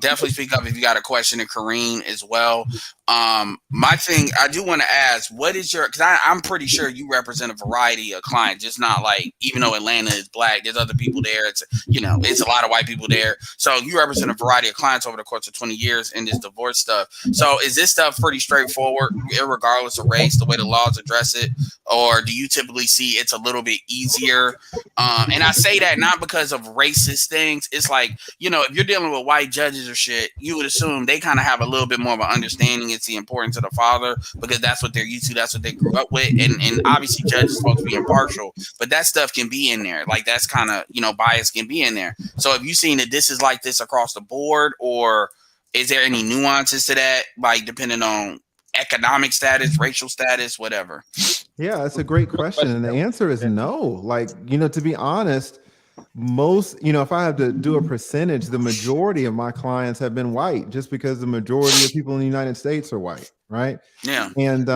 Definitely speak up if you got a question, and Kareem as well. My thing, I do want to ask, what is your? Because I'm pretty sure you represent a variety of clients, just not like, even though Atlanta is black, there's other people there. It's it's a lot of white people there. So you represent a variety of clients over the course of 20 years in this divorce stuff. So is this stuff pretty straightforward, regardless of race, the way the laws address it, or do you typically see it's a little bit easier? And I say that not because of racist things. It's like, if you're dealing with white judges or shit, you would assume they kind of have a little bit more of an understanding. It's the importance of the father because that's what they're used to. That's what they grew up with. And obviously judges are supposed to be impartial, but that stuff can be in there. Like that's kind of, bias can be in there. So have you seen that this is like this across the board, or is there any nuances to that, like depending on economic status, racial status, whatever? Yeah, that's a great question. And the answer is no. Like, to be honest, most, if I have to do a percentage, the majority of my clients have been white, just because the majority of people in the United States are white, right? Yeah. And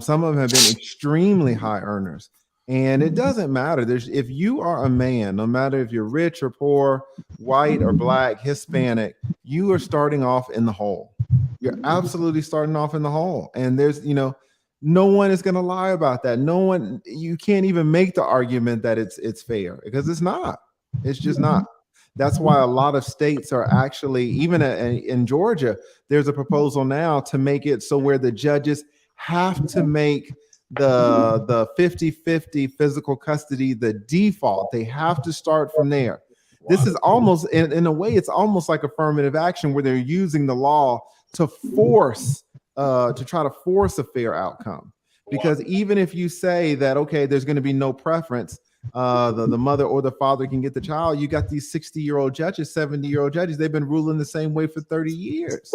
some of them have been extremely high earners. And it doesn't matter. If you are a man, no matter if you're rich or poor, white or black, Hispanic, you are starting off in the hole. You're absolutely starting off in the hole. And there's, no one is going to lie about that. No one, you can't even make the argument that it's fair, because it's not. It's just not. That's why a lot of states are actually, even in Georgia, there's a proposal now to make it so where the judges have to make the 50-50 physical custody the default. They have to start from there. This is almost, in a way, it's almost like affirmative action, where they're using the law to force, to try to force a fair outcome. Because even if you say that, okay, there's going to be no preference, the mother or the father can get the child, you got these 60-year-old judges, 70-year-old judges, they've been ruling the same way for 30 years.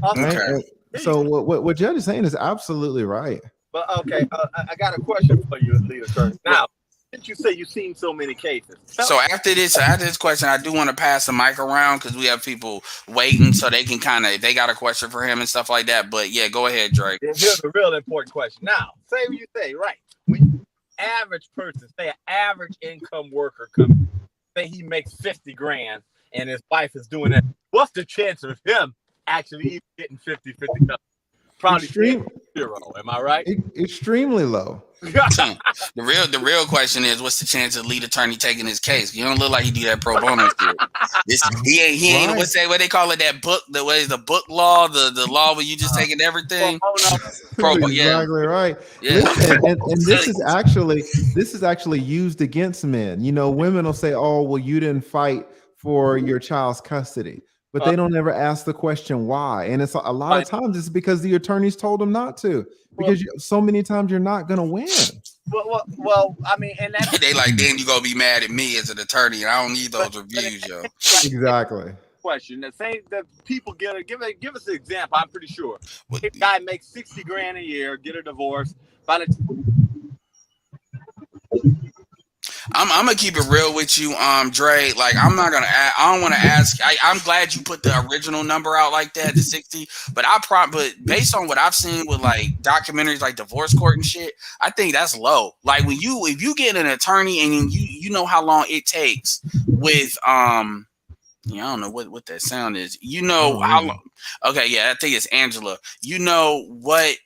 Right? Okay. So what Judge is saying is absolutely right. But okay, I got a question for you, Leader Kirk. Now, since you say you've seen so many cases, so after this question, I do want to pass the mic around because we have people waiting, so they can kind of, they got a question for him and stuff like that. But yeah, go ahead, Drake. Here's a real important question. Now, say what you say, right? When average person, say an average income worker comes, say he makes 50 grand and his wife is doing that, what's the chance of him actually even getting 50-50? Probably 0. Am I right? Extremely low. The real question is, what's the chance of the lead attorney taking his case? You don't look like he do that pro bono shit. He ain't right. What they call it, that book, the book law, the law where you just taking everything. Exactly right. Yeah. Listen, and this is actually used against men. Women will say, "Oh, well, you didn't fight for your child's custody." But they don't ever ask the question why. And it's a lot of times it's because the attorneys told them not to. Because so many times you're not going to win. Well, I mean, and that's... they like, then you're going to be mad at me as an attorney. And I don't need those reviews, yo. Exactly. Question. Say that people give us an example. I'm pretty sure. A guy makes 60 grand a year, get a divorce. I'm gonna keep it real with you, Dre. Like, I don't want to ask. I'm glad you put the original number out like that, the 60. But but based on what I've seen with like documentaries like divorce court and shit, I think that's low. Like if you get an attorney and you know how long it takes with I don't know what that sound is. How long? Okay, yeah, I think it's Angela. What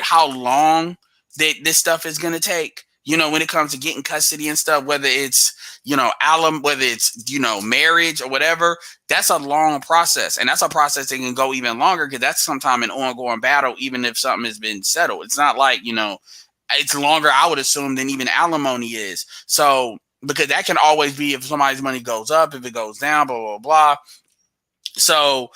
how long that this stuff is gonna take. when it comes to getting custody and stuff, whether it's, whether it's, marriage or whatever, that's a long process. And that's a process that can go even longer because that's sometimes an ongoing battle, even if something has been settled. It's not like, it's longer, I would assume, than even alimony is. So, because that can always be if somebody's money goes up, if it goes down, blah, blah, blah. So,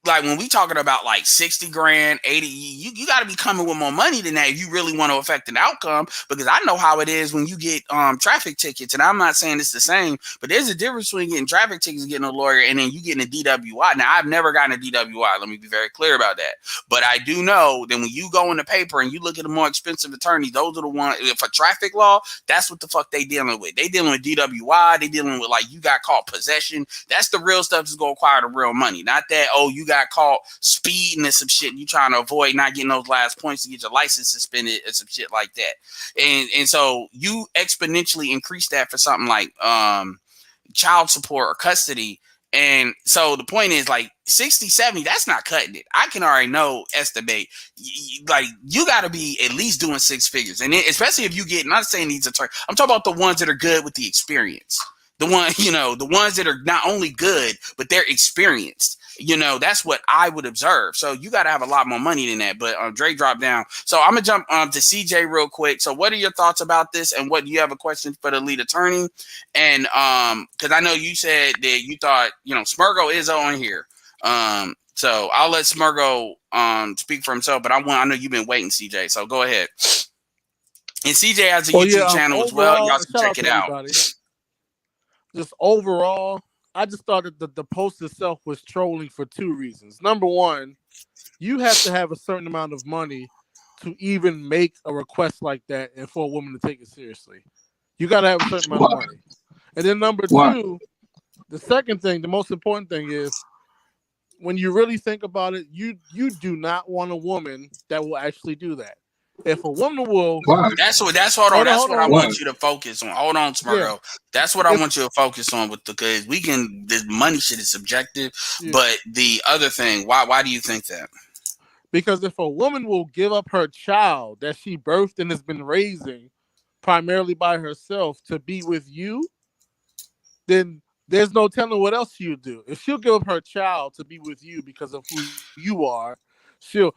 like when we talking about like 60 grand, 80, you got to be coming with more money than that if you really want to affect an outcome, because I know how it is when you get traffic tickets, and I'm not saying it's the same, but there's a difference between getting traffic tickets and getting a lawyer and then you getting a DWI. Now, I've never gotten a DWI. Let me be very clear about that. But I do know that when you go in the paper and you look at the more expensive attorneys, those are the ones, for traffic law, that's what the fuck they dealing with. They dealing with DWI. They dealing with like you got caught possession. That's the real stuff that's going to require the real money. Not that, oh, you got caught speeding and some shit. You trying to avoid not getting those last points to get your license suspended and some shit like that. And so you exponentially increase that for something like child support or custody. And so the point is like 60, 70, that's not cutting it. I can already estimate. Like you got to be at least doing six figures. And then, especially if you get, not saying these attorneys, I'm talking about the ones that are good with the experience. The ones that are not only good, but they're experienced. That's what I would observe. So you got to have a lot more money than that. But Dre dropped down. So I'm going to jump to CJ real quick. So what are your thoughts about this? And what do you have a question for the lead attorney? And because I know you said that you thought, Smurgo is on here. So I'll let Smurgo speak for himself. But I know you've been waiting, CJ. So go ahead. And CJ has a YouTube channel as well. Y'all can check it out. Just overall, I just thought that the post itself was trolling for two reasons. Number one, you have to have a certain amount of money to even make a request like that and for a woman to take it seriously. You got to have a certain amount of money. And then number two, the second thing, the most important thing is when you really think about it, you do not want a woman that will actually do that. If a woman will, that's what I want you to focus on. Hold on, Smurgo. Yeah. That's what I want you to focus on because the money shit is subjective. Yeah. But the other thing, why do you think that? Because if a woman will give up her child that she birthed and has been raising primarily by herself to be with you, then there's no telling what else she'll do. If she'll give up her child to be with you because of who you are, she'll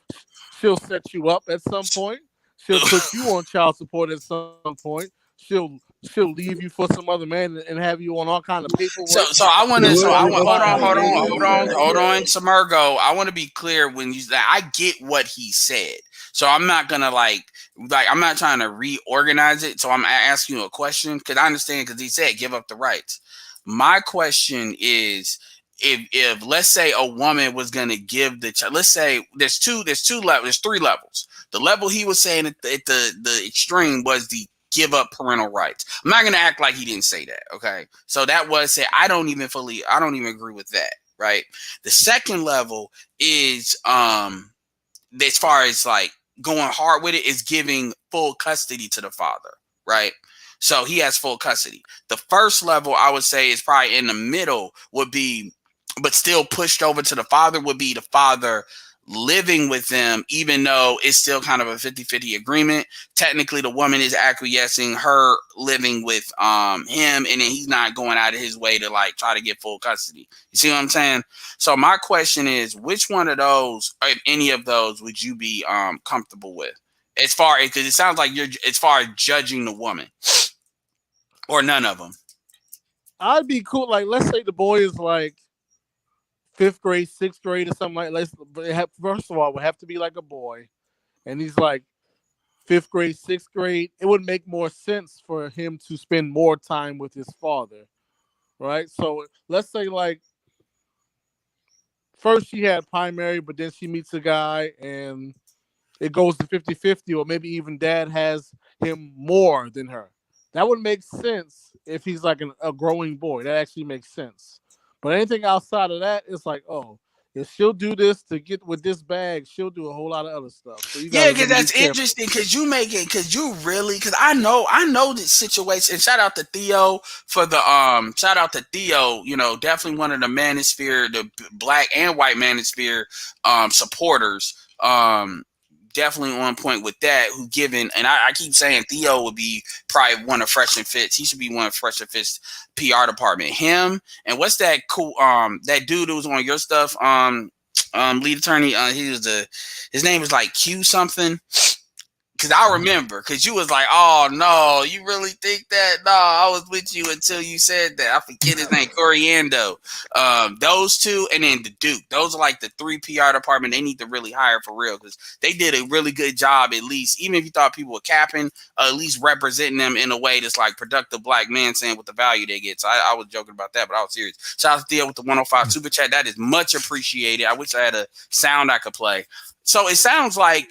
set you up at some point. She'll put you on child support at some point. She'll leave you for some other man and have you on all kind of paperwork. So I want hold on, Smurgo. I want to be clear when you say I get what he said. So I'm not gonna like I'm not trying to reorganize it. So I'm asking you a question because I understand because he said give up the rights. My question is, if let's say a woman was going to give the child, let's say there's three levels. The level he was saying at the extreme was the give up parental rights. I'm not going to act like he didn't say that. Okay. So that was say, I don't even agree with that. Right. The second level is, as far as like going hard with it, is giving full custody to the father. Right. So he has full custody. The first level I would say is probably in the middle would be, but still pushed over to the father, would be the father living with them, even though it's still kind of a 50-50 agreement. Technically, the woman is acquiescing her living with him, and then he's not going out of his way to like try to get full custody. You see what I'm saying? So my question is, which one of those, or if any of those, would you be comfortable with? As far as, because it sounds like you're as far as judging the woman, or none of them. I'd be cool. Like, let's say the boy is like 5th grade, 6th grade, or something like that. First of all, it would have to be like a boy, and he's like 5th grade, 6th grade. It would make more sense for him to spend more time with his father, right? So let's say like first she had primary, but then she meets a guy and it goes to 50-50, or maybe even dad has him more than her. That would make sense if he's like a growing boy. That actually makes sense. But anything outside of that, it's like, oh, if she'll do this to get with this bag, she'll do a whole lot of other stuff. So yeah, because that's interesting. Because you make it. Because I know this situation. And shout out to Theo for the shout out to Theo. Definitely one of the manosphere, the black and white manosphere supporters. definitely on point with that. Who given, and I keep saying Theo would be probably one of Fresh and Fit's. He should be one of Fresh and Fit's PR department. Him and what's that cool that dude who was on your stuff lead attorney. His name was like Q something. Because I remember, because you was like, oh, no, you really think that? No, I was with you until you said that. I forget his name, Coriando. Those two, and then the Duke. Those are like the 3 PR department they need to really hire for real, because they did a really good job, at least, even if you thought people were capping, at least representing them in a way that's like productive black men saying what the value they get. So I was joking about that, but I was serious. Shout out to Theo with the 105 Super Chat. That is much appreciated. I wish I had a sound I could play. So it sounds like,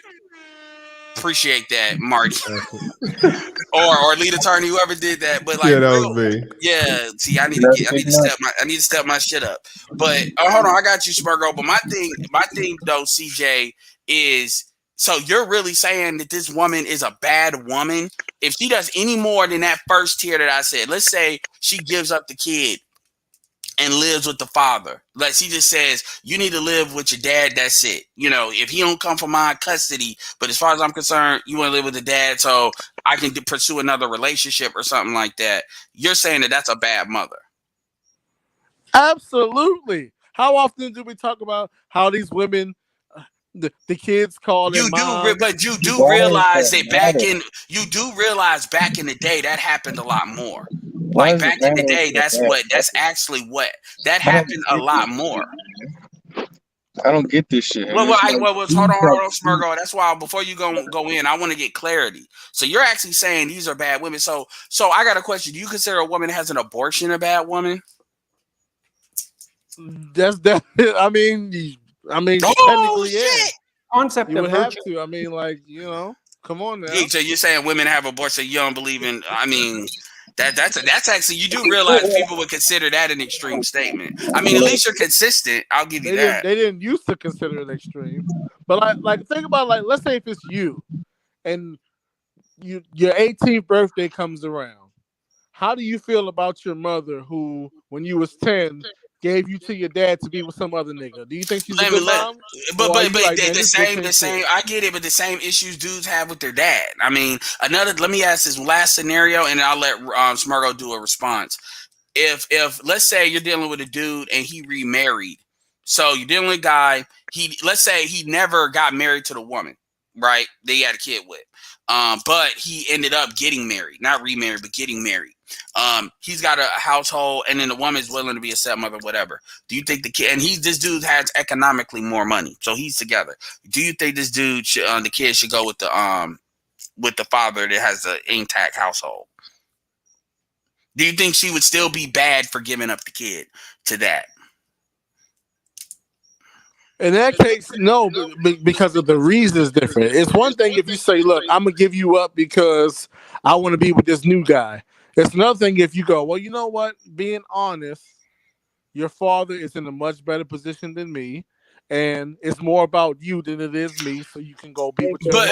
appreciate that, Marty, or lead attorney, whoever did that. But like, yeah, that was me. Yeah, see, I need to step my shit up. But hold on, I got you, Smurgo. But my thing though, CJ, is so you're really saying that this woman is a bad woman if she does any more than that first tier that I said. Let's say she gives up the kid and lives with the father. Like she just says, you need to live with your dad. That's it. You know, if he don't come from my custody, but as far as I'm concerned, you want to live with the dad so I can pursue another relationship or something like that. You're saying that that's a bad mother. Absolutely. How often do we talk about how these women, the kids call their mom? But you do realize that back in the day that happened a lot more. Like back in the day, that's actually what that happened a lot more. I don't get this shit. Hold on, Smurgo. That's why before you go in, I want to get clarity. So you're actually saying these are bad women. So I got a question. Do you consider a woman that has an abortion a bad woman? That's that. I mean, technically, yeah. Concept you would have to. I mean, like, you know, come on now. Yeah, so you're saying women have abortion? You don't believe in? I mean. That's actually, you do realize people would consider that an extreme statement. I mean, at least you're consistent. I'll give you that. They didn't used to consider it extreme, but like think about, like, let's say if it's you and your 18th birthday comes around. How do you feel about your mother who, when you was 10, gave you to your dad to be with some other nigga? Do you think she's a good mom? But the same. I get it, but the same issues dudes have with their dad. I mean, let me ask this last scenario, and I'll let Smurgo do a response. If let's say you're dealing with a dude and he remarried, so you're dealing with a guy. Let's say he never got married to the woman, right? That he had a kid with, but he ended up getting married, not remarried, but getting married. He's got a household, and then the woman's willing to be a stepmother, whatever. Do you think the kid, and this dude has economically more money, so he's together. Do you think this dude the kid should go with the father that has an intact household? Do you think she would still be bad for giving up the kid to that? In that case, no, because of the reason is different. It's one thing if you say, look, I'm going to give you up because I want to be with this new guy. It's another thing if you go, well, you know what? Being honest, your father is in a much better position than me, and it's more about you than it is me, so you can go be with your father.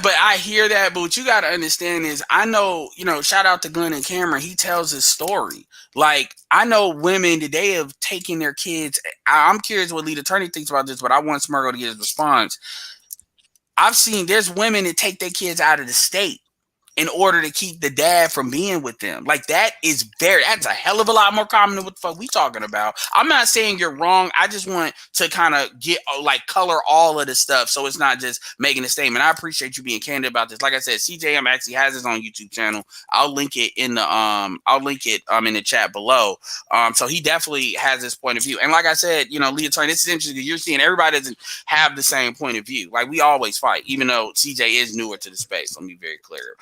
But I hear that. But what you got to understand is, I know, shout out to Glenn and Cameron. He tells his story. Like, I know women that they have taken their kids. I'm curious what lead attorney thinks about this, but I want Smurgo to get his response. I've seen there's women that take their kids out of the state in order to keep the dad from being with them. Like, that's a hell of a lot more common than what the fuck we talking about. I'm not saying you're wrong. I just want to kind of color all of the stuff so it's not just making a statement. I appreciate you being candid about this. Like I said, CJM actually has his own YouTube channel. I'll link it in the chat below. So he definitely has this point of view. And like I said, lead attorney, this is interesting because you're seeing everybody doesn't have the same point of view. Like, we always fight, even though CJ is newer to the space. Let me be very clear.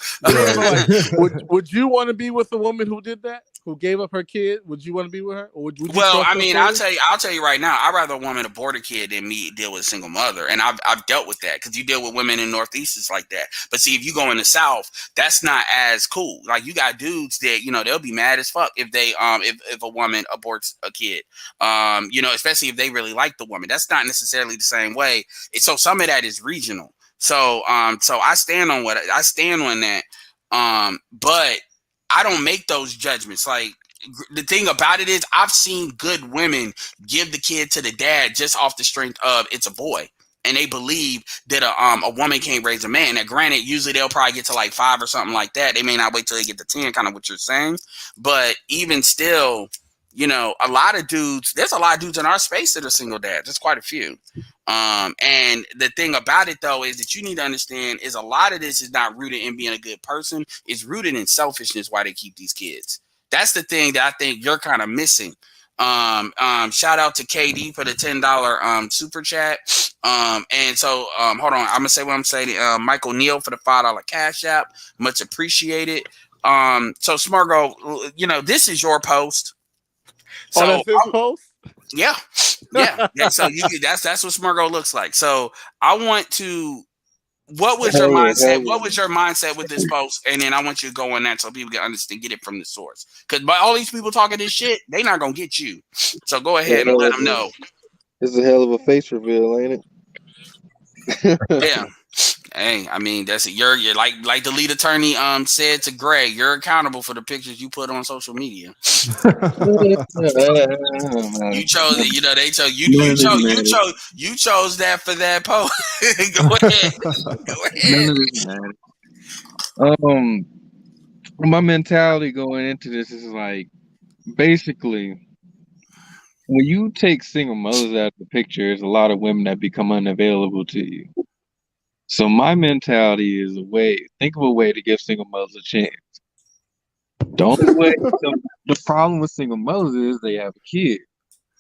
Would you want to be with a woman who did that? Who gave up her kid? Would you want to be with her? Or would you I'll tell you right now, I'd rather a woman abort a kid than me deal with a single mother. And I've dealt with that because you deal with women in Northeast, it's like that. But see, if you go in the South, that's not as cool. Like, you got dudes that, they'll be mad as fuck if they if a woman aborts a kid. Especially if they really like the woman. That's not necessarily the same way. So some of that is regional. So I stand on that. But I don't make those judgments. Like, the thing about it is, I've seen good women give the kid to the dad just off the strength of it's a boy. and they believe that a woman can't raise a man. Now, granted, usually they'll probably get to like 5 or something like that. They may not wait till they get to 10, kind of what you're saying. But even still, you know, there's a lot of dudes in our space that are single dads. There's quite a few. And the thing about it though is that you need to understand is a lot of this is not rooted in being a good person. It's rooted in selfishness why they keep these kids. That's the thing that I think you're kind of missing. Shout out to KD for the $10 super chat. And so hold on, I'm gonna say what I'm saying. Michael Neal for the $5 cash app, much appreciated. So Smargo, you know, this is your post. So that's his post? Yeah. So that's what Smargo looks like. So I want to. What was your mindset? What was your mindset with this post? And then I want you to go on that so people can understand, get it from the source. Because by all these people talking this shit, they not gonna get you. So go ahead and let them know. It's a hell of a face reveal, ain't it? Yeah. Hey, I mean that's it. You're like the lead attorney said to Greg, you're accountable for the pictures you put on social media. You chose it, you know, they chose you chose that for that post. Go ahead. My mentality going into this is like basically when you take single mothers out of the picture, there's a lot of women that become unavailable to you. So my mentality is think of a way to give single mothers a chance. The only way, the problem with single mothers is they have a kid.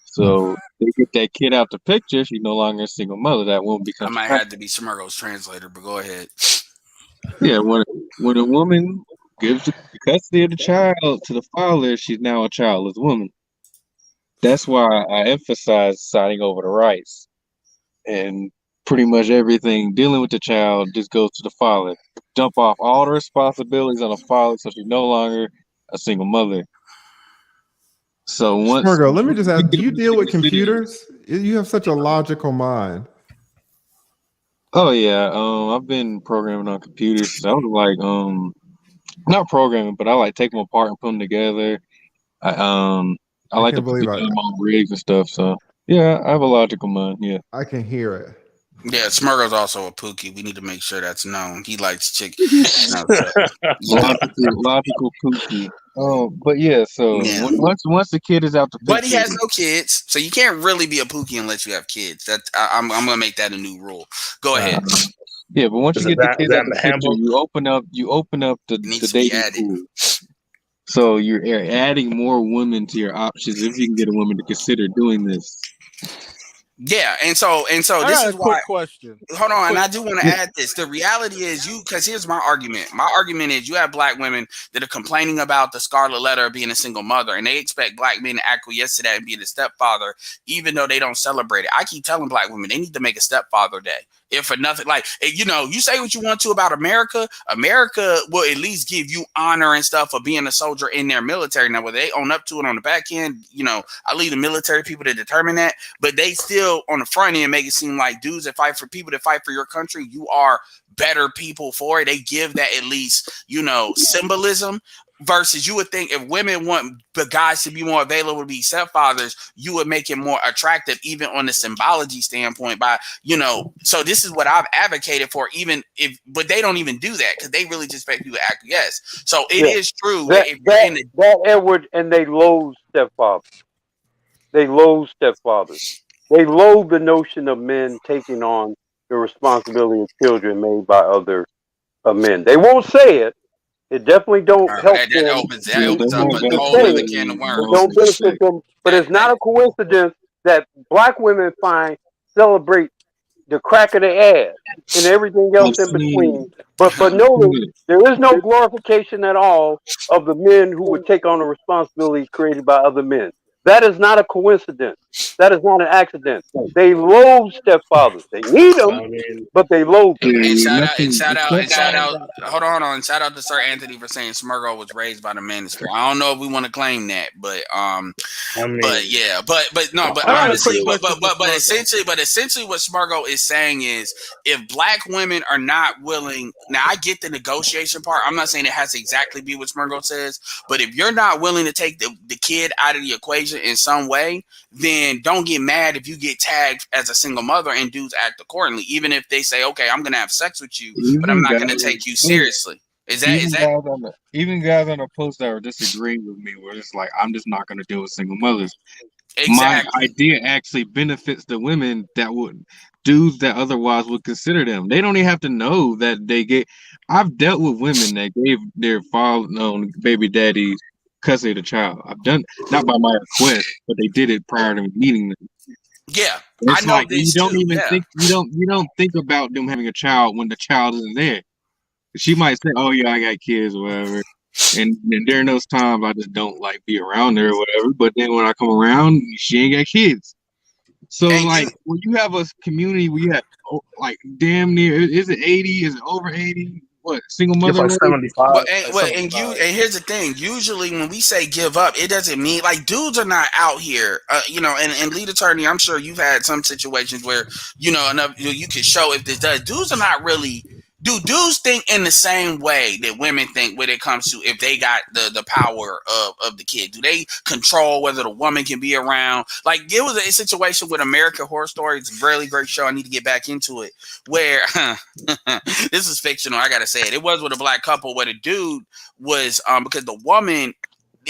So they get that kid out the picture, she's no longer a single mother. That won't become. I might have to be Smirgo's translator, but go ahead. Yeah, when a woman gives the custody of the child to the father, she's now a childless woman. That's why I emphasize signing over the rights. And pretty much everything dealing with the child just goes to the father. Dump off all the responsibilities on the father, so she's no longer a single mother. So once Smirgo, let me just ask: do you deal with computers? You have such a logical mind. Oh yeah, I've been programming on computers. I was like, not programming, but I like take them apart and put them together. I like to put them on rigs and stuff. So yeah, I have a logical mind. Yeah, I can hear it. Yeah, Smirgo's also a pookie. We need to make sure that's known. He likes chicken. Logical pookie. Oh, but yeah. So once the kid is out the picture, but he has no kids, so you can't really be a pookie unless you have kids. That I'm gonna make that a new rule. Go ahead. Yeah, but once you get the kids out the picture, you open up the dating pool. So you're adding more women to your options if you can get a woman to consider doing this. Yeah, and so this is why. Quick question. Hold on, and I do want to add this. The reality is because here's my argument. My argument is you have black women that are complaining about the scarlet letter of being a single mother, and they expect black men to acquiesce to that and be the stepfather, even though they don't celebrate it. I keep telling black women they need to make a stepfather day. If for nothing, like, you know, you say what you want to about America. America will at least give you honor and stuff for being a soldier in their military. Now, whether they own up to it on the back end, you know, I leave the military people to determine that. But they still, on the front end, make it seem like dudes that fight for people that fight for your country, you are better people for it. They give that at least, you know, symbolism. Versus you would think if women want the guys to be more available to be stepfathers, you would make it more attractive, even on the symbology standpoint by, you know, so this is what I've advocated for, even if, but they don't even do that because they really just expect people to acquiesce. So it is true. That Edward, and they loathe stepfathers. They loathe stepfathers. They loathe the notion of men taking on the responsibility of children made by other men. They won't say it. It definitely don't help them. That opens up a whole other can of worms. Don't benefit them. But it's not a coincidence that black women celebrate the crack of their ass and everything else in between. But notice, there is no glorification at all of the men who would take on the responsibility created by other men. That is not a coincidence. That is not an accident. They loathe stepfathers. They need them, but they loathe them. And shout out. Hold on. And shout out to Sir Anthony for saying Smirgo was raised by the Manosphere. I don't know if we want to claim that, but essentially what Smirgo is saying is if black women are not willing, now I get the negotiation part. I'm not saying it has to exactly be what Smirgo says, but if you're not willing to take the kid out of the equation in some way, then don't get mad if you get tagged as a single mother and dudes act accordingly, even if they say, okay, I'm gonna have sex with you, but I'm not gonna take you seriously. Even guys on the post that are disagreeing with me, where it's like, I'm just not gonna deal with single mothers. Exactly. My idea actually benefits the women that would dudes that otherwise would consider them. They don't even have to know that they get. I've dealt with women that gave their father-known baby daddies custody of the child. I've done not by my request, but they did it prior to meeting them. Yeah, it's I know like this you don't too. even think you don't think about them having a child when the child isn't there. She might say, "Oh yeah, I got kids, or whatever." And during those times, I just don't like be around her or whatever. But then when I come around, she ain't got kids. So like when you have a community where you have like damn near, is it 80? Is it over 80? What single mother? It's like 75. And here's the thing. Usually when we say give up, it doesn't mean like dudes are not out here. And lead attorney, I'm sure you've had some situations where you can show if this does. Dudes are not really. Dudes think in the same way that women think when it comes to if they got the power of the kid. Do they control whether the woman can be around? Like, there was a situation with American Horror Story. It's a really great show. I need to get back into it. Where this is fictional. I gotta say it. It was with a black couple where the dude was because the woman.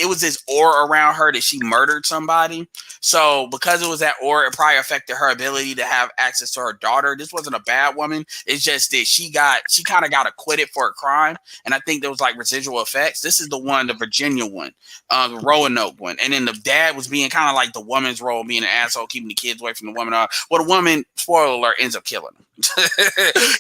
It was this aura around her that she murdered somebody. So because it was that aura, it probably affected her ability to have access to her daughter. This wasn't a bad woman. It's just that she kind of got acquitted for a crime. And I think there was like residual effects. This is the one, the Virginia one, the Roanoke one. And then the dad was being kind of like the woman's role, being an asshole, keeping the kids away from the woman. Well, the woman, spoiler alert, ends up killing him.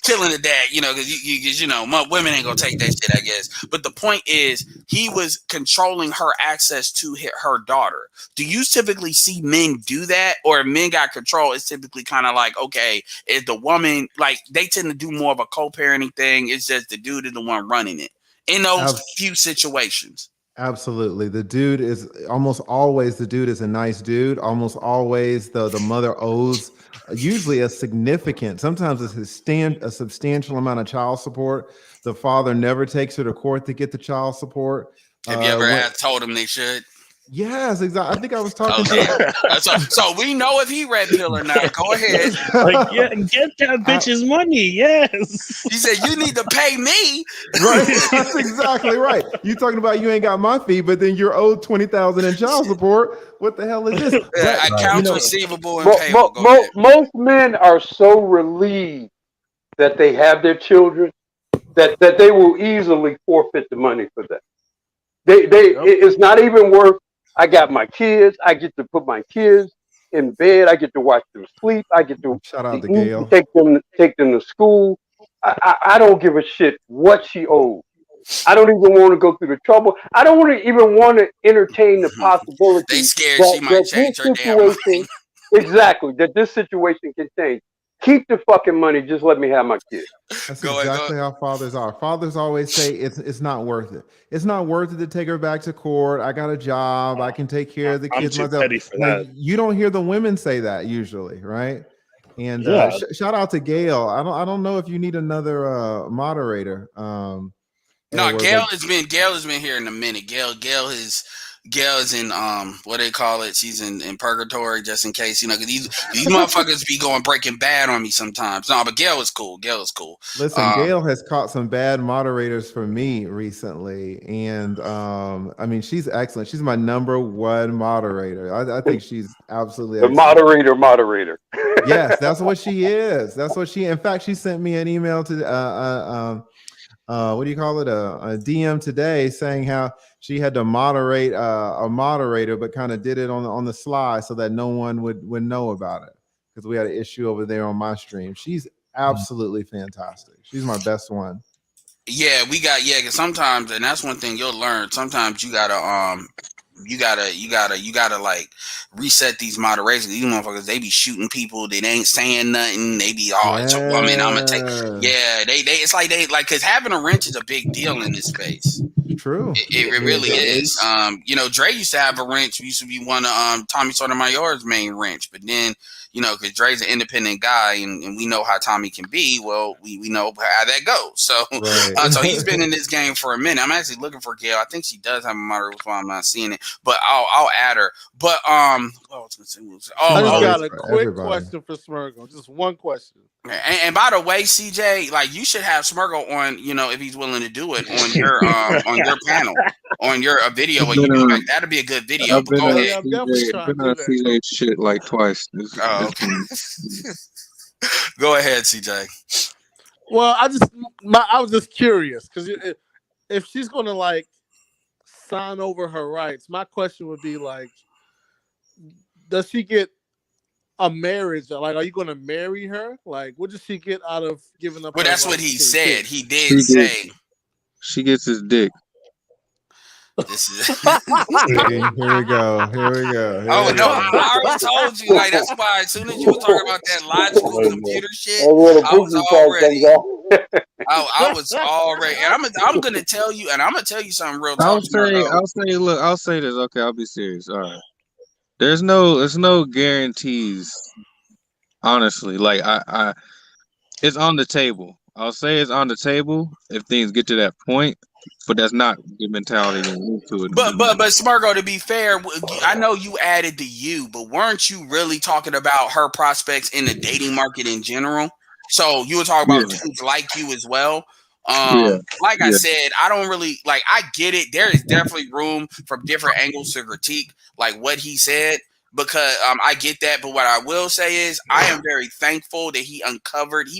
Killing the dad, because women ain't gonna take that shit, I guess. But the point is, he was controlling her access to her daughter. Do you typically see men do that, or if men got control? It's typically kind of like, okay, is the woman like they tend to do more of a co-parenting thing? It's just the dude is the one running it in those few situations. Absolutely. The dude is almost always a nice dude. Almost always the mother owes usually a significant, sometimes a substantial amount of child support. The father never takes her to court to get the child support. Have you ever told him they should? Yes, exactly. I think I was talking to so we know if he red pill or not. Go ahead. Like, yeah, get that bitch's money. Yes. He said, you need to pay me. Right. That's exactly right. You talking about you ain't got my fee, but then you're owed $20,000 in child support. What the hell is this? Accounts receivable and payable. Most men are so relieved that they have their children that they will easily forfeit the money for that. It's not even worth. I got my kids. I get to put my kids in bed. I get to watch them sleep. I get to shout out to Gail. Take them to school. I don't give a shit what she owes. I don't even want to go through the trouble. I don't even want to entertain the possibility. They scared she might change her damn mind. Exactly, that this situation can change. Keep the fucking money. Just let me have my kids. That's exactly how fathers are. Fathers always say it's not worth it. It's not worth it to take her back to court. I got a job. I can take care of the kids myself. Petty for that. You don't hear the women say that usually, right? And shout out to Gail. I don't know if you need another moderator. No, Gail has been here in a minute. Gail is in what they call it. She's in purgatory just in case, because these motherfuckers be going Breaking Bad on me sometimes. No, but Gail is cool. Listen, Gail has caught some bad moderators for me recently, and I mean she's excellent. She's my number one moderator. I think she's absolutely the moderator. Yes, that's what she is. In fact, she sent me an email to what do you call it? A DM today saying how she had to moderate a moderator, but kind of did it on the slide so that no one would know about it because we had an issue over there on my stream. She's absolutely fantastic. She's my best one. Yeah, because sometimes, and that's one thing you'll learn. Sometimes you gotta like reset these moderations. These motherfuckers, they be shooting people that ain't saying nothing. They be it's a woman. I'm gonna take. Yeah, they it's like because having a wrench is a big deal in this space. True. It really is. Dre used to have a wrench. Used to be one of Tommy Sotomayor's main wrench, but then because Dre's an independent guy, and we know how Tommy can be. Well, we know how that goes. So, right. So he's been in this game for a minute. I'm actually looking for Gail. I think she does have a moderator. That's why I'm not seeing it. but I'll add her. But I just got a quick question for Smurgo. Just one question. And by the way, CJ, like you should have Smurgo on, if he's willing to do it on your panel, on your video where you do like that'd be a good video. But go ahead. I've been on CJ shit like twice. Go ahead, CJ. Well, I was just curious because if she's gonna like sign over her rights, my question would be like, does she get a marriage? Like, are you going to marry her? Like, what does she get out of giving up? Well, that's what he said. He did say she gets his dick. This is here we go. Oh no! I already told you. Like that's why. As soon as you were talking about that logical computer shit, I was already. I was already, and I'm gonna tell you, and I'm gonna tell you something real. I'll say this. Okay, I'll be serious. All right. There's no guarantees. Honestly, like I it's on the table. I'll say it's on the table if things get to that point, but that's not the mentality going into it. But Smurgo, to be fair, I know you added the you, but weren't you really talking about her prospects in the dating market in general? So you were talking about dudes like you as well. Like I said, I don't really like. I get it. There is definitely room from different angles to critique, like what he said. Because I get that, but what I will say is I am very thankful that he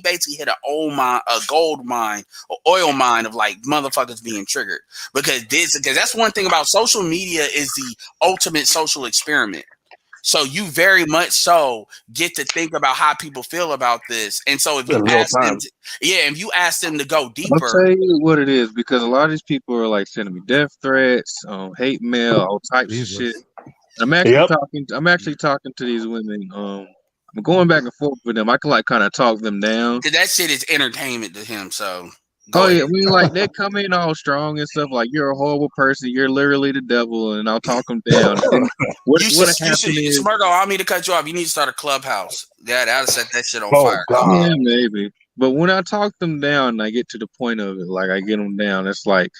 basically hit a gold mine, or oil mine of like motherfuckers being triggered. Because that's one thing about social media is the ultimate social experiment. So you very much so get to think about how people feel about this. And so if you ask them to go deeper. I'll tell you what it is, because a lot of these people are like sending me death threats, hate mail, all types of shit. I'm actually talking to these women. I'm going back and forth with them. I can like kind of talk them down. That shit is entertainment to him. So I mean, like they come in all strong and stuff. Like you're a horrible person. You're literally the devil, and I'll talk them down. Smurgo, I need to cut you off. You need to start a clubhouse. That'll set that shit on fire. Yeah, maybe. But when I talk them down, and I get to the point of it. Like I get them down. It's like.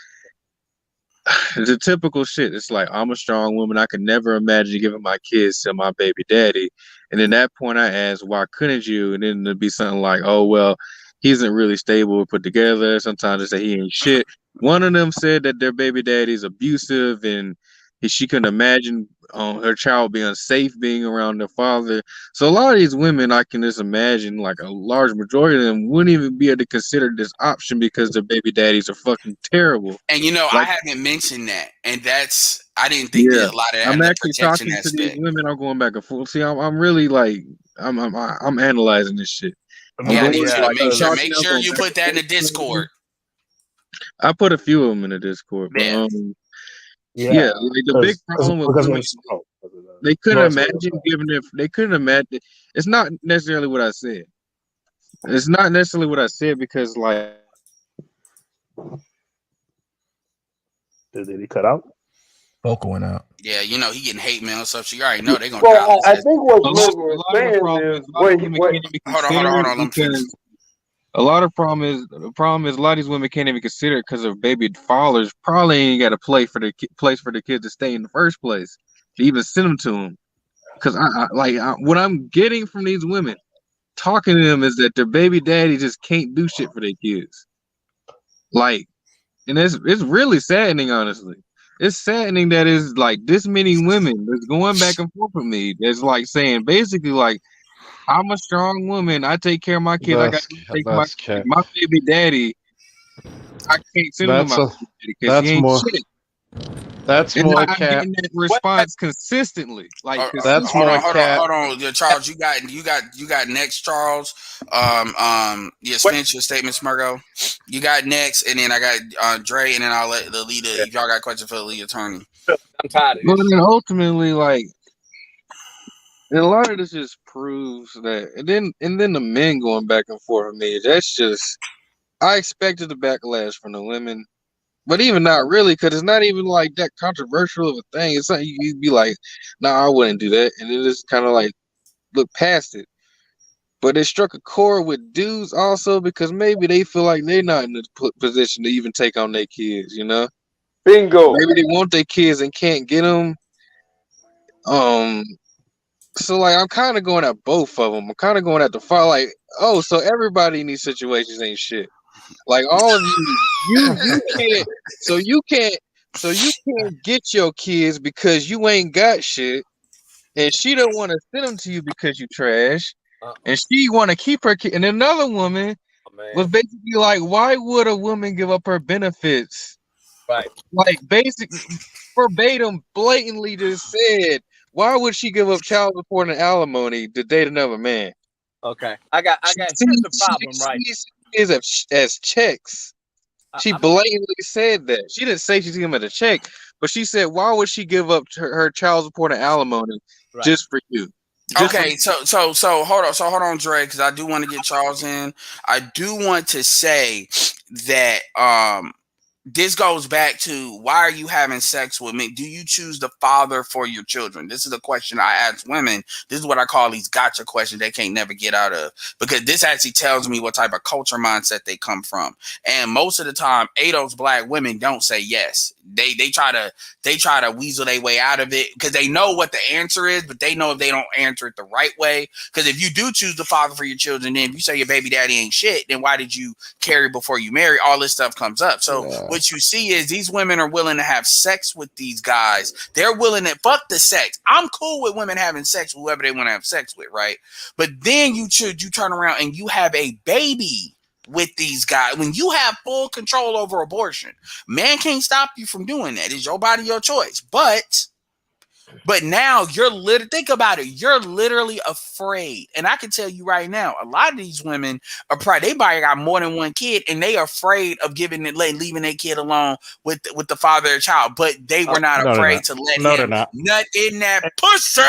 It's a typical shit. It's like, I'm a strong woman. I could never imagine giving my kids to my baby daddy. And at that point, I ask, why couldn't you? And then it'd be something like, oh, well, he isn't really stable or put together. Sometimes they say he ain't shit. One of them said that their baby daddy's abusive and she couldn't imagine her child being unsafe being around their father. So a lot of these women, I can just imagine, like a large majority of them wouldn't even be able to consider this option because their baby daddies are fucking terrible. And I haven't mentioned that, and I didn't think that a lot of that. I'm actually talking to these women. I'm going back and forth. See, I'm really like I'm analyzing this shit. Make sure you put that in the Discord. I put a few of them in the Discord, but like the big problem with women, they couldn't imagine giving it. They couldn't imagine. It's not necessarily what I said. It's not necessarily what I said because, like, did he cut out? Vocal went out. Yeah, he getting hate mail and stuff. So you already know they're gonna. Well, I think what Liv was saying is, hold on. A lot of the problem is a lot of these women can't even consider it because their baby fathers probably ain't got a place for the kids to stay in the first place to even send them to them. Because what I'm getting from these women talking to them is that their baby daddy just can't do shit for their kids. Like, and it's really saddening, honestly. It's saddening that it's like this many women that's going back and forth with me. That's like saying basically like, I'm a strong woman. I take care of my kids. I got to take my baby daddy. I can't send him my baby because he ain't shit. That's and more I'm getting that response consistently. Like that's hold on, Charles. You got next, Charles. Finish your statement, Smurgo. You got next, and then I got Dre, and then I'll let the leader. If y'all got questions for the lead attorney, I'm tired of it. But then ultimately, like. And a lot of this just proves that, and then the men going back and forth with me. That's just, I expected the backlash from the women, but even not really, because it's not even like that controversial of a thing. It's something you'd be like, nah, I wouldn't do that, and it just kind of like look past it. But it struck a chord with dudes also because maybe they feel like they're not in the position to even take on their kids, Bingo. Maybe they want their kids and can't get them. So like I'm kind of going at both of them. I'm kind of going at the far like, oh, so everybody in these situations ain't shit. Like all of you can't. You can't get your kids because you ain't got shit, and she don't want to send them to you because you trash, and she want to keep her kid. And another woman was basically like, why would a woman give up her benefits? Right. Like basically verbatim, blatantly just said, why would she give up child support and alimony to date another man? Okay, I got. Here's the problem, right? Is as checks. She blatantly said that. She didn't say she's giving him a check, but she said, why would she give up her child support and alimony just for you? Okay, so hold on, Dre, because I do want to get Charles in. I do want to say that this goes back to, why are you having sex with me? Do you choose the father for your children? This is a question I ask women. This is what I call these gotcha questions they can't never get out of, because this actually tells me what type of culture mindset they come from. And most of the time, ADOS black women don't say yes. They try to weasel their way out of it because they know what the answer is, but they know if they don't answer it the right way. Because if you do choose the father for your children, then if you say your baby daddy ain't shit, then why did you carry before you marry? All this stuff comes up. So what you see is these women are willing to have sex with these guys. They're willing to fuck the sex. I'm cool with women having sex with whoever they want to have sex with, right? But then you turn around and you have a baby with these guys. When you have full control over abortion, man can't stop you from doing that. It's your body, your choice. But now think about it. You're literally afraid. And I can tell you right now, a lot of these women are probably, they probably got more than one kid, and they are afraid of leaving their kid alone with the father of the child. But they were not afraid to let him nut in that pussy.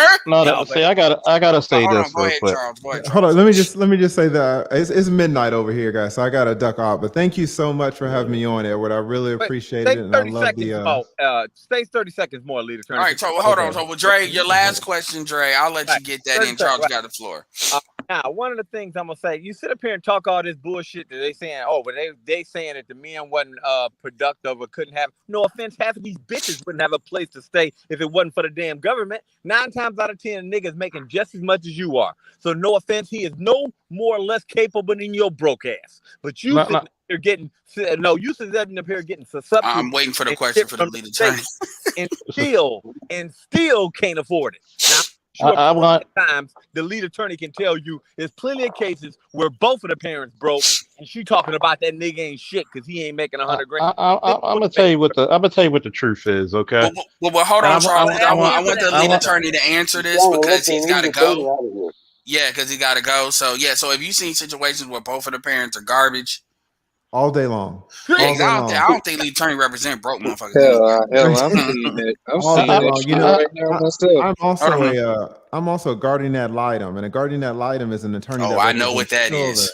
See, I gotta say this real quick. Hold on, let me just say that it's midnight over here, guys, so I gotta duck off. But thank you so much for having me on, Edward. I really appreciate it, and I love stay 30 seconds more, leader. All right, so hold on. So, well, Dre, your last question, Dre. I'll let you get that in. Charles, you got the floor. Now, one of the things I'm gonna say, you sit up here and talk all this bullshit that they saying, but they saying that the men wasn't productive or couldn't have. No offense, half of these bitches wouldn't have a place to stay if it wasn't for the damn government. 9 times out of 10, niggas making just as much as you are. So no offense, he is no more or less capable than your broke ass. But you sitting up here getting subsidies. I'm waiting for the question for the lead attorney. and still can't afford it. Now, times the lead attorney can tell you there's plenty of cases where both of the parents broke, and she talking about that nigga ain't shit because he ain't making $100 grand. I'm gonna tell you what the truth is. Okay. Well, hold on, Charles. I want the lead attorney to answer this because he's got to go. Yeah, because he got to go. So so have you seen situations where both of the parents are garbage? All day long. I don't think lead attorney represent broke motherfuckers. I'm also a guardian ad litem, and a guardian ad litem is an attorney. I know what that is.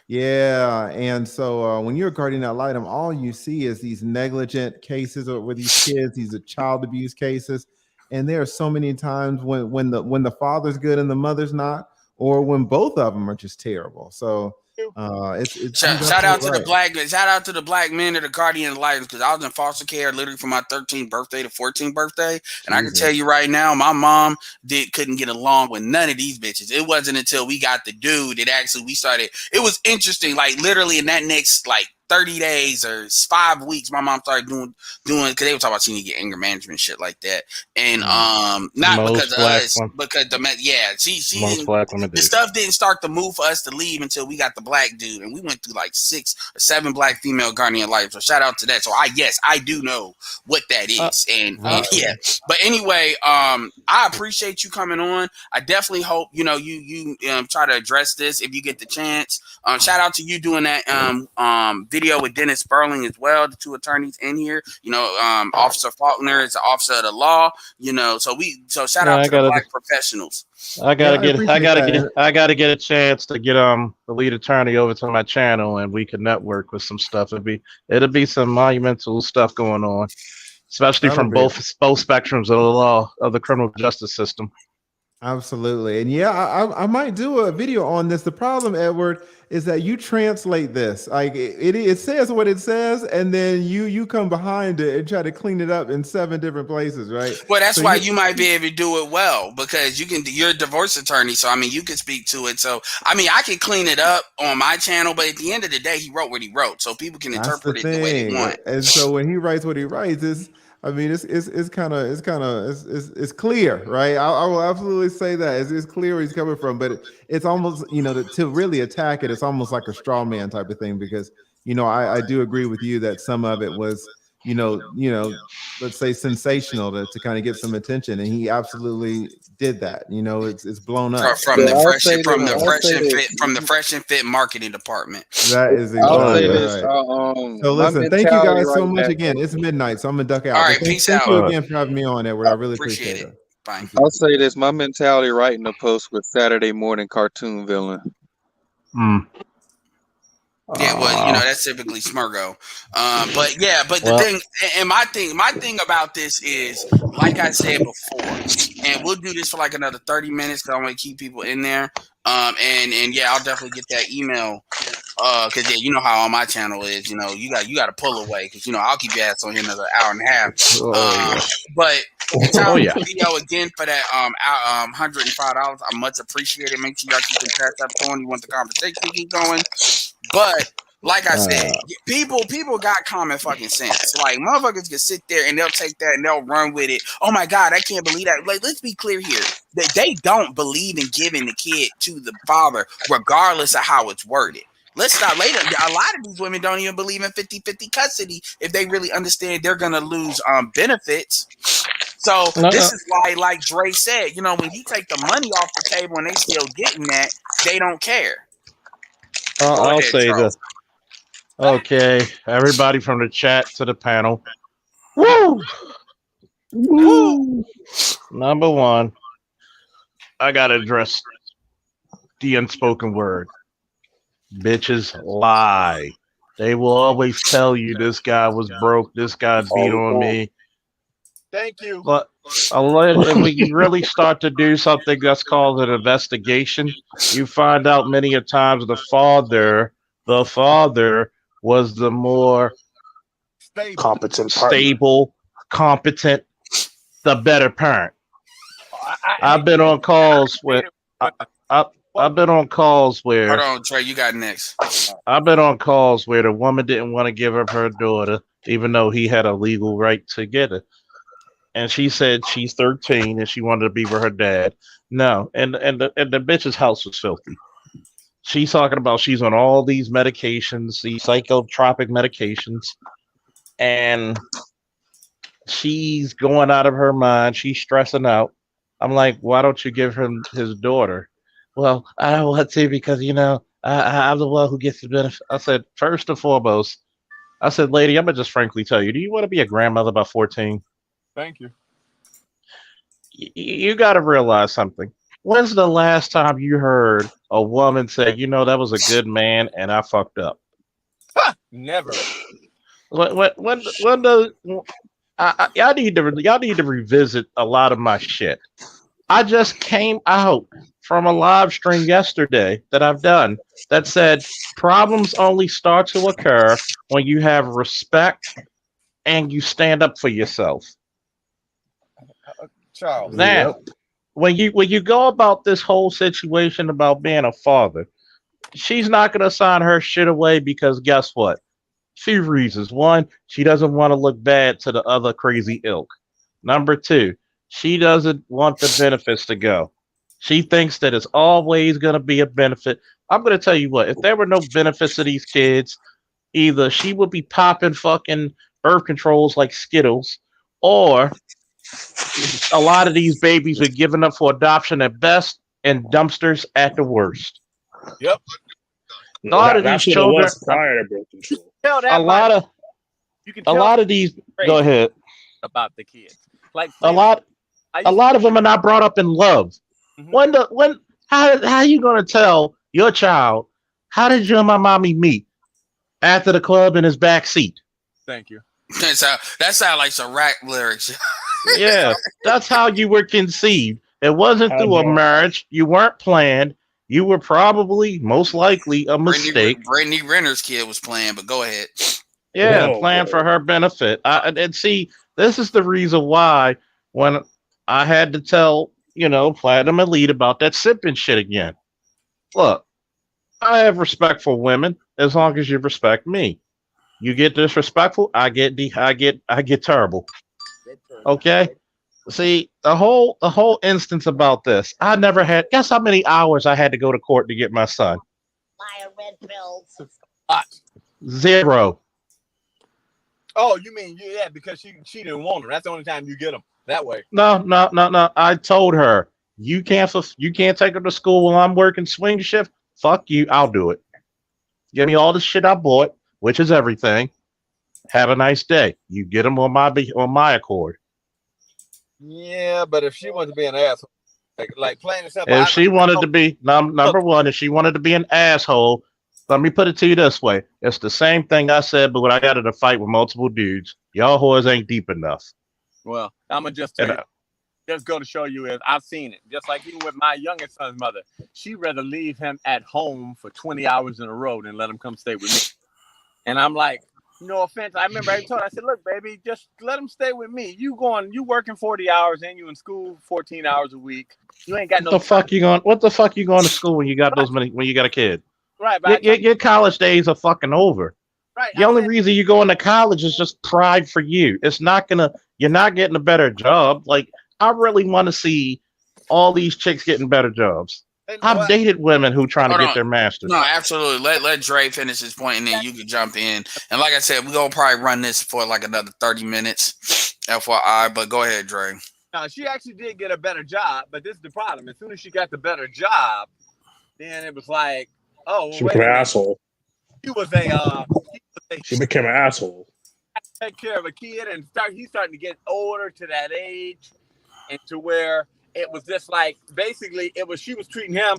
Yeah, and so when you're a guardian ad litem, all you see is these negligent cases with these kids. These are child abuse cases, and there are so many times when the father's good and the mother's not, or when both of them are just terrible. So. Shout out to the black men of the guardian life, because I was in foster care literally from my 13th birthday to 14th birthday, and I can tell you right now, my mom couldn't get along with none of these bitches. It wasn't until we got the dude that actually we started. It was interesting, like literally in that next 30 days or 5 weeks, my mom started doing because they were talking about she need to get anger management shit like that, and not most because of us, because the stuff didn't start to move for us to leave until we got the black dude, and we went through 6 or 7 black female guardian life. So shout out to that. So I do know what that is, and yeah. But anyway, I appreciate you coming on. I definitely hope you try to address this if you get the chance. Shout out to you doing that video with Dennis Sperling as well, the 2 attorneys in here. Officer Faulkner is an officer of the law. So shout out to the black professionals. I gotta get a chance to get the lead attorney over to my channel, and we can network with some stuff. It'll be some monumental stuff going on, especially from both spectrums of the law of the criminal justice system. Absolutely. And yeah, I might do a video on this. The problem, Edward, is that you translate this. Like it says what it says, and then you come behind it and try to clean it up in 7 different places, right? Well, that's why you might be able to do it well, because you're a divorce attorney. So, I mean, you can speak to it. So, I mean, I can clean it up on my channel, but at the end of the day, he wrote what he wrote. So people can interpret it the way they want. And so when he writes what he writes, it's clear, right? I will absolutely say that it's clear where he's coming from, but it's almost, to really attack it, it's almost like a straw man type of thing, because I do agree with you that some of it was let's say sensational to kind of get some attention, and he absolutely did that. It's blown up from the fresh and fit marketing department. That is exactly right. So listen, thank you guys so much again. It's midnight, so I'm gonna duck out. All right, peace out. Thank you again for having me on, Edward. I really appreciate it. Bye. I'll say this: my mentality writing a post with Saturday morning cartoon villain. Yeah, well, that's typically Smurgo. But the thing, and my thing about this is, like I said before, and we'll do this for like another 30 minutes because I want to keep people in there. And yeah, I'll definitely get that email. Cause yeah, you know how on my channel is, you got to pull away, because I'll keep your ass on here another hour and a half. But the video again for that $105, I much appreciate it. Make sure y'all keep the chat up going. You want the conversation to keep going. But like I said, people got common fucking sense. Like, motherfuckers can sit there and they'll take that and they'll run with it. Oh my God, I can't believe that. Like, let's be clear here. They don't believe in giving the kid to the father, regardless of how it's worded. Let's stop later. A lot of these women don't even believe in 50-50 custody if they really understand they're gonna lose benefits. So this is why, like Dre said, when you take the money off the table and they still getting that, they don't care. I'll say this. Okay, everybody from the chat to the panel. Woo! Woo! Number one, I gotta address the unspoken word. Bitches lie. They will always tell you this guy was broke, this guy beat on me. Thank you. But if we really start to do something that's called an investigation, you find out many a times the father was the more stable, competent, the better parent. I've been on calls where I've been on calls where. Hold on, Trey, you got next. I've been on calls where the woman didn't want to give up her daughter, even though he had a legal right to get it. And she said she's 13 and she wanted to be with her dad. No, and the bitch's house was filthy. She's talking about she's on all these medications, these psychotropic medications, and she's going out of her mind. She's stressing out. I'm like, why don't you give him his daughter? Well, I don't want to because, I'm the one who gets the benefit. I said, first and foremost, lady, I'm going to just frankly tell you, do you want to be a grandmother by 14? Thank you. You got to realize something. When's the last time you heard a woman say, that was a good man and I fucked up? Never. Y'all need to revisit a lot of my shit. I just came out from a live stream yesterday that I've done that said problems only start to occur when you have respect and you stand up for yourself. Charles. Now, when you go about this whole situation about being a father, she's not going to sign her shit away because guess what? Few reasons. One, she doesn't want to look bad to the other crazy ilk. Number two, she doesn't want the benefits to go. She thinks that it's always going to be a benefit. I'm going to tell you what, if there were no benefits to these kids, either she would be popping fucking birth controls like Skittles, or a lot of these babies were given up for adoption at best and dumpsters at the worst. Yep. A lot of these children. A lot of these. Go ahead. About the kids, like a lot of them are not brought up in love. Mm-hmm. How you gonna tell your child how did you and my mommy meet after the club in his back seat? Thank you. That sounds like some rap lyrics. Yeah, that's how you were conceived. It wasn't through a marriage. You weren't planned. You were probably, most likely, a mistake. Brittany Renner's kid was planned, but go ahead. Yeah, planned for her benefit. And see, this is the reason why when I had to tell, Platinum Elite about that sipping shit again. Look, I have respect for women as long as you respect me. You get disrespectful, I get terrible. Okay? See, the whole instance about this, I never had, guess how many hours I had to go to court to get my son? Red pills. 0. Oh, you mean because she didn't want them. That's the only time you get them that way. No. I told her you can't take her to school while I'm working swing shift. Fuck you. I'll do it. Give me all the shit I bought, which is everything. Have a nice day. You get them on my accord. Yeah, but if she wanted to be an asshole, like plain and simple. If she wanted to be number one, if she wanted to be an asshole. Let me put it to you this way. It's the same thing I said, but when I got in a fight with multiple dudes, y'all whores ain't deep enough. Well, I'm going to just tell you, just go to show you is I've seen it. Just like even with my youngest son's mother, she'd rather leave him at home for 20 hours in a row than let him come stay with me. And I'm like, no offense. I remember I told her, I said, look, baby, just let him stay with me. You working 40 hours and you in school 14 hours a week. You ain't got What the fuck you going to school when you got when you got a kid? Right, your college days are fucking over. Right. The only reason you go into college is just pride for you. You're not getting a better job. Like, I really want to see all these chicks getting better jobs. I've dated women who trying to get their master's. No, absolutely. Let Dre finish his point and then you can jump in. And like I said, we're gonna probably run this for like another 30 minutes. FYI, but go ahead, Dre. No, she actually did get a better job, but this is the problem. As soon as she got the better job, then it was like, oh, she became an asshole. She became an asshole. Take care of a kid, and he's starting to get older to that age, and to where it was just like basically she was treating him.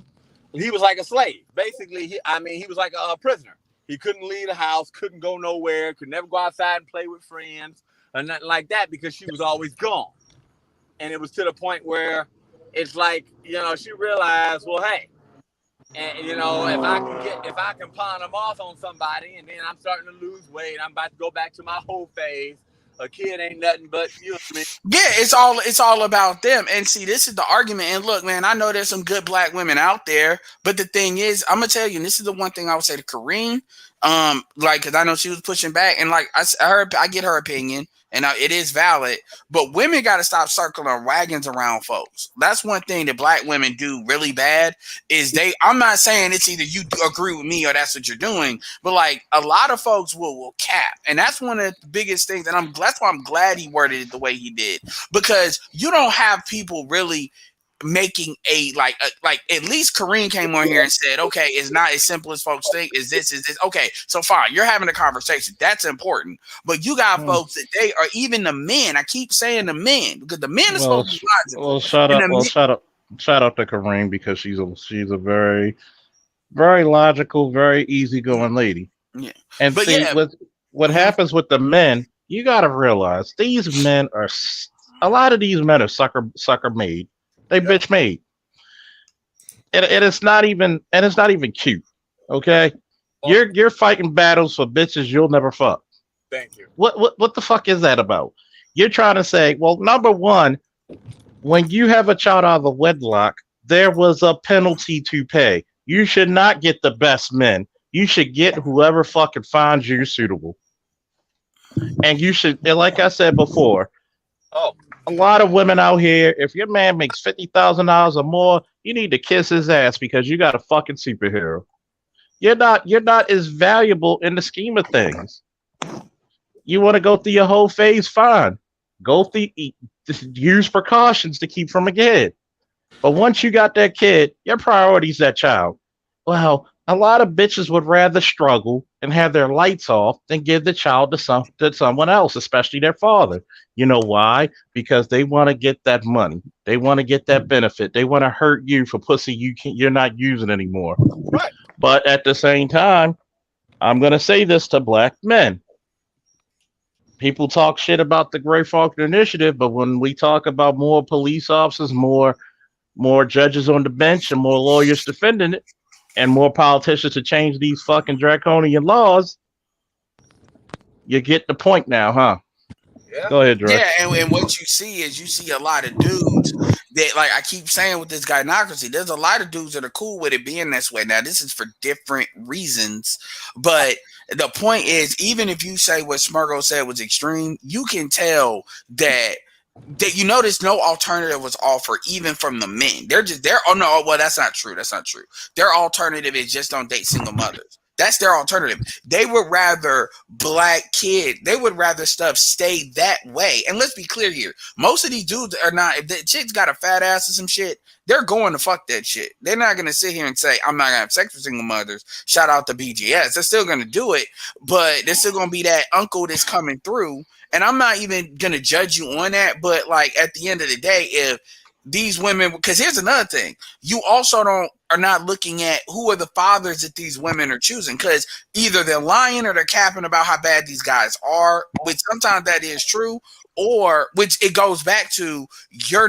He was like a slave. Basically, he was like a prisoner. He couldn't leave the house, couldn't go nowhere, could never go outside and play with friends or nothing like that because she was always gone. And it was to the point where it's like, she realized, well, hey. And if I can pawn them off on somebody, and then I'm starting to lose weight, I'm about to go back to my whole phase. A kid ain't nothing but Yeah, it's all about them. And see, this is the argument. And look, man, I know there's some good black women out there, but the thing is, I'm gonna tell you, and this is the one thing I would say to Kareem, because I know she was pushing back, and like I get her opinion. And it is valid, but women got to stop circling wagons around folks. That's one thing that black women do really bad is I'm not saying it's either you agree with me or that's what you're doing, but like a lot of folks will cap. And that's one of the biggest things. And that's why I'm glad he worded it the way he did, because you don't have people really making like at least Kareem came on here and said, okay, it's not as simple as folks think. Is this okay? So fine, you're having a conversation. That's important. But you got folks that they are, even the men. I keep saying the men because the men are supposed to be logical. Well, shout out to Kareem because she's a very, very logical, very easygoing lady. Yeah. And but see, what happens with the men, you got to realize these men are a lot of these men are sucker made. They bitch made. And it's not even cute. Okay? You're fighting battles for bitches you'll never fuck. Thank you. What the fuck is that about? You're trying to say, well, number one, when you have a child out of the wedlock, there was a penalty to pay. You should not get the best men. You should get whoever fucking finds you suitable. And you should, like I said before, a lot of women out here, if your man makes $50,000 or more, you need to kiss his ass because you got a fucking superhero. You're not as valuable in the scheme of things. You want to go through your whole phase, fine. Go through, use precautions to keep from a kid. But once you got that kid, your priority's that child. Well, a lot of bitches would rather struggle and have their lights off than give the child to someone else, especially their father. You know why? Because they want to get that money. They want to get that benefit. They want to hurt you for pussy you're not using anymore. Right. But at the same time, I'm going to say this to black men. People talk shit about the Gray Faulkner Initiative, but when we talk about more police officers, more more judges on the bench and more lawyers defending it, and more politicians to change these fucking draconian laws. You get the point now, huh? Yeah. Go ahead, Dre. Yeah, and what you see is you see a lot of dudes that, like I keep saying with this gynocracy, there's a lot of dudes that are cool with it being this way. Now, this is for different reasons, but the point is, even if you say what Smurgo said was extreme, you can tell that you notice no alternative was offered even from the men. Oh no, well that's not true. That's not true. Their alternative is just don't date single mothers. That's their alternative. They would rather black kid. They would rather stuff stay that way. And let's be clear here. Most of these dudes are not. If the chick's got a fat ass or some shit, they're going to fuck that shit. They're not going to sit here and say, I'm not going to have sex with single mothers. Shout out to BGS. They're still going to do it, but there's still going to be that uncle that's coming through. And I'm not even going to judge you on that. But like at the end of the day, if these women, because here's another thing, you also are not looking at who are the fathers that these women are choosing, because either they're lying or they're capping about how bad these guys are, which sometimes that is true, or which it goes back to you're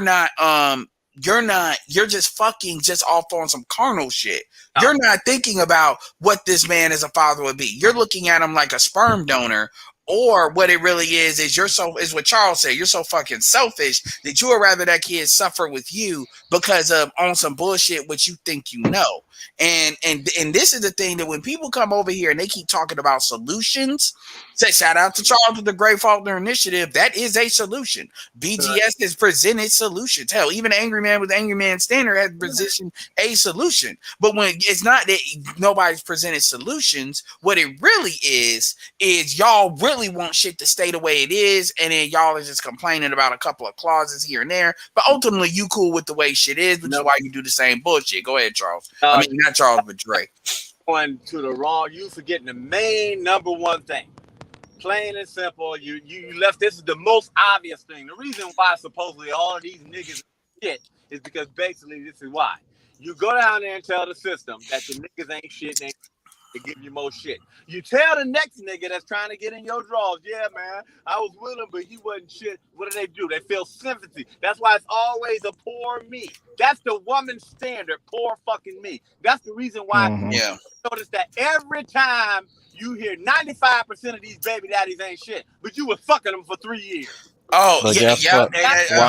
just fucking just off on some carnal shit. You're not thinking about what this man as a father would be. You're looking at him like a sperm donor. Or what it really is is what Charles said. You're so fucking selfish that you would rather that kid suffer with you because of on some bullshit what you think you know. And this is the thing that when people come over here and they keep talking about solutions, say shout out to Charles with the Great Faulkner Initiative. That is a solution. BGS has presented solutions. Hell, even Angry Man with Angry Man Standard has positioned a solution. But when it's not that nobody's presented solutions, what it really is y'all really want shit to stay the way it is, and then y'all are just complaining about a couple of clauses here and there. But ultimately, you cool with the way shit is, which is why you do the same bullshit. Go ahead, Charles. I mean, not Charles, but Dre. Going to the wrong. You forgetting the main number one thing. Plain and simple. You left. This is the most obvious thing. The reason why supposedly all of these niggas shit is because basically this is why. You go down there and tell the system that the niggas ain't shit. They give you more shit. You tell the next nigga that's trying to get in your drawers, yeah, man, I was with him, but he wasn't shit. What do? They feel sympathy. That's why it's always a poor me. That's the woman's standard, poor fucking me. That's the reason why you notice that every time you hear 95% of these baby daddies ain't shit, but you was fucking them for 3 years. Oh, yeah.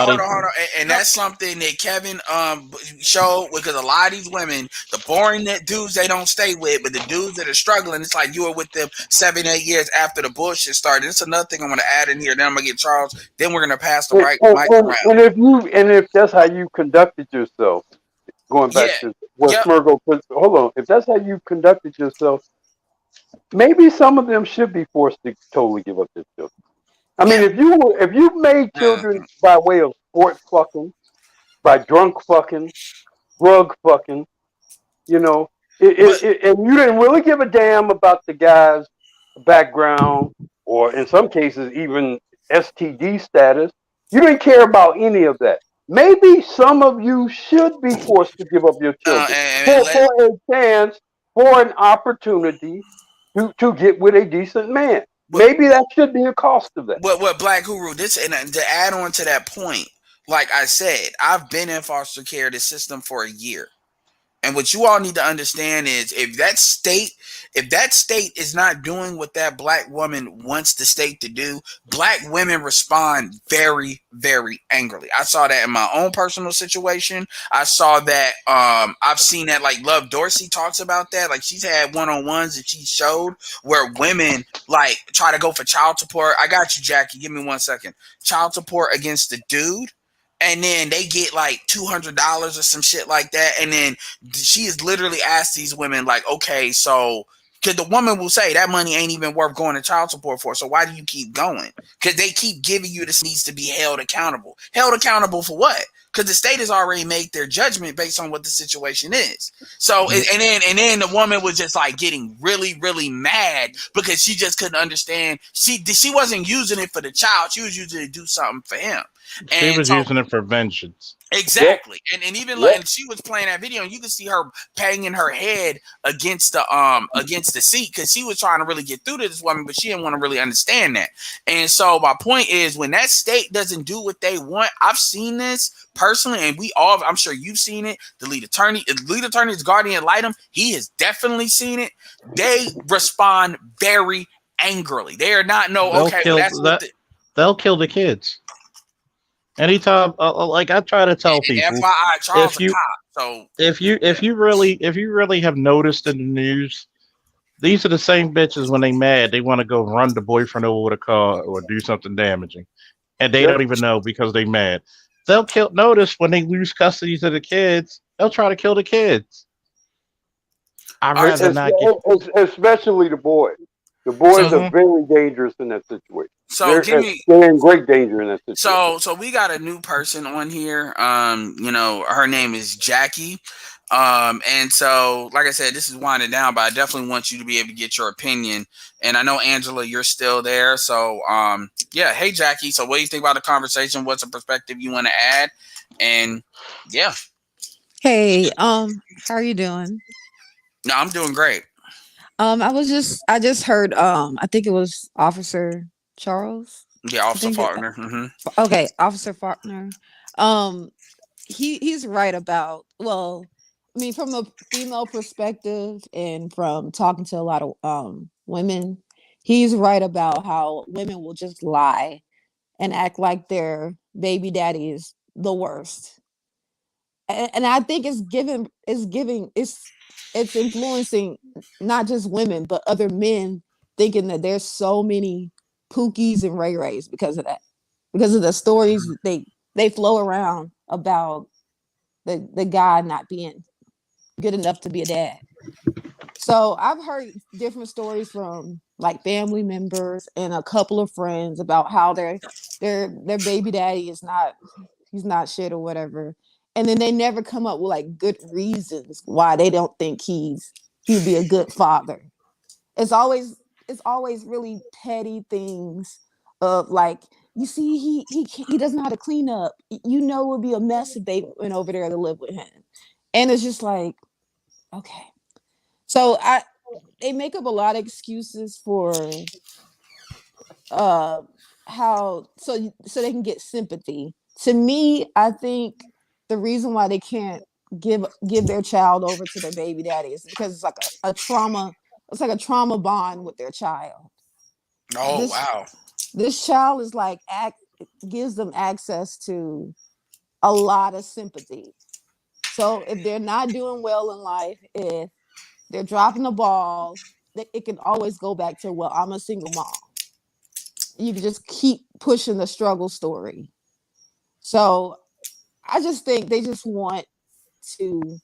Hold on. And that's something that Kevin showed, because a lot of these women, the boring dudes they don't stay with, but the dudes that are struggling, it's like you were with them 7-8 years after the bullshit started. It's another thing I'm going to add in here. Then I'm going to get Charles. Then we're going to pass the mic around. And if that's how you conducted yourself, going back to what Smurgo put, hold on. If that's how you conducted yourself, maybe some of them should be forced to totally give up their children. I mean, if you made children by way of sport fucking, by drunk fucking, drug fucking, you know, and you didn't really give a damn about the guy's background, or in some cases even STD status, you didn't care about any of that. Maybe some of you should be forced to give up your children for a chance, for an opportunity to get with a decent man. Maybe that should be a cost of that. What Black Guru, this, and to add on to that point, like I said, I've been in foster care, the system, for a year. And what you all need to understand is if that state is not doing what that black woman wants the state to do, black women respond very, very angrily. I saw that in my own personal situation. I saw that, I've seen that, like Love Dorsey talks about that. Like she's had one-on-ones that she showed where women like try to go for child support. I got you, Jackie. Give me 1 second. Child support against the dude. And then they get like $200 or some shit like that. And then she has literally asked these women, like, okay, so, because the woman will say that money ain't even worth going to child support for. So why do you keep going? Because they keep giving you this needs to be held accountable. Held accountable for what? Because the state has already made their judgment based on what the situation is. So, and then the woman was just like getting really, really mad because she just couldn't understand. She wasn't using it for the child. She was using it to do something for him. She was using it for vengeance. Exactly. And even like, and she was playing that video, and you could see her banging her head against the seat, because she was trying to really get through to this woman, but she didn't want to really understand that. And so my point is, when that state doesn't do what they want, I've seen this personally, and I'm sure you've seen it. The lead attorney's guardian ad litem, he has definitely seen it. They respond very angrily. They are not they'll kill the kids. Anytime, like I try to tell people, FYI, Charles a cop. So if you really have noticed in the news, these are the same bitches when they mad, they want to go run the boyfriend over with a car or do something damaging, and they don't even know because they mad. They'll kill. Notice when they lose custody to the kids, they'll try to kill the kids. I'd rather not get, especially the boys. The boys are very dangerous in that situation. So they're in great danger in that situation. So we got a new person on here. Her name is Jackie. And so, like I said, this is winding down, but I definitely want you to be able to get your opinion. And I know, Angela, you're still there. So, yeah. Hey, Jackie. So what do you think about the conversation? What's a perspective you want to add? And yeah. Hey, how are you doing? No, I'm doing great. I just heard, I think it was Officer Charles. Yeah, Officer Faulkner. Mm-hmm. Okay, Officer Faulkner. He's right about, well, I mean, from a female perspective and from talking to a lot of women, he's right about how women will just lie and act like their baby daddy is the worst. And I think it's influencing not just women, but other men, thinking that there's so many Pookies and Ray Rays because of that, because of the stories they flow around about the guy not being good enough to be a dad. So I've heard different stories from like family members and a couple of friends about how their baby daddy he's not shit or whatever. And then they never come up with like good reasons why they don't think he'd be a good father. It's always really petty things of like, you see, he doesn't know how to clean up. You know, it would be a mess if they went over there to live with him. And it's just like, okay. So they make up a lot of excuses for how so they can get sympathy. To me, I think the reason why they can't give their child over to their baby daddy is because it's like a trauma. It's like a trauma bond with their child. Oh, wow. This child is like gives them access to a lot of sympathy. So if they're not doing well in life, if they're dropping the ball, it can always go back to, well, I'm a single mom. You can just keep pushing the struggle story. So I just think they just want to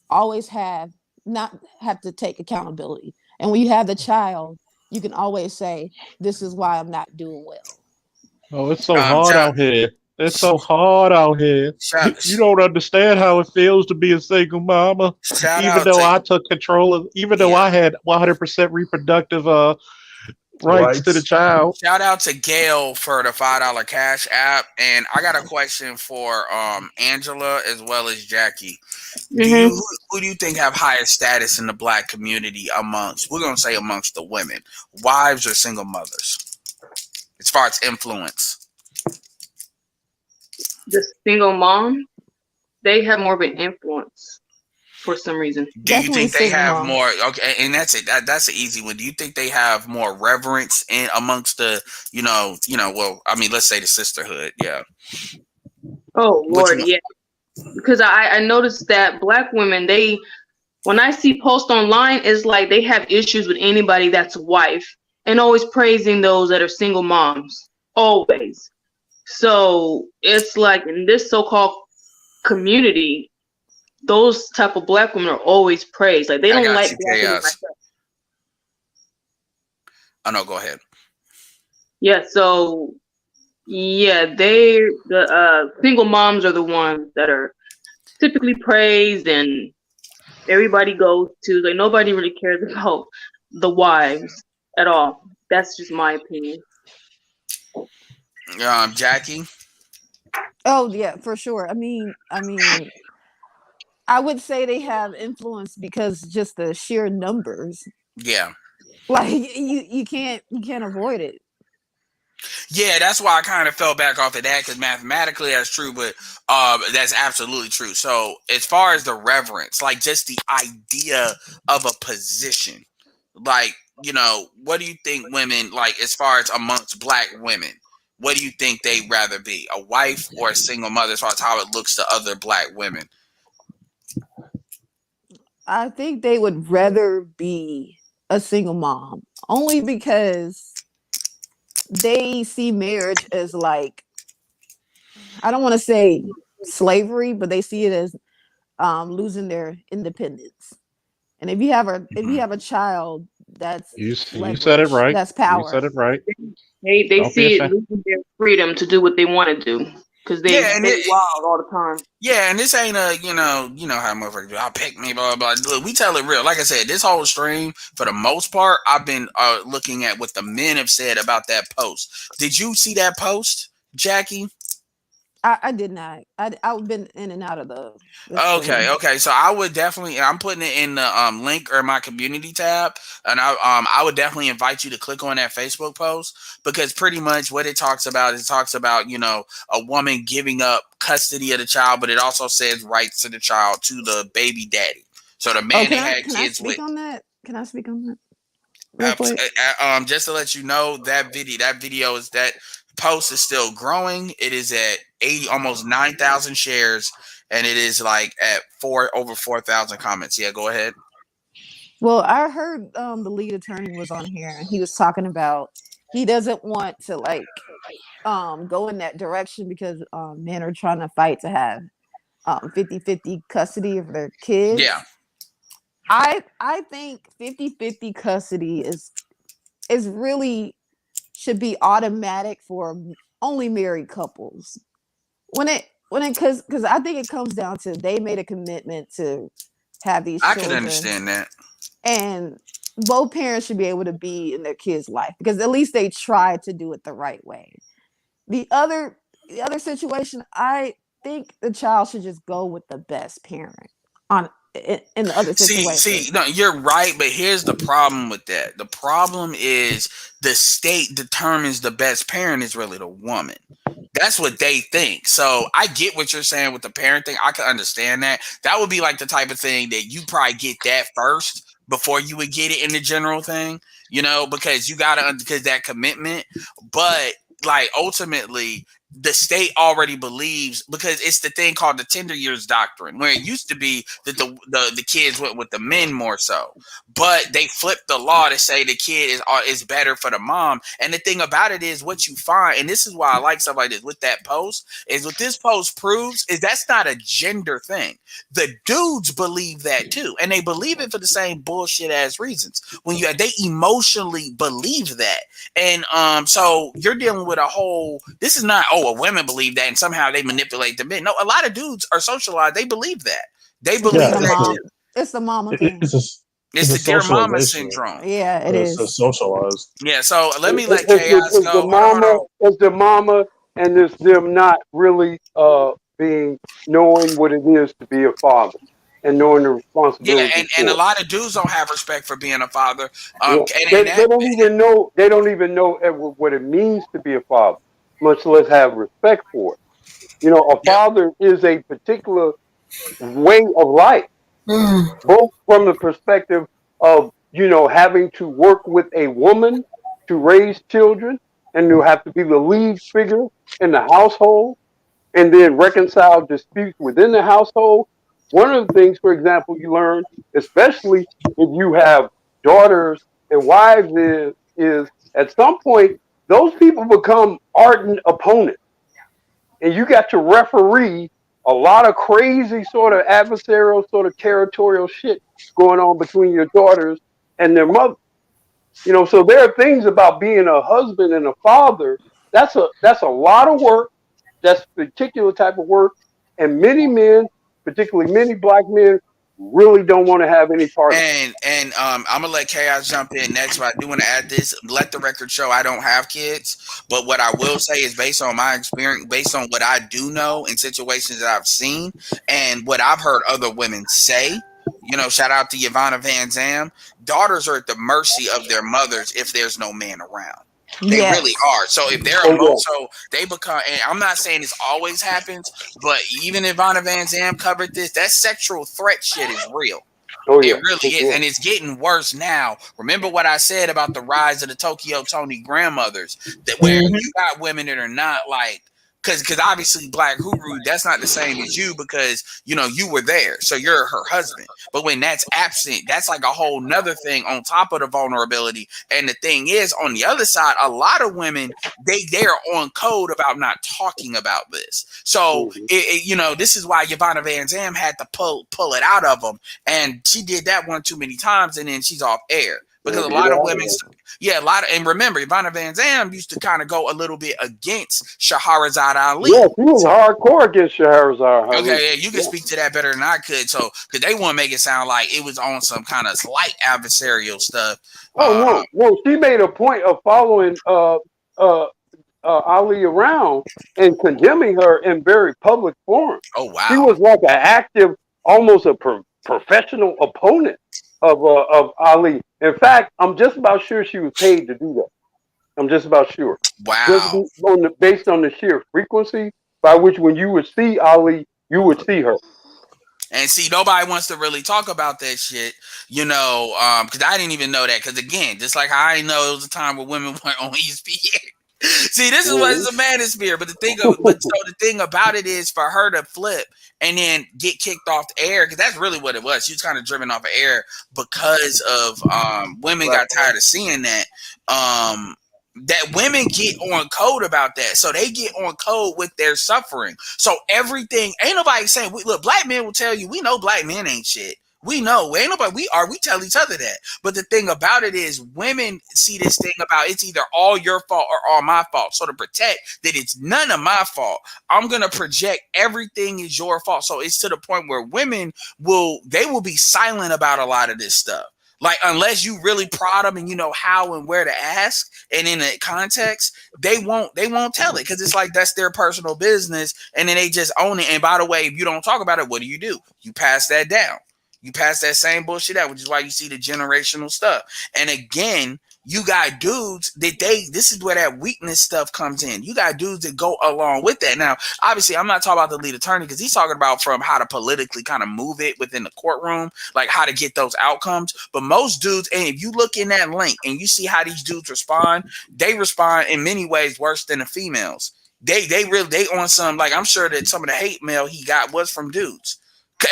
always not have to take accountability. And when you have the child, you can always say, this is why I'm not doing well. Oh, it's so hard out here. It's so hard out here. You don't understand how it feels to be a single mama. Even though I took control of, even though I had 100% reproductive rights to the child. Shout out to Gail for the $5 cash app. And I got a question for Angela as well as Jackie. Who do you think have higher status in the Black community amongst the women, wives or single mothers, as far as influence? The single mom, they have more of an influence for some reason. Do you think they have more? Okay, and that's it. That's an easy one. Do you think they have more reverence in amongst the, well, I mean, let's say the sisterhood, yeah. Oh Lord, yeah. Because I noticed that Black women, when I see posts online, it's like they have issues with anybody that's a wife and always praising those that are single moms, always. So it's like in this so-called community, those type of Black women are always praised. Like they don't like Black women like that. Oh no, go ahead. Yeah, so yeah, the single moms are the ones that are typically praised and everybody goes to. Like nobody really cares about the wives at all. That's just my opinion. Jackie? Oh yeah, for sure. I would say they have influence because just the sheer numbers. Yeah. Like you can't avoid it. Yeah, that's why I kind of fell back off of that, because mathematically that's true, but that's absolutely true. So as far as the reverence, like just the idea of a position, like, what do you think women, like as far as amongst black women, what do you think they'd rather be, a wife or a single mother, as far as how it looks to other black women? I think they would rather be a single mom, only because they see marriage as like, I don't want to say slavery, but they see it as losing their independence. And if you have a child, that's You said it leverage, right. that's power. You said it right. They Don't be see it ashamed. losing their freedom to do what they want to do because they wild all the time. Yeah, and this ain't a, you know how motherfuckers do. I'll pick me, blah, blah, blah. Look, we tell it real. Like I said, this whole stream, for the most part, I've been looking at what the men have said about that post. Did you see that post, Jackie? I did not. I've been in and out of the Okay. So I would definitely, I'm putting it in the link or my community tab, and I would definitely invite you to click on that Facebook post, because pretty much what it talks about a woman giving up custody of the child, but it also says rights to the child to the baby daddy. So the man they had kids with. Can I speak on that? Real quick? Just to let you know, that post is still growing. It is at almost 9,000 shares, and it is like at over 4,000 comments. Yeah, go ahead. Well, I heard the lead attorney was on here, and he was talking about he doesn't want to go in that direction because men are trying to fight to have 50-50 custody of their kids. Yeah. I think 50-50 custody is really should be automatic for only married couples. Because I think it comes down to they made a commitment to have these children. I can understand that. And both parents should be able to be in their kids' life because at least they tried to do it the right way. The other situation, I think the child should just go with the best parent in the other situation. See, no, you're right, but here's the problem with that. The problem is the state determines the best parent is really the woman. That's what they think. So I get what you're saying with the parent thing. I can understand that. That would be like the type of thing that you probably get that first before you would get it in the general thing, because you gotta, because that commitment. But like ultimately, the state already believes, because it's the thing called the tender years doctrine, where it used to be that the kids went with the men more so, but they flipped the law to say the kid is better for the mom. And the thing about it is, what you find, and this is why I like stuff like this with that post, is what this post proves is that's not a gender thing. The dudes believe that too, and they believe it for the same bullshit ass reasons. They emotionally believe that, and so you're dealing with a whole. This is not women believe that and somehow they manipulate the men. No, a lot of dudes are socialized. They believe that. They believe that. It's the mama thing. It's the dear mama syndrome. Yeah, it's socialized. Yeah, so let me let Chaos go. It's the mama, and it's them not really knowing what it is to be a father and knowing the responsibility. Yeah, and a lot of dudes don't have respect for being a father. They don't even know. They don't even know what it means to be a father, much less have respect for it. A father is a particular way of life, both from the perspective of having to work with a woman to raise children, and to have to be the lead figure in the household, and then reconcile disputes within the household. One of the things, for example, you learn, especially if you have daughters and wives, is at some point those people become ardent opponents, and you got to referee a lot of crazy sort of adversarial, sort of territorial shit going on between your daughters and their mother. So there are things about being a husband and a father. That's a lot of work. That's a particular type of work. And many men, particularly many black men, really don't want to have any part of it. And I'm gonna let Chaos jump in next, but I do want to add this. Let the record show I don't have kids, but what I will say is based on my experience, based on what I do know in situations that I've seen, and what I've heard other women say. You know, shout out to Yvonne Van Zam. Daughters are at the mercy of their mothers if there's no man around. They really are. So if they're so they become. And I'm not saying this always happens, but even Ivana Van Zam covered this. That sexual threat shit is real. Oh, yeah. It really is, and it's getting worse now. Remember what I said about the rise of the Tokyo Tony grandmothers, that where you got women that are not like, because obviously Black Huru, that's not the same as you because you know you were there, so you're her husband. But when that's absent, that's like a whole nother thing on top of the vulnerability. And the thing is, on the other side, a lot of women they're on code about not talking about this. So you know, this is why Yvonne Van Zam had to pull it out of them, and she did that one too many times, and then she's off air. Because a lot of women, and remember, Ivana Van Zam used to kind of go a little bit against Shahrazad Ali. Yeah, she was hardcore against Shahrazad Ali. Okay, yeah, you can speak to that better than I could. So, because they want to make it sound like it was on some kind of slight adversarial stuff. Oh no, she made a point of following Ali around and condemning her in very public forums. Oh wow, she was like an active, almost a professional opponent of Ali. In fact, I'm just about sure she was paid to do that. I'm just about sure. Wow. Just based on the sheer frequency by which when you would see Ali, you would see her. And see, nobody wants to really talk about that shit, you know, because I didn't even know that. Because again, just like I didn't know it was a time where women went on ESPN. See, this is what is a manosphere. But the thing about it is for her to flip and then get kicked off the air, because that's really what it was. She was kind of driven off the air because of women got tired of seeing that. That women get on code about that. So they get on code with their suffering. So everything, ain't nobody saying, look, black men will tell you, we know black men ain't shit. We know, ain't nobody, we tell each other that. But the thing about it is women see this thing about it's either all your fault or all my fault. So to protect that it's none of my fault, I'm going to project everything is your fault. So it's to the point where women will be silent about a lot of this stuff. Like, unless you really prod them and you know how and where to ask, and in a context, they won't tell it because it's like that's their personal business, and then they just own it. And by the way, if you don't talk about it, what do? You pass that down. You pass that same bullshit out, which is why you see the generational stuff. And again, you got dudes that this is where that weakness stuff comes in. You got dudes that go along with that. Now, obviously, I'm not talking about the lead attorney because he's talking about from how to politically kind of move it within the courtroom, like how to get those outcomes. But most dudes, and if you look in that link and you see how these dudes respond, they respond in many ways worse than the females. They on some, like, I'm sure that some of the hate mail he got was from dudes.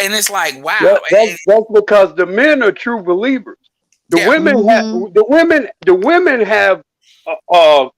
And it's like, wow. That's because the men are true believers. The women have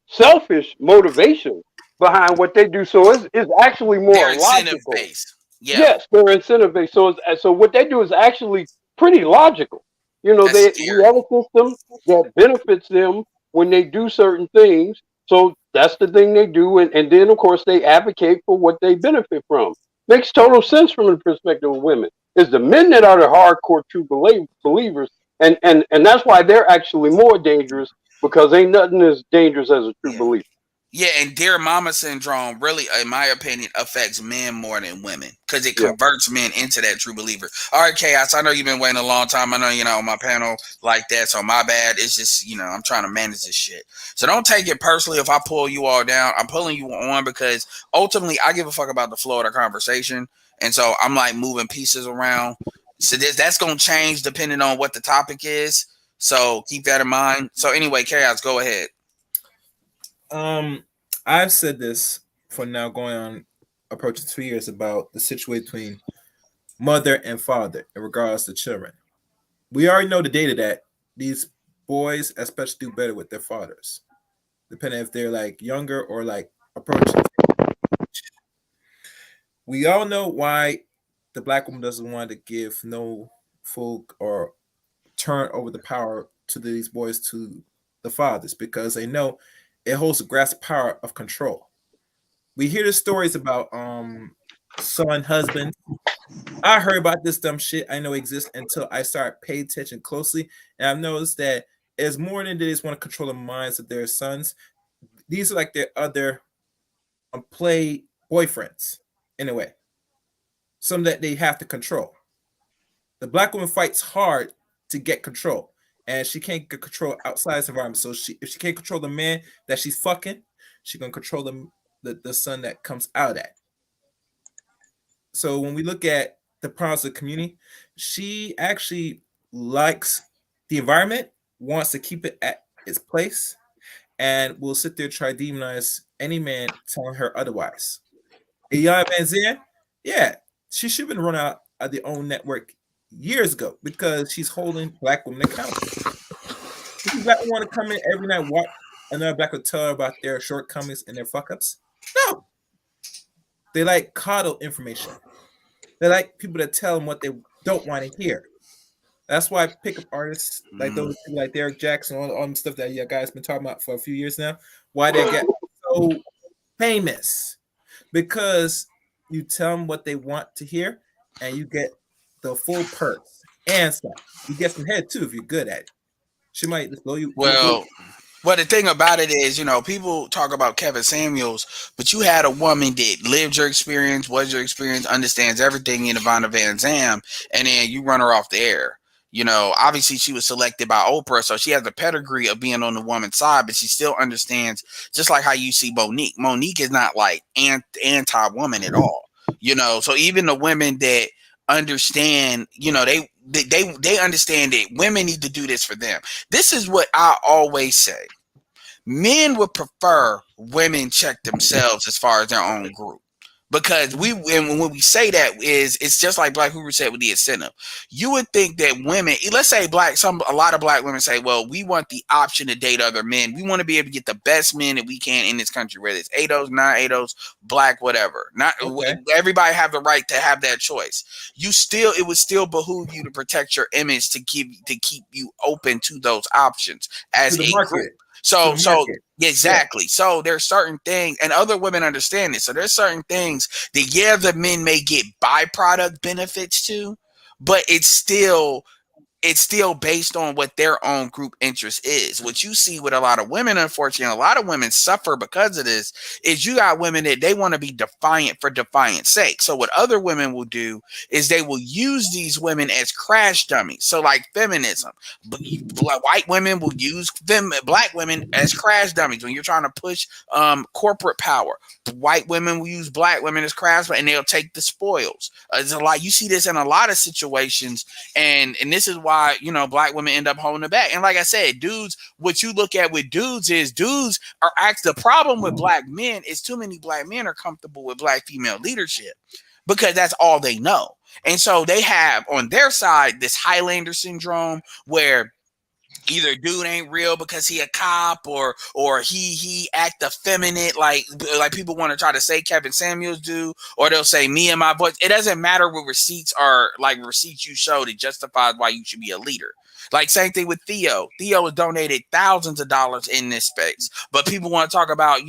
selfish motivation behind what they do. So it's actually more logical. Based. Yeah. Yes, they're incentive based. So what they do is actually pretty logical. You know, we have a system that benefits them when they do certain things. So that's the thing they do, and then of course they advocate for what they benefit from. Makes total sense from the perspective of women. It's the men that are the hardcore true believers, and that's why they're actually more dangerous, because ain't nothing as dangerous as a true believer. Yeah, and dear mama syndrome really, in my opinion, affects men more than women because it converts men into that true believer. All right, Chaos, I know you've been waiting a long time. I know you're not on my panel like that, so my bad. It's just, you know, I'm trying to manage this shit. So don't take it personally if I pull you all down. I'm pulling you on because ultimately I give a fuck about the flow of the conversation. And so I'm like moving pieces around. So that's going to change depending on what the topic is. So keep that in mind. So anyway, Chaos, go ahead. I've said this for now going on approaching 2 years about the situation between mother and father in regards to children. We already know the data that these boys especially do better with their fathers, depending if they're like younger or like approaching. We all know why the black woman doesn't want to give no full or turn over the power to these boys to the fathers, because they know it holds the grasp power of control. We hear the stories about son, husband. I heard about this dumb shit. I know exists until I start paying attention closely, and I've noticed that as more than they just want to control the minds of their sons, these are like their other play boyfriends in a way. Some that they have to control. The black woman fights hard to get control, and she can't get control outside this environment. So if she can't control the man that she's fucking, she can control the son that comes out of that. So when we look at the problems of the community, she actually likes the environment, wants to keep it at its place, and will sit there try to demonize any man telling her otherwise. Iyanla Vanzant, yeah, she should have been run out of the own network years ago because she's holding black women accountable. If you black women want to come in every night, watch another black woman tell her about their shortcomings and their fuck ups? No. They like coddle information. They like people that tell them what they don't want to hear. That's why pickup artists like those people like Derek Jackson, all the stuff that you guys been talking about for a few years now, why they get so famous. Because you tell them what they want to hear and you get the full purse and stuff. You get some head too if you're good at it. She might just blow you. Well, the thing about it is, people talk about Kevin Samuels, but you had a woman that lived your experience, was your experience, understands everything in Iyanla Vanzant, and then you run her off the air. Obviously she was selected by Oprah, so she has the pedigree of being on the woman's side, but she still understands, just like how you see Monique. Monique is not like anti-woman at all. So even the women that understand, they understand that women need to do this for them. This is what I always say. Men would prefer women check themselves as far as their own group. Because when we say that, it's just like Black Hoover said with the incentive. You would think that women, let's say a lot of black women say, well, we want the option to date other men. We want to be able to get the best men that we can in this country, whether it's ADOS, non-ADOS, black, whatever. Everybody have the right to have that choice. It would still behoove you to protect your image to keep you open to those options as a group. So exactly. Yeah. So there's certain things, and other women understand this. So there's certain things that the men may get byproduct benefits to, but it's still based on what their own group interest is. What you see with a lot of women, unfortunately, a lot of women suffer because of this, is you got women that they want to be defiant for defiance sake. So what other women will do is they will use these women as crash dummies. So like feminism, white women will use black women as crash dummies when you're trying to push corporate power. White women will use black women as crash, and they'll take the spoils. There's a lot. You see this in a lot of situations, and this is why black women end up holding it back. And like I said, dudes, what you look at with dudes are actually, the problem with black men is too many black men are comfortable with black female leadership because that's all they know. And so they have on their side this Highlander syndrome where either dude ain't real because he a cop or he act effeminate like people want to try to say Kevin Samuels do, or they'll say me and my voice. It doesn't matter what receipts are, like receipts you show that justifies why you should be a leader. Like same thing with Theo. Theo has donated thousands of dollars in this space, but people want to talk about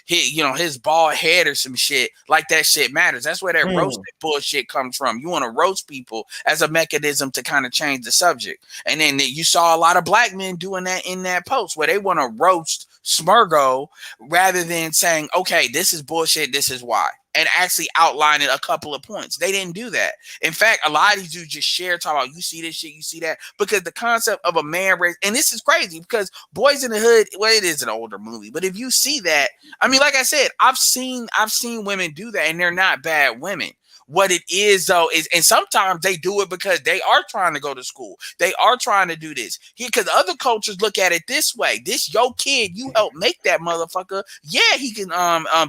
his bald head or some shit like that shit matters. That's where that roasted bullshit comes from. You want to roast people as a mechanism to kind of change the subject, and then you saw a lot of black men doing that in that post where they want to roast Smurgo rather than saying, okay, this is bullshit, this is why, and actually outlining a couple of points. They didn't do that. In fact, a lot of these dudes just talk about, you see this shit, you see that, because the concept of a man race, and this is crazy because Boys in the Hood, well, it is an older movie, but if you see that, I mean, like I said, I've seen women do that, and they're not bad women. What it is though is, and sometimes they do it because they are trying to go to school. They are trying to do this here because other cultures look at it this way. This your kid, you help make that motherfucker. Yeah, he can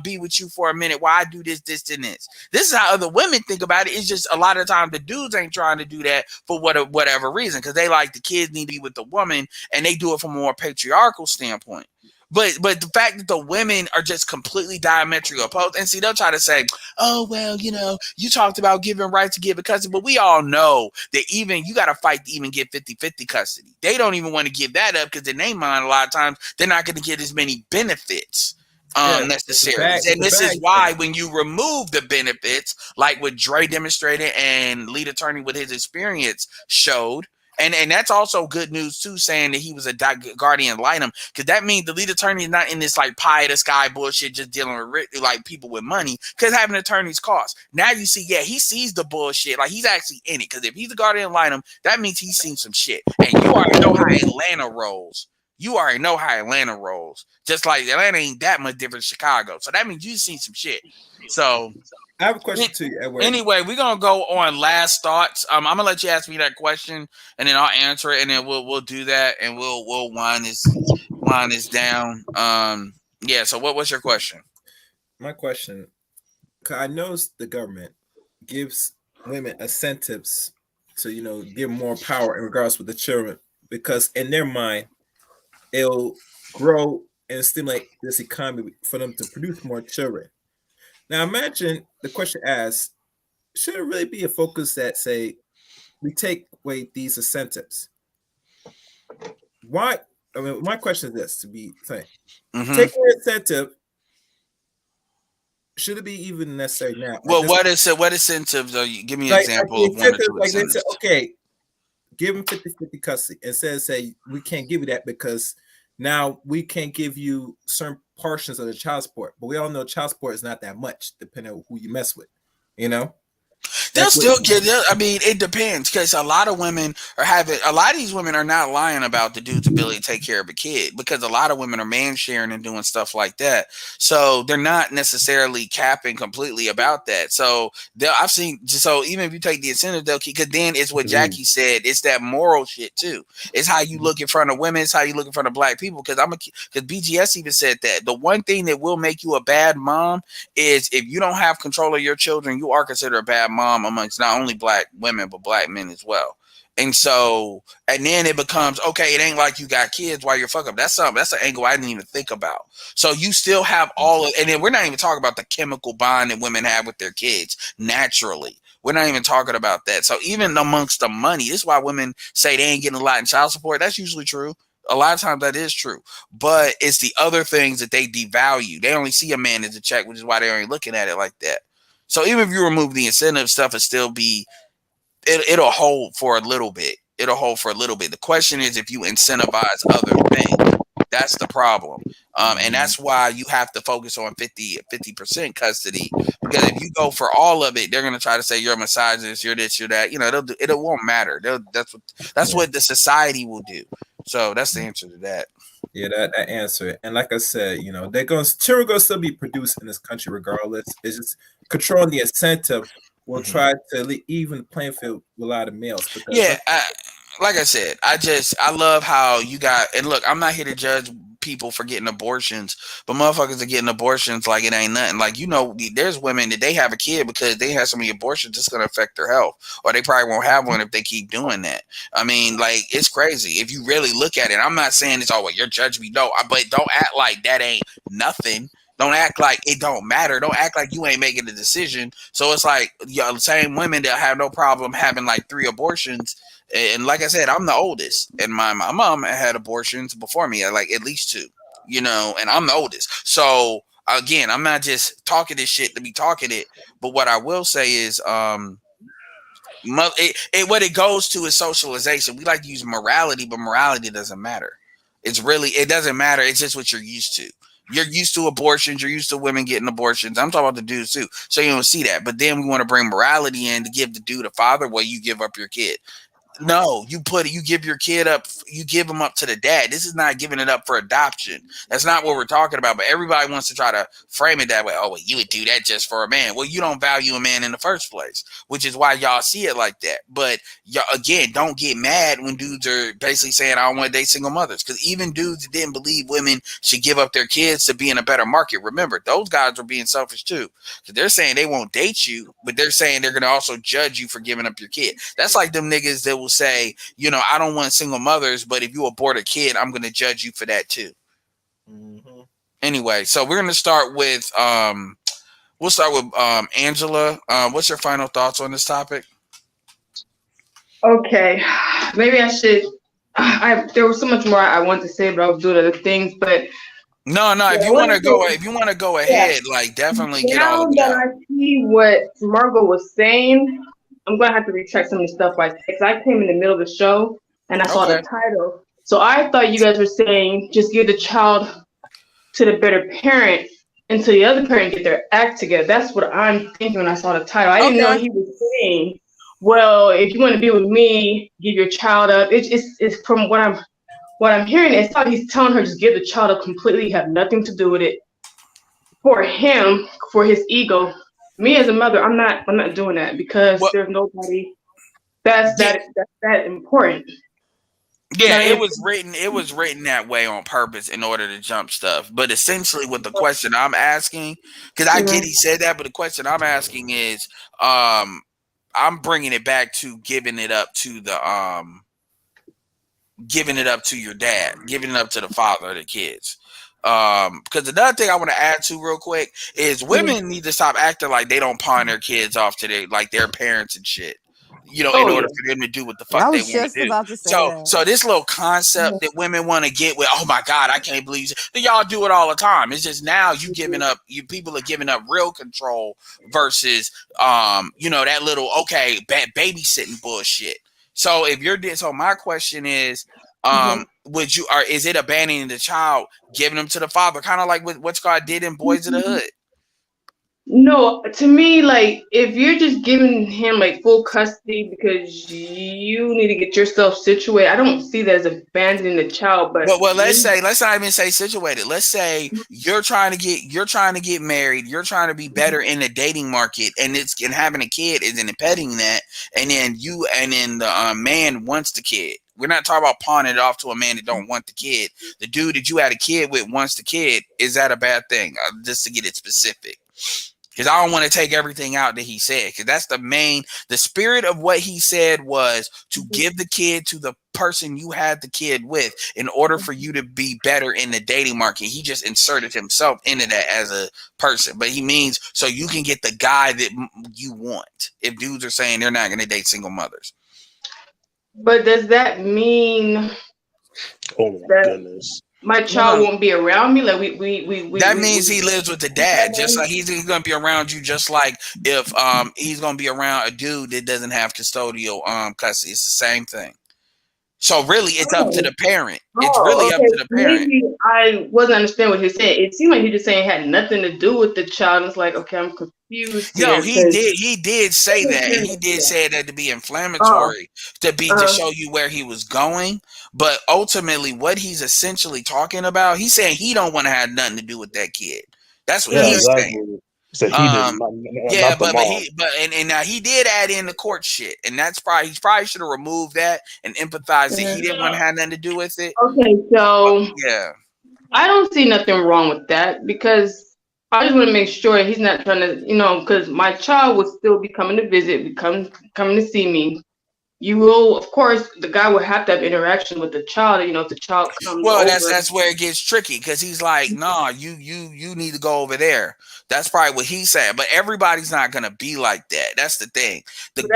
be with you for a minute while I do this, and this. This is how other women think about it. It's just a lot of times the dudes ain't trying to do that for whatever reason because they like the kids need to be with the woman, and they do it from a more patriarchal standpoint. But the fact that the women are just completely diametrically opposed, and see, they'll try to say, oh, well, you talked about giving rights to give a custody, but we all know that even you got to fight to even get 50-50 custody. They don't even want to give that up because in their mind, a lot of times, they're not going to get as many benefits necessarily. And this is why when you remove the benefits, like what Dre demonstrated and lead attorney with his experience showed, and that's also good news too, saying that he was a guardian litem, because that means the lead attorney is not in this like pie in the sky bullshit, just dealing with like people with money, because having attorneys costs. Now you see, yeah, he sees the bullshit, like he's actually in it, because if he's a guardian litem, that means he's seen some shit, and you already know how Atlanta rolls. You already know how Atlanta rolls. Just like Atlanta ain't that much different than Chicago. So that means you've seen some shit. So I have a question to you, Edward. Anyway, we're gonna go on last thoughts. I'm gonna let you ask me that question, and then I'll answer it, and then we'll do that, and we'll wind this down. Yeah. So what's your question? My question, 'cause I know the government gives women incentives to give more power in regards with the children, because in their mind it'll grow and stimulate this economy for them to produce more children. Now imagine the question asks, should it really be a focus that say we take away these incentives? Why? I mean, my question is this, to be frank. Taking an incentive, should it be even necessary now? Well, what incentives are you? Give me an example of one or two incentives. They say, okay, give them 50-50 custody. Instead of say, we can't give you that because now we can't give you certain portions of the child support. But we all know child support is not that much, depending on who you mess with, They'll still get it. I mean, it depends, because a lot of these women are not lying about the dude's ability to take care of a kid, because a lot of women are man sharing and doing stuff like that. So they're not necessarily capping completely about that. So I've seen, so even if you take the incentive, they'll keep, because then it's what Jackie said, it's that moral shit too. It's how you look in front of women, it's how you look in front of black people. Because BGS even said that the one thing that will make you a bad mom is if you don't have control of your children, you are considered a bad mom amongst not only black women but black men as well. And so, and then it becomes, okay, it ain't like you got kids while you're fuck up. That's an angle I didn't even think about. So you still have all of, and then we're not even talking about the chemical bond that women have with their kids naturally. We're not even talking about that. So even amongst the money, this is why women say they ain't getting a lot in child support. That's usually true. A lot of times that is true, but it's the other things that they devalue. They only see a man as a check, which is why they're only looking at it like that. So even if you remove the incentive stuff, it'll hold for a little bit. It'll hold for a little bit. The question is if you incentivize other things. That's the problem. And that's why you have to focus on 50% custody. Because if you go for all of it, they're going to try to say you're a misogynist, you're this, you're that. It won't matter. That's what the society will do. So that's the answer to that. Yeah, that answer. And like I said, children going to still be produced in this country regardless. It's just controlling the incentive will try to even the playing field with a lot of males. Yeah, like I said, I love how you got, and look, I'm not here to judge people for getting abortions, but motherfuckers are getting abortions like it ain't nothing. Like, there's women that they have a kid because they have so many abortions, it's going to affect their health, or they probably won't have one if they keep doing that. I mean, like, it's crazy if you really look at it. I'm not saying it's, you're judging me. No, but don't act like that ain't nothing. Don't act like it don't matter. Don't act like you ain't making the decision. So it's like, the same women that have no problem having like 3 abortions. And like I said, I'm the oldest, and my mom had abortions before me, like at least 2, and I'm the oldest. So again, I'm not just talking this shit to be talking it, but what I will say is, what it goes to is socialization. We like to use morality, but morality doesn't matter. It doesn't matter. It's just what you're used to. You're used to abortions. You're used to women getting abortions. I'm talking about the dudes too. So you don't see that. But then we want to bring morality in to give the dude a father. Well, you give up your kid. No, you give your kid up, you give them up to the dad. This is not giving it up for adoption. That's not what we're talking about. But everybody wants to try to frame it that way. Oh, well, you would do that just for a man. Well, you don't value a man in the first place, which is why y'all see it like that. But y'all, again, don't get mad when dudes are basically saying, I don't want to date single mothers. Because even dudes that didn't believe women should give up their kids to be in a better market, remember, those guys are being selfish too. Because they're saying they won't date you, but they're saying they're going to also judge you for giving up your kid. That's like them niggas that will say, I don't want single mothers, but if you abort a kid, I'm going to judge you for that too. Anyway, so we're going to start with Angela. What's your final thoughts on this topic? Okay, maybe I should. There was so much more I wanted to say, but I was doing other things. But No. If you want to go ahead, like definitely get all of it Now out. that I see what Margot was saying, I'm gonna have to recheck some of the stuff I said. Because I came in the middle of the show and I saw the title, so I thought you guys were saying just give the child to the better parent until the other parent get their act together. That's what I'm thinking when I saw the title. I didn't know he was saying, well, if you want to be with me, give your child up. It's from what I'm hearing. It's like he's telling her just give the child up completely, have nothing to do with it. For him, for his ego. Me as a mother, I'm not doing that because there's nobody that's that important. Yeah, it was written that way on purpose in order to jump stuff. But essentially what the question I'm asking, because I get he said that, but the question I'm asking is I'm bringing it back to giving it up to your dad, giving it up to the father of the kids. Because another thing I want to add to real quick is women need to stop acting like they don't pawn their kids off to their parents and shit. In order for them to do what the fuck they want to do. About to say so this little concept that women want to get with, oh my God, I can't believe that y'all do it all the time. It's just now people are giving up real control versus that little babysitting bullshit. So my question is, is it abandoning the child, giving them to the father, kind of like what Scott did in Boys of the Hood? No, to me, like if you're just giving him like full custody because you need to get yourself situated, I don't see that as abandoning the child. But let's not even say situated. Let's say you're trying to get married, you're trying to be better in the dating market, and having a kid isn't impeding that, and then the man wants the kid. We're not talking about pawning it off to a man that don't want the kid. The dude that you had a kid with wants the kid. Is that a bad thing? Just to get it specific. Because I don't want to take everything out that he said. Because that's the spirit of what he said was to give the kid to the person you had the kid with in order for you to be better in the dating market. He just inserted himself into that as a person. But he means so you can get the guy that you want. If dudes are saying they're not going to date single mothers. But does that mean goodness. My child won't be around me? Like that means he lives with the dad. Just like he's going to be around you. Just like if he's going to be around a dude that doesn't have custodial custody. It's the same thing. So really, it's up to the parent. It's really up to the parent. Maybe I wasn't understanding what he was saying. It seemed like he was saying it had nothing to do with the child. It's like, okay, I'm confused. No, he did say that, and he did say that to be inflammatory, to show you where he was going. But ultimately, what he's essentially talking about, he's saying he don't want to have nothing to do with that kid. That's what he's saying. So he did and now he did add in the court shit, and he probably should have removed that and empathized that he didn't want to have nothing to do with it. Okay, so yeah, I don't see nothing wrong with that because I just want to make sure he's not trying to, because my child will still be coming to visit, coming to see me. You will, of course, the guy will have to have interaction with the child. If the child comes. Well, that's where it gets tricky because he's like, "Nah, you need to go over there." That's probably what he's saying. But everybody's not gonna be like that. That's the thing. So the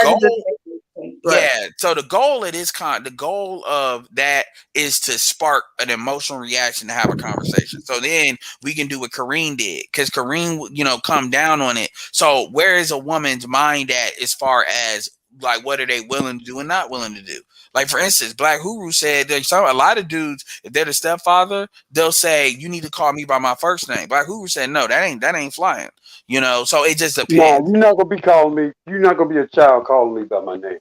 goal of the goal of that is to spark an emotional reaction to have a conversation. So then we can do what Kareen did because Kareen, come down on it. So where is a woman's mind at as far as like what are they willing to do and not willing to do? Like for instance, Black Huru said a lot of dudes, if they're the stepfather, they'll say you need to call me by my first name. Black Huru said no, that ain't flying. So it just depends. No, you're not gonna be calling me. You're not gonna be a child calling me by my name.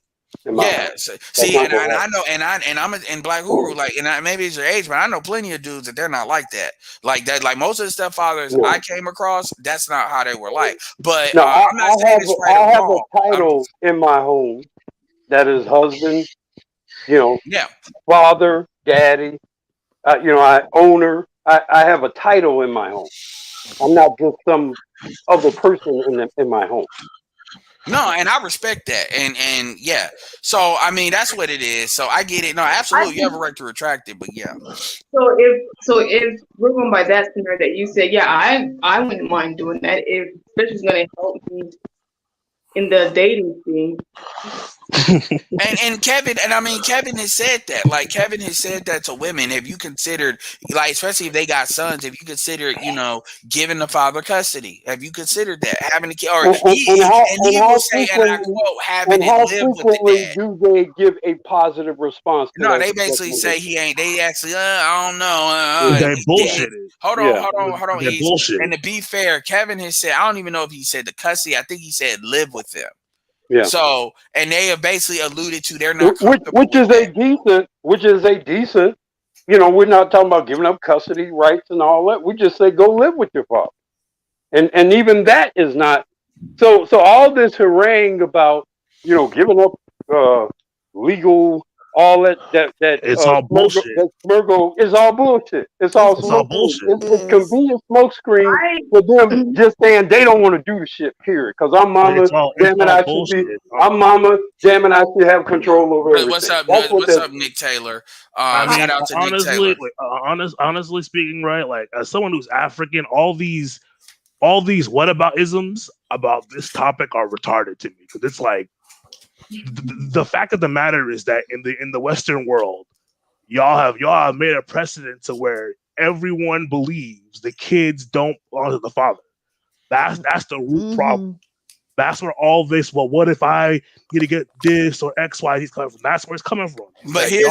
See, and I know, and I'm in Black Huru, maybe it's your age, but I know plenty of dudes that they're not like that. Like that, like most of the stepfathers I came across, that's not how they were like. But no, I'm not saying it's right or wrong. I have a title in my home that is husband, yeah, father, daddy, I owner. I have a title in my home. I'm not just some other person in my home. No, and I respect that, and yeah. So I mean, that's what it is. So I get it. No, absolutely, you have a right to retract it, but yeah. So if we're going by that scenario that you said, yeah, I wouldn't mind doing that if this is going to help me in the dating thing. And Kevin, and I mean Kevin has said that. Like Kevin has said that to women. Have you considered, like, especially if they got sons, have you considered, giving the father custody? Have you considered that having a kid? Or he will say, and I quote, having it live with the dad. Do they give a positive response to No, that? they basically say he ain't. They actually, I don't know. They bullshit it. Hold on. They bullshit. And to be fair, Kevin has said, I don't even know if he said the custody. I think he said live with them. Yeah. So, and they have basically alluded to they're not which is a decent. We're not talking about giving up custody rights and all that. We just say go live with your father, and even that is not. So all this harangue about giving up legal all that it's all bullshit. That Smurgo is all bullshit. It's all bullshit. It's convenient smokescreen for them just saying they don't want to do the shit. Period. Because I'm mama, damn it, I should be. I'm mama, damn it, I should have control over everything. What's up, Nick Taylor? Shout out to honestly, Nick Taylor. Honestly speaking, right? Like as someone who's African, all these whataboutisms about this topic are retarded to me because it's like. The fact of the matter is that in the Western world, y'all have made a precedent to where everyone believes the kids don't belong to the father. That's the root problem. That's where all this. Well, what if I get to get this or X, Y, Z coming from? That's where it's coming from. But here's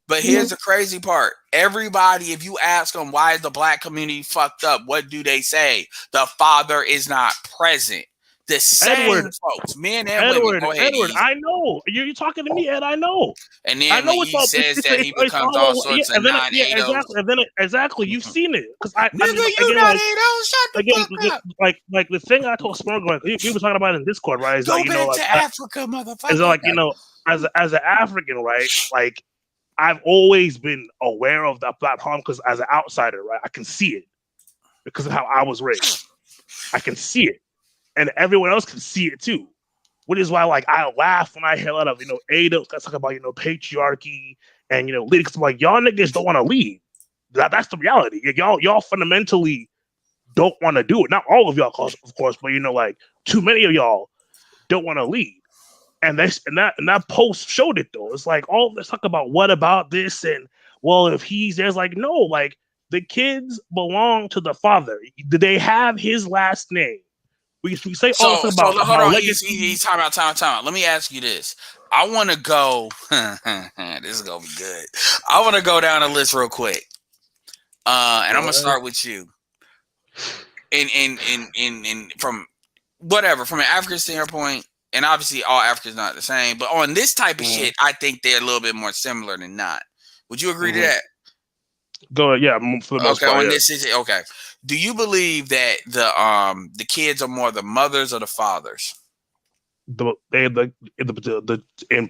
But here's the crazy part. Everybody, if you ask them why is the black community fucked up, what do they say? The father is not present. The same folks, men and women. Go ahead, Edward, I know. You're talking to me, Ed. I know. And then when he says that he becomes all sorts of non-ADOs. Exactly. You've seen it. Because you not ADOs. Shut the fuck up. Like the thing I told Smurgo, we were talking about it in Discord, right? Is Go back to Africa, motherfucker. Is like as an African, right? Like I've always been aware of that problem because as an outsider, right, I can see it because of how I was raised. I can see it. And everyone else can see it too, which is why, like, I laugh when I hear a lot of ADOs talk about patriarchy and leading. Cause I'm like, y'all niggas don't want to lead. That's the reality. Y'all fundamentally don't want to do it. Not all of y'all, of course, but like too many of y'all don't want to lead. And that post showed it though. It's like all this talk about what about this and well, if there's like no, like the kids belong to the father. Did they have his last name? We say all this about hold on. legacy. He's time out. Let me ask you this. I want to go. This is gonna be good. I want to go down a list real quick. And I'm gonna start with you. In from an African standpoint, and obviously all Africans not the same, but on this type of shit, I think they're a little bit more similar than not. Would you agree to that? Go ahead, yeah. For the most part, this is okay. Do you believe that the kids are more the mothers or the fathers? And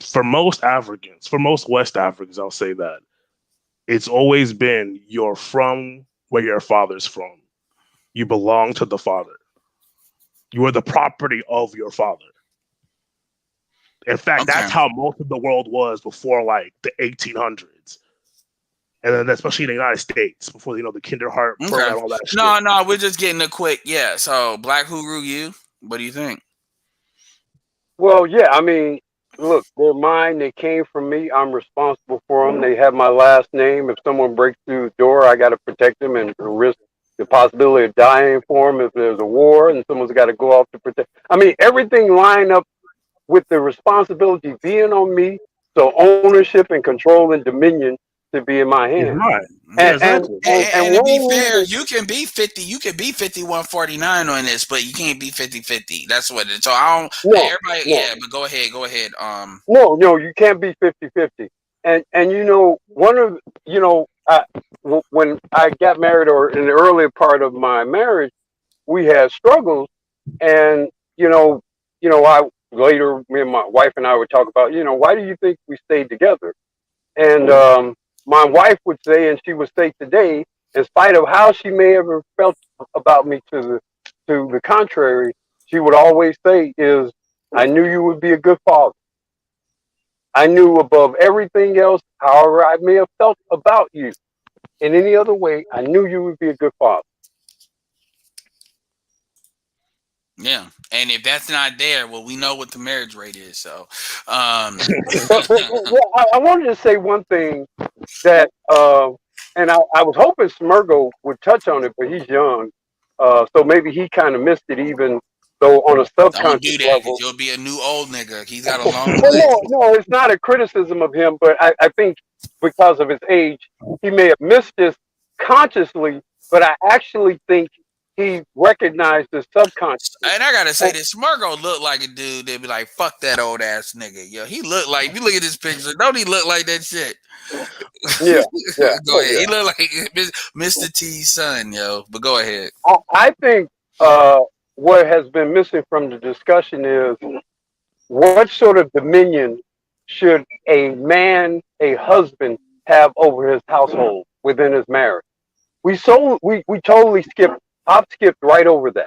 for most Africans, for most West Africans, I'll say that it's always been you're from where your father's from. You belong to the father. You are the property of your father. In fact, that's how most of the world was before like the 1800s. And then especially in the United States before, the Kindergarten program, all that shit. No, we're just getting a quick, yeah. So Black Hooroo, you, what do you think? Well, yeah, I mean, look, they're mine. They came from me. I'm responsible for them. They have my last name. If someone breaks through the door, I got to protect them and risk the possibility of dying for them if there's a war and someone's got to go off to protect. I mean, everything lined up with the responsibility being on me. So ownership and control and dominion to be in my hands. Right. And to be fair, you can be 50, you can be 51-49 on this, but you can't be 50-50. That's what it is. So I don't but go ahead. No, you can't be 50-50. And when I got married or in the earlier part of my marriage, we had struggles and I later me and my wife and I would talk about, why do you think we stayed together? And my wife would say, and she would say today, in spite of how she may have felt about me to the contrary, she would always say is, I knew you would be a good father. I knew above everything else, however I may have felt about you in any other way, I knew you would be a good father. Yeah, and if that's not there, well, we know what the marriage rate is. So, I wanted to say one thing that, and I was hoping Smirgo would touch on it, but he's young, so maybe he kind of missed it, even though on a don't subconscious do that because level. you'll be a new old nigga. He's got a long Well, list. no, it's not a criticism of him, but I think because of his age, he may have missed this consciously, but I actually think he recognized this subconsciously. And I gotta say this, Smirgo look like a dude that be like, fuck that old ass nigga. Yo, he look like, if you look at this picture, don't he look like that shit? Yeah, yeah. Go ahead. Yeah. He look like Mr. T's son, yo. But go ahead. I think what has been missing from the discussion is what sort of dominion should a man, a husband, have over his household within his marriage? We totally skipped right over that.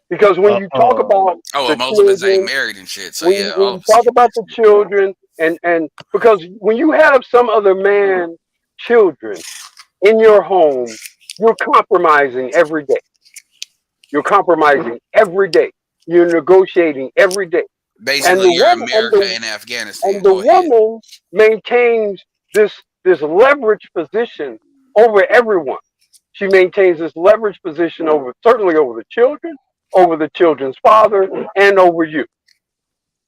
Because when you talk about most of us ain't married and shit. So when you talk about the children and because when you have some other man children in your home, you're compromising every day. You're compromising every day. You're negotiating every day. Basically, you're America in Afghanistan. And the woman maintains this leverage position over everyone. She maintains this leverage position certainly over the children, over the children's father, and over you.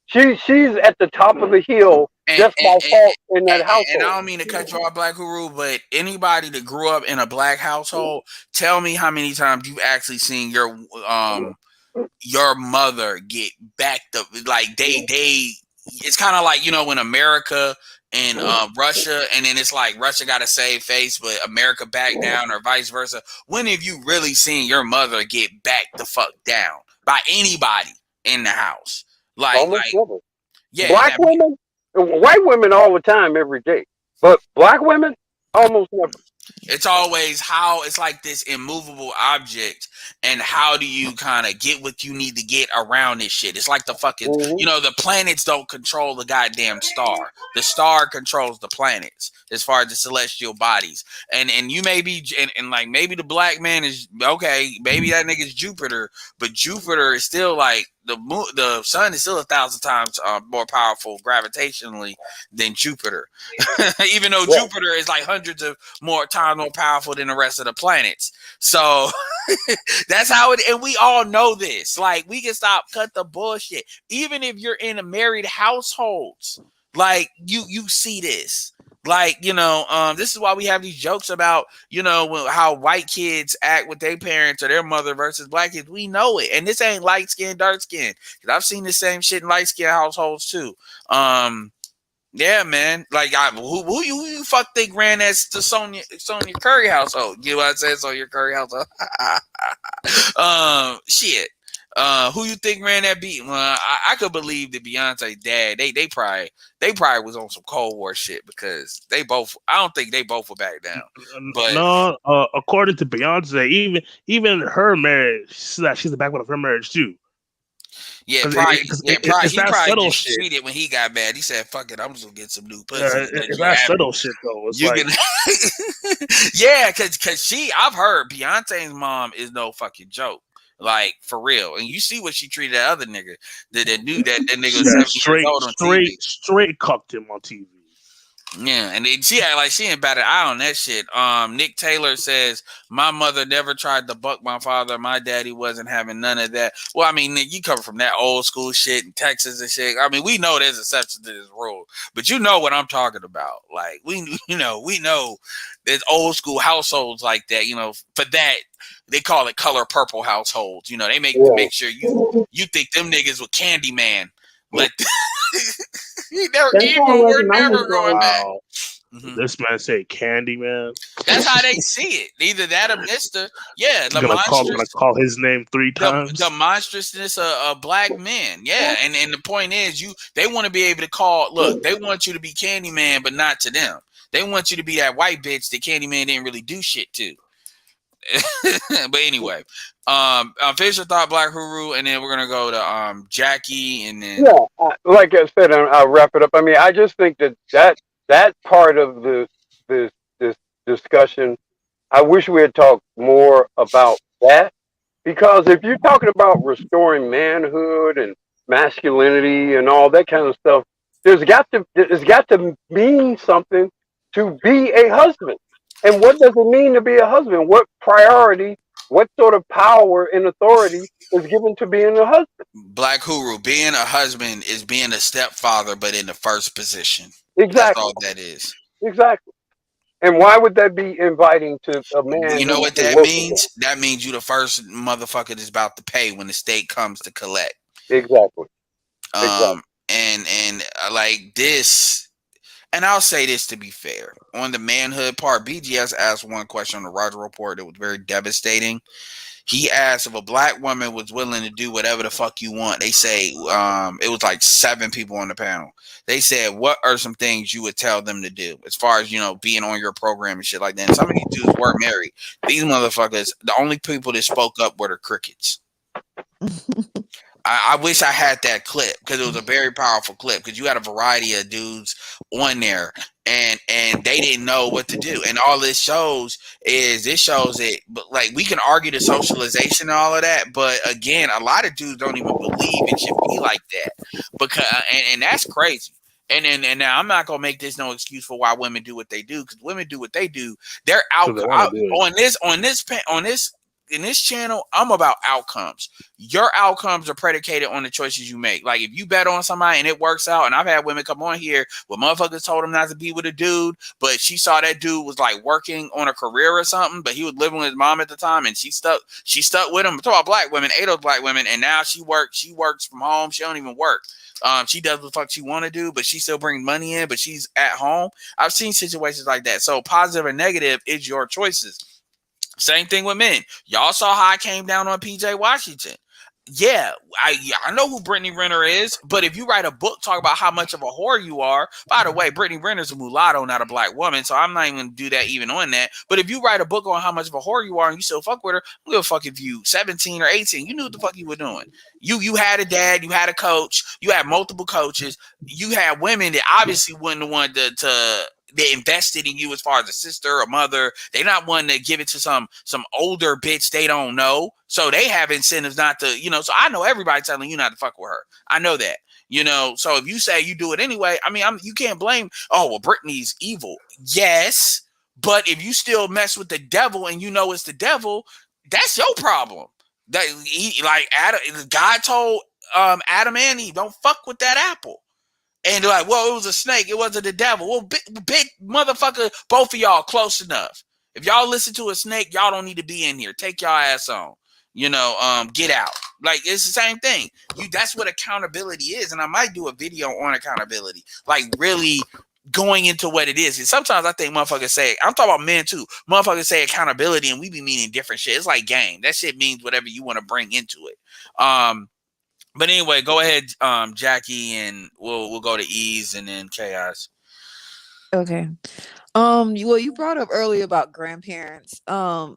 She's at the top of the hill just by fault in that household. And I don't mean to cut you off, Black Guru, but anybody that grew up in a black household, tell me how many times you've actually seen your mother get backed up. Like it's kind of like, when America and Russia, and then it's like Russia got to save face, but America back down, or vice versa. When have you really seen your mother get backed the fuck down by anybody in the house? Yeah, black women, white women all the time, every day, but black women almost never. It's always it's like this immovable object, and how do you kind of get what you need to get around this shit? It's like the fucking, the planets don't control the goddamn star. The star controls the planets as far as the celestial bodies. And you may be, and like maybe the black man is, okay, maybe that nigga's Jupiter, but Jupiter is still like, the sun is still 1,000 times more powerful gravitationally than Jupiter, even though Jupiter is like hundreds of more times more powerful than the rest of the planets. So that's how it. And we all know this. Like, we can cut the bullshit. Even if you're in a married households, like you see this. Like, this is why we have these jokes about, how white kids act with their parents or their mother versus black kids. We know it. And this ain't light skin, dark skin. Because I've seen the same shit in light skin households too. Yeah, man. Like, who you fuck think ran that to Sonya Curry household? You know what I'm saying? Sonya Curry household. Shit. Who you think ran that beat? Well, I could believe that Beyonce dad, they probably was on some Cold War shit, because I don't think they both were back down. But no, according to Beyonce, even her marriage, she's the backbone of her marriage too. Yeah, probably. He probably just cheated when he got mad. He said, "Fuck it, I'm just gonna get some new pussy." It's that subtle shit though. It's yeah, because I've heard Beyonce's mom is no fucking joke. Like, for real. And you see what she treated that other nigga that knew that nigga was 70 years old on TV. Straight cucked him on TV. Yeah, and she act like she ain't bat an eye on that shit. Nick Taylor says, my mother never tried to buck my father. My daddy wasn't having none of that. Well, I mean, Nick, you come from that old school shit in Texas and shit. I mean, we know there's exceptions to this rule, but you know what I'm talking about. Like, we know there's old school households like that. For that, they call it color purple households. They make sure you think them niggas with Candyman. Like, he we're never going back. Mm-hmm. This man say Candyman. That's how they see it. Either that or Mister. Yeah, gonna call his name 3 times. The monstrousness of black men. Yeah, and the point is, they want to be able to call. Look, they want you to be Candyman, but not to them. They want you to be that white bitch that Candyman didn't really do shit to. But anyway, Fisher thought Black Huru, and then we're gonna go to Jackie, and then like I said, I'll wrap it up. I mean, I just think that part of this discussion, I wish we had talked more about that, Because if you're talking about restoring manhood and masculinity and all that kind of stuff, it's got to mean something to be a husband. And what does it mean to be a husband? What priority, what sort of power and authority is given to being a husband? Black Huru, being a husband is being a stepfather, but in the first position. Exactly. That's all that is. Exactly. And why would that be inviting to a man? You know what that means? That means you the first motherfucker that's about to pay when the state comes to collect. Exactly. And like this, and I'll say this to be fair. On the manhood part, BGS asked one question on the Roger Report that was very devastating. He asked if a black woman was willing to do whatever the fuck you want. They say it was like 7 people on the panel. They said, what are some things you would tell them to do as far as, being on your program and shit like that? And some of these dudes were married. These motherfuckers, the only people that spoke up were the crickets. I wish I had that clip because it was a very powerful clip because you had a variety of dudes on there and they didn't know what to do. And all this shows it, but like we can argue the socialization and all of that, but again, a lot of dudes don't even believe it should be like that because and that's crazy. And now I'm not gonna make this no excuse for why women do what they do because women do what they do. They're out in this channel, I'm about outcomes. Your outcomes are predicated on the choices you make. Like if you bet on somebody and it works out, and I've had women come on here where motherfuckers told them not to be with a dude, but she saw that dude was like working on a career or something, but he was living with his mom at the time, and she stuck with him. I'm talking about black women, those black women, and now she works from home. She don't even work. She does what the fuck she want to do, but she still brings money in, but she's at home. I've seen situations like that. So positive or negative is your choices. Same thing with men. Y'all saw how I came down on PJ Washington. Yeah, I know who Brittany Renner is, but if you write a book talk about how much of a whore you are, by the way, Brittany Renner's a mulatto, not a black woman, so I'm not even going to do that even on that. But if you write a book on how much of a whore you are and you still fuck with her, I'm going to fuck if you 17 or 18. You knew what the fuck you were doing. You had a dad, you had a coach, you had multiple coaches, you had women that obviously wouldn't want to they invested in you as far as a sister or mother. They're not one to give it to some older bitch they don't know. So they have incentives not to, so I know everybody telling you not to fuck with her. I know that, so if you say you do it anyway, I mean, you can't blame, oh, well, Britney's evil. Yes. But if you still mess with the devil and it's the devil, that's your problem. That God told Adam and Eve, don't fuck with that apple. And they're like, well, it was a snake. It wasn't the devil. Well, big motherfucker, both of y'all close enough. If y'all listen to a snake, y'all don't need to be in here. Take y'all ass on. Get out. Like, it's the same thing. That's what accountability is. And I might do a video on accountability. Like, really going into what it is. And sometimes I think motherfuckers say, I'm talking about men too. Motherfuckers say accountability and we be meaning different shit. It's like game. That shit means whatever you want to bring into it. But anyway, go ahead, Jackie, and we'll go to Ease and then Chaos. Okay. Well, you brought up earlier about grandparents. A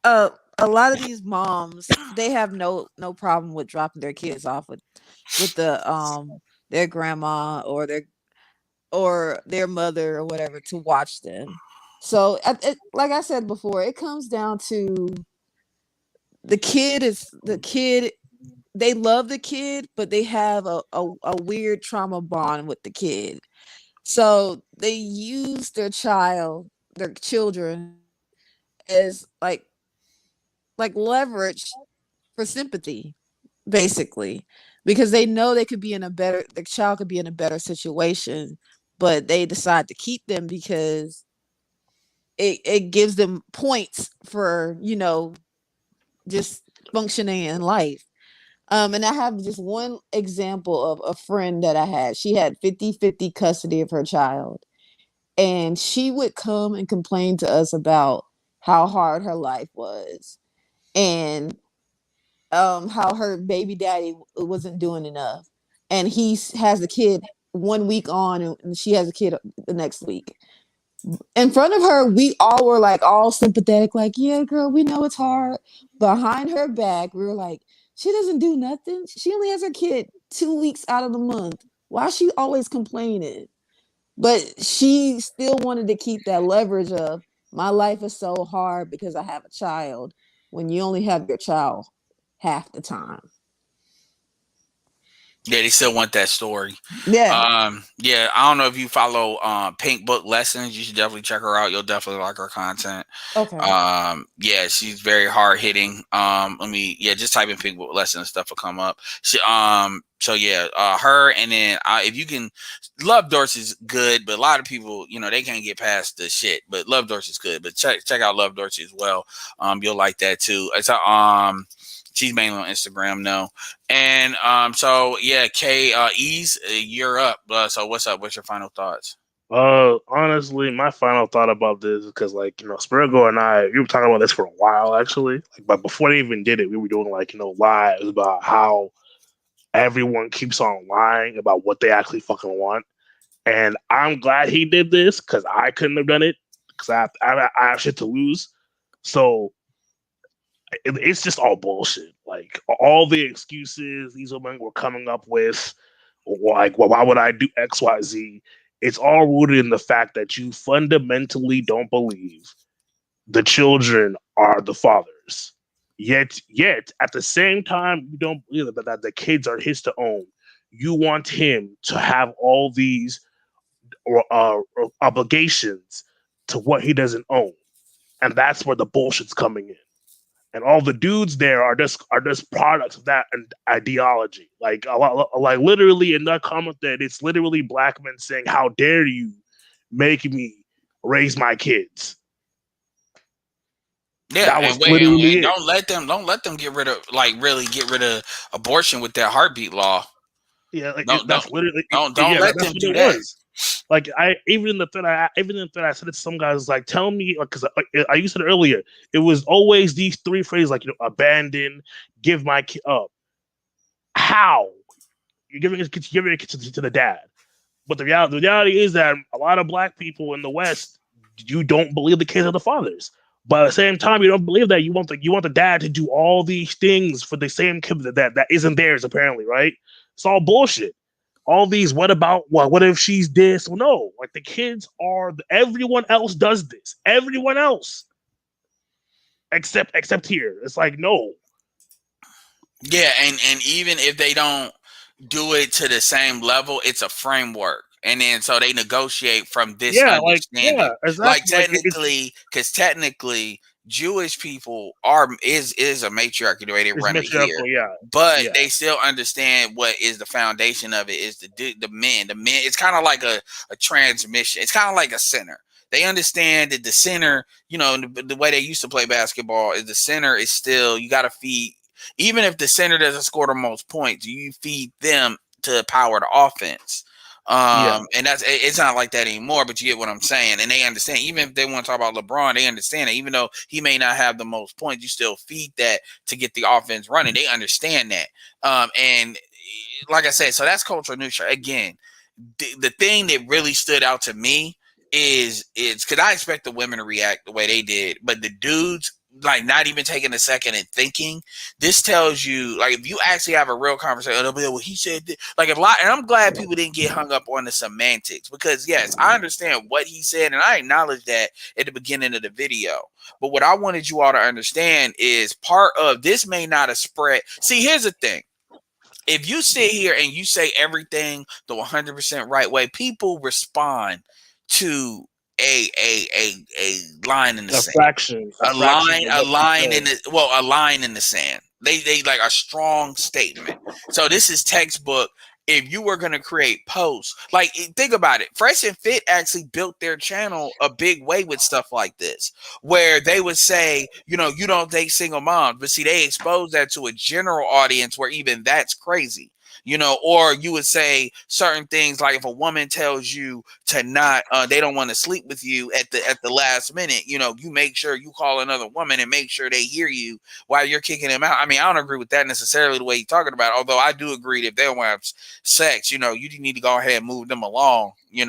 lot of these moms, they have no problem with dropping their kids off with their grandma or their mother or whatever to watch them. So, like I said before, it comes down to the kid. They love the kid, but they have a weird trauma bond with the kid. So they use their children as like leverage for sympathy, basically, because they know the child could be in a better situation, but they decide to keep them because it gives them points for, just functioning in life. And I have just one example of a friend that I had. She had 50-50 custody of her child. And she would come and complain to us about how hard her life was and how her baby daddy wasn't doing enough. And he has a kid 1 week on and she has a kid the next week. In front of her, we all were like all sympathetic, like, yeah, girl, we know it's hard. Behind her back, we were like, she doesn't do nothing. She only has her kid 2 weeks out of the month. Why is she always complaining? But she still wanted to keep that leverage of my life is so hard because I have a child. when you only have your child half the time. Yeah, they still want that story. Yeah. Yeah, I don't know if you follow Pink Book Lessons. You should definitely check her out. You'll definitely like her content. Okay. Yeah, she's very hard hitting. Just type in Pink Book Lessons, stuff will come up. Her, and then if you can, Love Dorsey's good, but a lot of people, they can't get past the shit. But Love Dorsey's good. But check out Love Dorsey as well. You'll like that too. It's she's mainly on Instagram now. And K Ease, you're up. So what's up? What's your final thoughts? Honestly, my final thought about this is because, Spirigo and I, we were talking about this for a while, actually. But before they even did it, we were doing lives about how everyone keeps on lying about what they actually fucking want. And I'm glad he did this because I couldn't have done it because I have shit to lose. So it's just all bullshit. Like all the excuses these women were coming up with, like, well, why would I do X, Y, Z? It's all rooted in the fact that you fundamentally don't believe the children are the fathers. Yet, at the same time, you don't believe that the kids are his to own. You want him to have all these obligations to what he doesn't own, and that's where the bullshit's coming in. And all the dudes there are just products of that ideology. Like literally in that comment, that it's literally black men saying, "How dare you make me raise my kids?" Yeah, that was literally don't let them really get rid of abortion with that heartbeat law. Yeah, that's literally don't let them do that. Like even in the thread I said it to some guys, like, tell me, because I used it earlier. It was always these three phrases, like, abandon, give my kid up. How you're giving a kid to the dad? But the reality is that a lot of black people in the West, you don't believe the kids are the fathers. But at the same time, you don't believe that you want the dad to do all these things for the same kid that isn't theirs, apparently, right? It's all bullshit. All these, what if she's this? Well, no, like, the kids are, everyone else does this. Everyone else. Except here. It's like, no. Yeah, and even if they don't do it to the same level, it's a framework. And then so they negotiate from this understanding. Exactly. Like technically Jewish people is a matriarchy the way they run it here. But they still understand what is the foundation of it is the men. The men, it's kind of like a transmission. It's kind of like a center. They understand that the center, the way they used to play basketball, is the center is still, you got to feed. Even if the center doesn't score the most points, you feed them to power the offense. And it's not like that anymore, but you get what I'm saying. And they understand, even if they want to talk about LeBron, they understand that even though he may not have the most points, you still feed that to get the offense running. They understand that. And like I said, so that's cultural neutral. Again, the thing that really stood out to me is because I expect the women to react the way they did, but the dudes, like, not even taking a second and thinking. This tells you, like, if you actually have a real conversation, they'll be like, well, he said this. Like, a lot, and I'm glad people didn't get hung up on the semantics, because yes, I understand what he said, and I acknowledge that at the beginning of the video. But what I wanted you all to understand is part of this may not have spread. See, here's the thing. If you sit here and you say everything the 100% right way, people respond to a line in the sand. A line in the sand. They like a strong statement. So this is textbook. If you were going to create posts, like, think about it. Fresh and Fit actually built their channel a big way with stuff like this, where they would say, you don't date single moms, but see, they expose that to a general audience where even that's crazy. Or you would say certain things like, if a woman tells you to not, they don't want to sleep with you at the last minute, you make sure you call another woman and make sure they hear you while you're kicking them out. I mean, I don't agree with that necessarily the way you're talking about it, although I do agree that if they don't have sex, you need to go ahead and move them along. I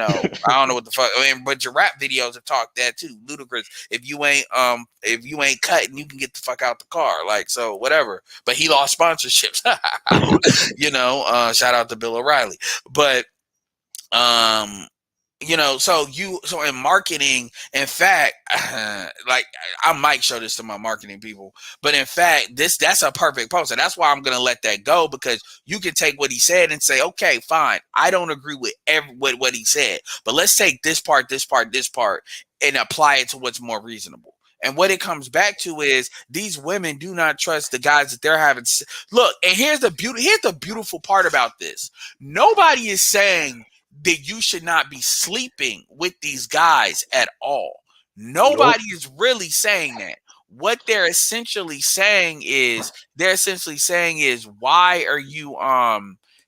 don't know what the fuck. But your rap videos have talked that too. Ludacris, if you ain't cutting, you can get the fuck out the car. Like, so whatever. But he lost sponsorships. Shout out to Bill O'Reilly. But You know, so in marketing, in fact, like I might show this to my marketing people, but in fact, that's a perfect post, and that's why I'm gonna let that go, because you can take what he said and say, okay, fine, I don't agree with what he said, but let's take this part, and apply it to what's more reasonable. And what it comes back to is these women do not trust the guys that they're having. Look, and here's the beautiful part about this. Nobody is saying that you should not be sleeping with these guys at all. Nobody is really saying that. What they're essentially saying is why are you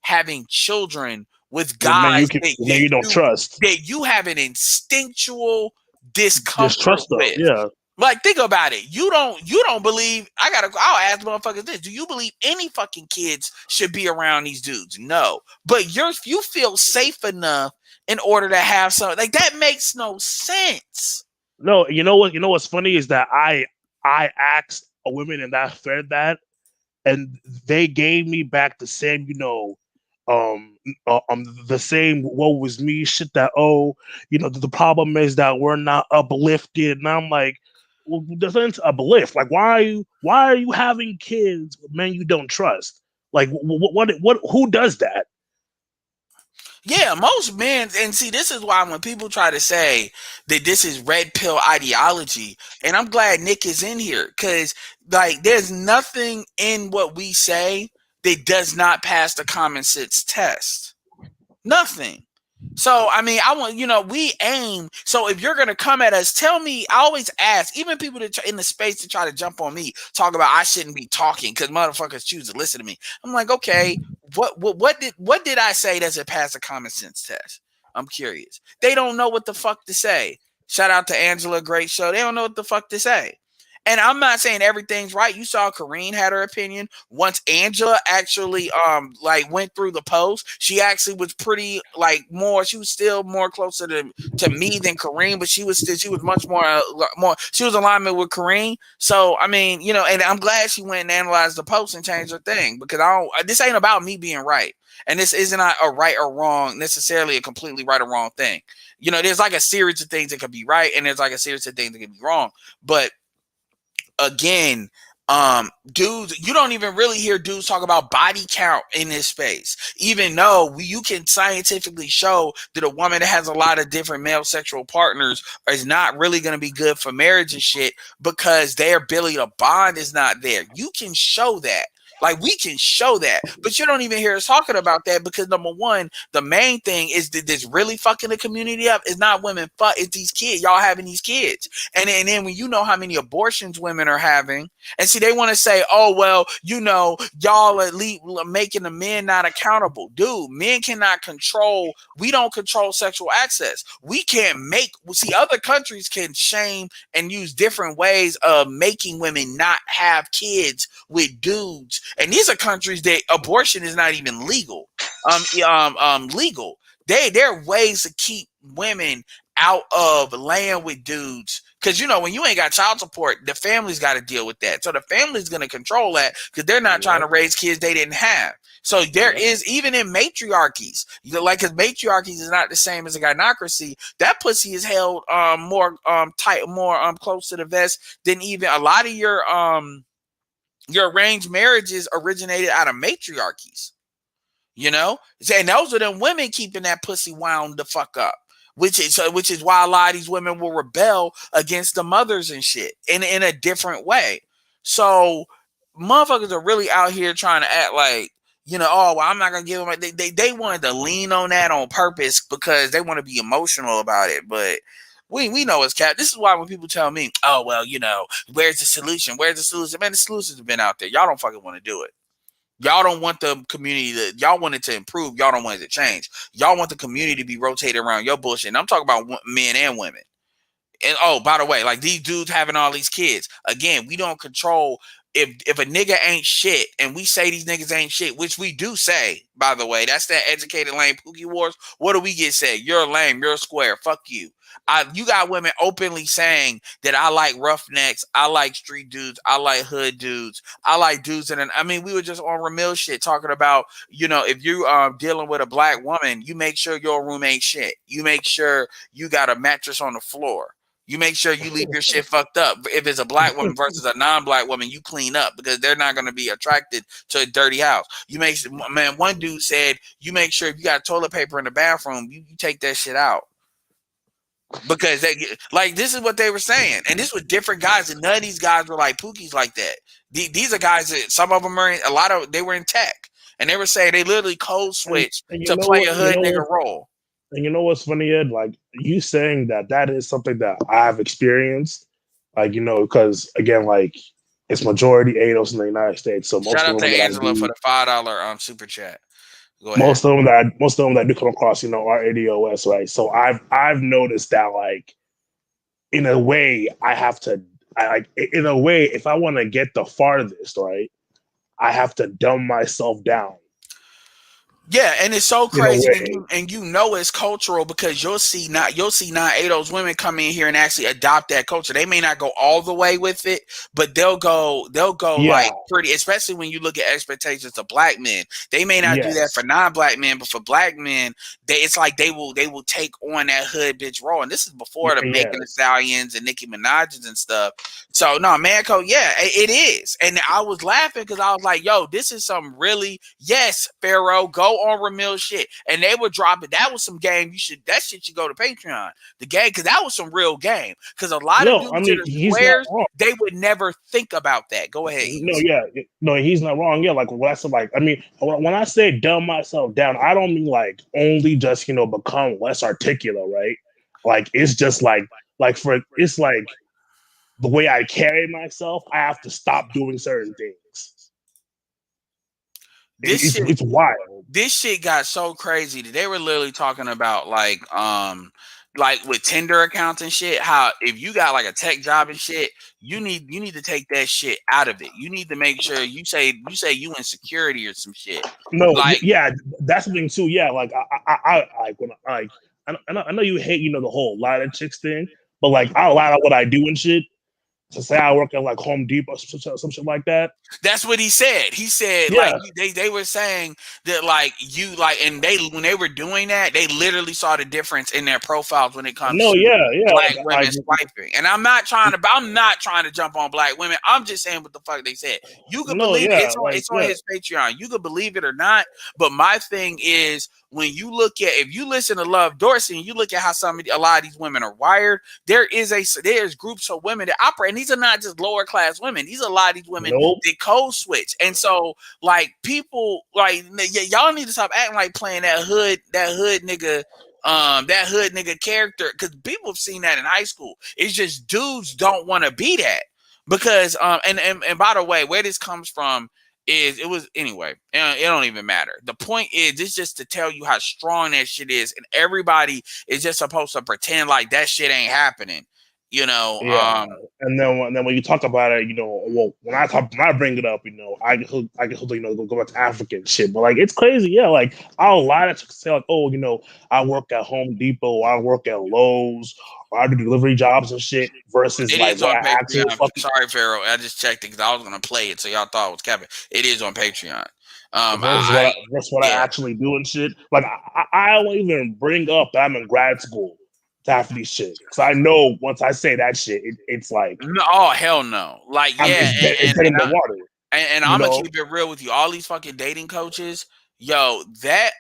having children with guys you don't trust, that you have an instinctual discomfort with? Yeah. Like, think about it. You don't believe. I'll ask motherfuckers this: do you believe any fucking kids should be around these dudes? No, but you feel safe enough in order to have something like that. Makes no sense. No, you know what? You know what's funny is that I asked a woman in that thread that, and they gave me back the same, the same "woe was me" shit. That the problem is that we're not uplifted, and I'm like, well, there's nothing to uplift. Like, why are you having kids with men you don't trust? Like, what who does that? Yeah, most men, and see, this is why when people try to say that this is red pill ideology, and I'm glad Nick is in here, because like there's nothing in what we say that does not pass the common sense test. Nothing. So, I mean, we aim. So if you're going to come at us, tell me, I always ask, even people that in the space to try to jump on me, talk about I shouldn't be talking because motherfuckers choose to listen to me. I'm like, okay, what did I say doesn't pass a common sense test? I'm curious. They don't know what the fuck to say. Shout out to Angela, great show. They don't know what the fuck to say. And I'm not saying everything's right. You saw Kareen had her opinion. Once Angela actually went through the post, she actually was pretty she was still more closer to me than Kareen, but she was much more she was in alignment with Kareen. So I mean, and I'm glad she went and analyzed the post and changed her thing, because this ain't about me being right. And this isn't a right or wrong, necessarily a completely right or wrong thing. There's like a series of things that could be right, and there's like a series of things that could be wrong. But again, dudes, you don't even really hear dudes talk about body count in this space, even though you can scientifically show that a woman that has a lot of different male sexual partners is not really going to be good for marriage and shit, because their ability to bond is not there. You can show that. Like, we can show that, but you don't even hear us talking about that, because number one, the main thing is that this really fucking the community up is not women, it's these kids. Y'all having these kids, and then when you know how many abortions women are having, and see, they want to say, oh well, y'all at least making the men not accountable. Dude, men cannot control. We don't control sexual access. We can't see, other countries can shame and use different ways of making women not have kids with dudes. And these are countries that abortion is not even legal. Legal. There are ways to keep women out of laying with dudes, because when you ain't got child support, the family's got to deal with that. So the family's going to control that, because they're not trying to raise kids they didn't have. So there is, even in matriarchies, because matriarchies is not the same as a gynocracy. That pussy is held more tight, more close to the vest than even a lot of your arranged marriages originated out of matriarchies, and those are them women keeping that pussy wound the fuck up, which is why a lot of these women will rebel against the mothers and shit in a different way. So motherfuckers are really out here trying to act like, oh, well, I'm not gonna give them. They wanted to lean on that on purpose because they want to be emotional about it, but we know it's cap. This is why when people tell me, oh, well, where's the solution? Where's the solution? Man, the solutions have been out there. Y'all don't fucking want to do it. Y'all don't want the community y'all want it to improve. Y'all don't want it to change. Y'all want the community to be rotated around your bullshit. And I'm talking about men and women. And oh, by the way, like these dudes having all these kids. Again, we don't control if a nigga ain't shit, and we say these niggas ain't shit, which we do say, by the way, that's that educated lame Pookie Wars. What do we get said? You're lame, you're square, fuck you. You got women openly saying that I like roughnecks, I like street dudes, I like hood dudes, I like dudes. And I mean, we were just on Ramil shit talking about, you know, if you dealing with a black woman, you make sure your room ain't shit. You make sure you got a mattress on the floor. You make sure you leave your shit fucked up. If it's a black woman versus a non-black woman, you clean up because they're not going to be attracted to a dirty house. You make man. One dude said you make sure if you got toilet paper in the bathroom, you take that shit out. Because like this is what they were saying, and this was different guys, and none of these guys were like Pookies like that. These are guys that some of them are in, they were in tech, and they were saying they literally code switch to play a hood nigga role. And you know what's funny, Ed? Like you saying that is something that I've experienced, like because again, like it's majority ADOS in the United States, so most shout of out them to Angela for the $5 super chat. Most of them that do come across, are ADOS, right? So I've noticed that, like, in a way, in a way, if I want to get the farthest, right, I have to dumb myself down. Yeah, and it's so crazy, and you know it's cultural because you'll see not ADOS women come in here and actually adopt that culture. They may not go all the way with it, but they'll go like pretty, especially when you look at expectations of black men. They may not do that for non-black men, but for black men, it's like they will take on that hood bitch role. And this is before the Megan Thee Stallions and Nicki Minaj's and stuff. So no, Manco, yeah, it is. And I was laughing because I was like, yo, this is some really, yes, Pharaoh, go on Ramil shit. And they would drop it. That was some game. That shit should go to Patreon. The game, because that was some real game. Because a lot of dudes that are squares, they would never think about that. Go ahead. He's not wrong. Yeah, like when I say dumb myself down, I don't mean like only just become less articulate, right? Like it's just it's like the way I carry myself, I have to stop doing certain things. It's wild. This shit got so crazy that they were literally talking about like with Tinder accounts and shit, how if you got like a tech job and shit, you need to take that shit out of it. You need to make sure you say you in security or some shit. No, yeah, that's the thing too. Yeah, like I know you hate the whole lie to chicks thing, but like a lot of what I do and shit. To say I work at like Home Depot, some shit like that. That's what he said. He said like they were saying that like you like, and when they were doing that, they literally saw the difference in their profiles when it comes to black women swiping. And I'm not trying to jump on black women. I'm just saying what the fuck they said. You can believe it. It's on his Patreon. You can believe it or not. But my thing is, when you look at, if you listen to Love Dorsey and you look at how a lot of these women are wired, there's groups of women that operate, and these are not just lower class women. These are a lot of these women that code switch. And so like people like y'all need to stop acting like playing that hood nigga character, because people have seen that in high school. It's just dudes don't want to be that because and by the way, where this comes from is it don't even matter. The point is, it's just to tell you how strong that shit is, and everybody is just supposed to pretend like that shit ain't happening. And then when you talk about it, when I bring it up, I get go back to African shit, but like it's crazy, like a lot of say like, I work at Home Depot, I work at Lowe's, or I do delivery jobs and shit. Versus it is on Patreon. Sorry, Pharaoh, I just checked it because I was gonna play it, so y'all thought it was Kevin. It is on Patreon. That's what I actually do and shit. Like I don't even bring up that I'm in grad school. Half of these shit, because I know once I say that shit, it's like oh hell no, like it's dead in the water. And I'm gonna keep it real with you. All these fucking dating coaches, yo, that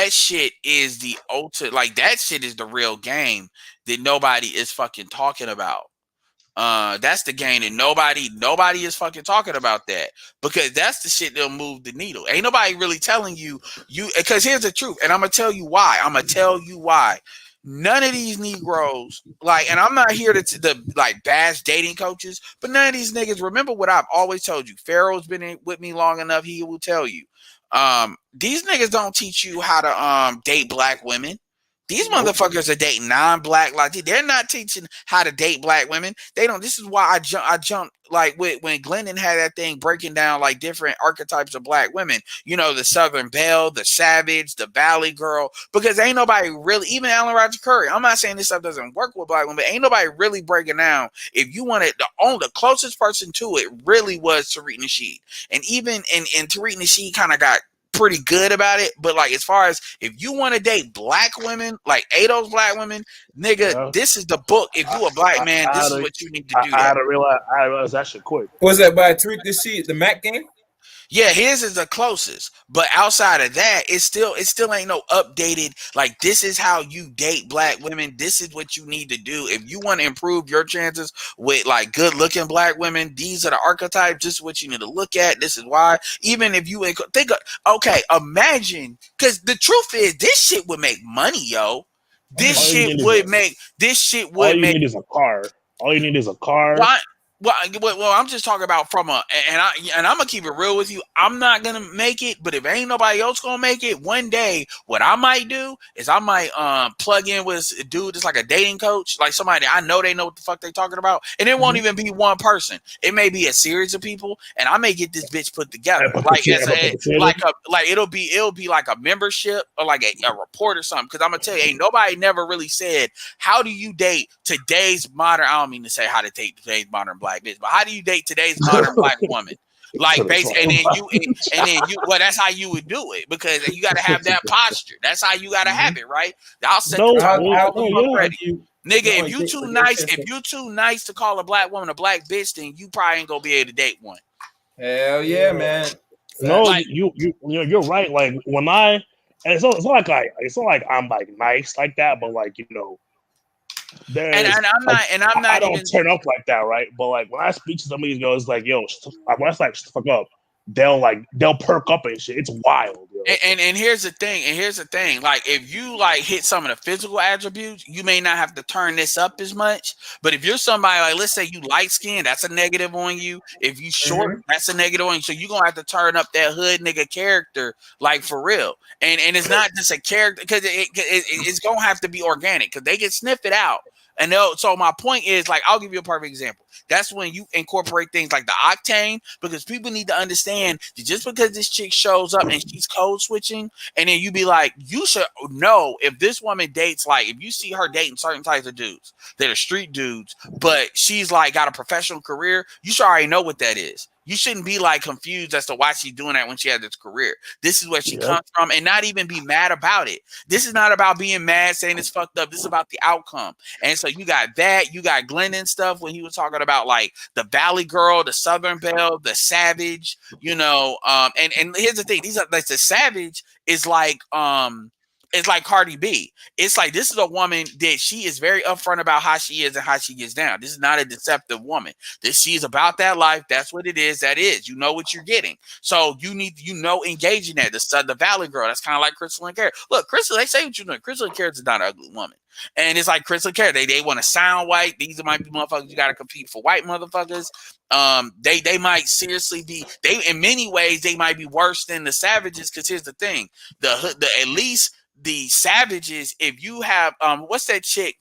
shit is the ultimate. Like that shit is the real game that nobody is fucking talking about. That's the game that nobody is fucking talking about, that because that's the shit that'll move the needle. Ain't nobody really telling you because here's the truth, and I'm gonna tell you why. None of these Negroes, like, and I'm not here to like bash dating coaches, but none of these niggas, remember what I've always told you. Pharaoh's been with me long enough, he will tell you. These niggas don't teach you how to date black women. These motherfuckers are dating non-black. Like they're not teaching how to date black women. They don't. This is why I jumped like when Glendon had that thing breaking down like different archetypes of black women. You know, the Southern Belle, the Savage, the Valley Girl. Because ain't nobody really, even Alan Roger Curry. I'm not saying this stuff doesn't work with black women, but ain't nobody really breaking down. If you wanted the closest person to it really was Tariq Nasheed, and even and Tariq Nasheed kind of got pretty good about it, but like as far as if you want to date black women, like Ado's black women, nigga, this is the book. If you a black man, this is what you need to do. I had to realize that shit quick. Was that by Tariq Nasheed, the Mac game? Yeah, his is the closest, but outside of that, it still ain't no updated. Like this is how you date black women. This is what you need to do if you want to improve your chances with like good looking black women. These are the archetypes. This is what you need to look at. This is why. Even if you think, okay, imagine, because the truth is this shit would make money, yo. This shit would make. All you need is a car. All you need is a car. Why? Well, I'm just talking about from and I'm gonna keep it real with you. I'm not gonna make it, but if ain't nobody else gonna make it, one day, what I might do is I might plug in with a dude that's like a dating coach, like somebody I know they know what the fuck they talking about, and it won't even be one person. It may be a series of people, and I may get this bitch put together, like it'll be like a membership or like a report or something. Because I'm gonna tell you, ain't nobody never really said how do you date today's modern. I don't mean to say how to date today's modern black bitch, but how do you date today's modern black woman? Like basically, and then you well, that's how you would do it, because you got to have that posture. That's how you got to have it, right? I'll set the tone ready. Nigga, if you too nice to call a black woman a black bitch, then you probably ain't gonna be able to date one. Hell yeah, man. No, like, you're right. Like when it's not like I'm like nice like that, but like I don't turn up like that, right? But like when I speak to somebody, it's like, yo, when I like fuck up, they'll perk up and shit. It's wild. Yo. And here's the thing. Like if you like hit some of the physical attributes, you may not have to turn this up as much. But if you're somebody like, let's say you light skinned, that's a negative on you. If you short, that's a negative on you. So you're gonna have to turn up that hood nigga character, like for real. And it's not just a character, because it's gonna have to be organic, because they can sniff it out. And so my point is, like, I'll give you a perfect example. That's when you incorporate things like the octane, because people need to understand that just because this chick shows up and she's code switching, and then you be like, you should know if this woman dates, like, if you see her dating certain types of dudes that are street dudes, but she's like got a professional career, you should already know what that is. You shouldn't be like confused as to why she's doing that when she has this career. This is where she comes from, and not even be mad about it. This is not about being mad, saying it's fucked up. This is about the outcome. And so you got that. You got Glendon stuff when he was talking about like the Valley Girl, the Southern Belle, the Savage. And here's the thing: these are like the Savage is like it's like Cardi B. It's like this is a woman that she is very upfront about how she is and how she gets down. This is not a deceptive woman. She's about that life. That's what it is. That is. You know what you're getting. So you need engage in that. The Valley Girl. That's kind of like Crystal and Carrot. Look, Crystal, they say what you're doing. Crystal and Carrot is not an ugly woman. And it's like Crystal and Carrot. They want to sound white. These might be motherfuckers you got to compete for white motherfuckers. They might seriously be. They in many ways they might be worse than the Savages. Because here's the thing: the at least the Savages, if you have what's that chick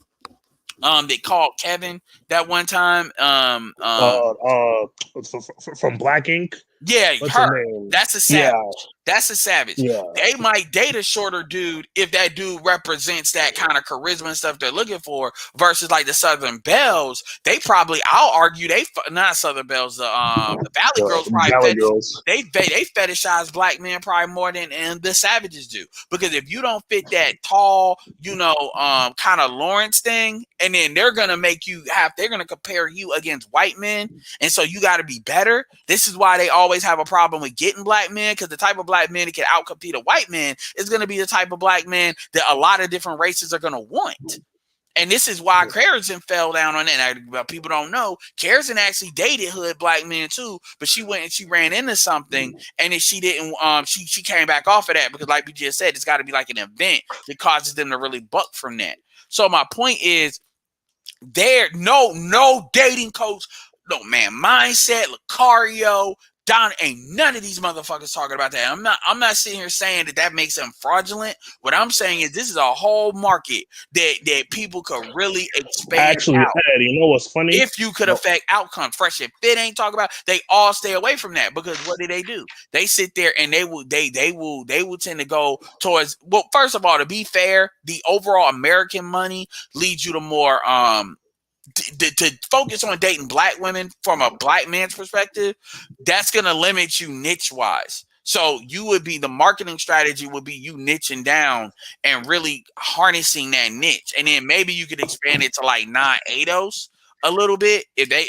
they called Kevin that one time from Black Ink? Yeah, her. That's a Savage. Yeah. That's a Savage. Yeah. They might date a shorter dude if that dude represents that kind of charisma and stuff they're looking for, versus like the Southern Belles. They probably, I'll argue, not Southern Belles, the Valley Girls probably they fetishize black men probably more than the Savages do. Because if you don't fit that tall, kind of Lawrence thing, and then they're gonna they're gonna compare you against white men, and so you got to be better. This is why they always have a problem with getting black men, because the type of black man that can outcompete a white man is going to be the type of black man that a lot of different races are going to want. And this is why Kerrison fell down on it. And people don't know, Kerrison actually dated hood black men too, but she went and she ran into something, and then she didn't. She came back off of that, because, like we just said, it's got to be like an event that causes them to really buck from that. So my point is, no dating coach, no man mindset, Lucario, Don, ain't none of these motherfuckers talking about that. I'm not sitting here saying that makes them fraudulent. What I'm saying is this is a whole market that people could really expand Actually, out. Ed, you know what's funny? If you could affect outcomes, Fresh and Fit ain't talking about. They all stay away from that because what do? They sit there and they will tend to go towards. Well, first of all, to be fair, the overall American money leads you to more to focus on dating black women from a black man's perspective. That's gonna limit you niche wise. So you would be the marketing strategy would be you niching down and really harnessing that niche, and then maybe you could expand it to like non-ADOS a little bit if they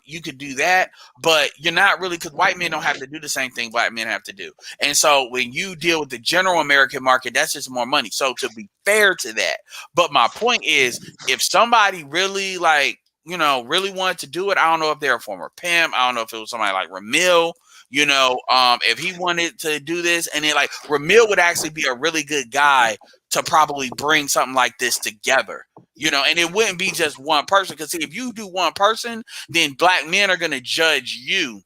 you could do that, but you're not really, because white men don't have to do the same thing black men have to do. And so when you deal with the general American market, that's just more money. So to be fair to that, but my point is, if somebody really really wanted to do it, I don't know if they're a former pimp, I don't know if it was somebody like Ramil. If he wanted to do this, and then like Ramil would actually be a really good guy to probably bring something like this together, and it wouldn't be just one person. Because if you do one person, then black men are gonna judge you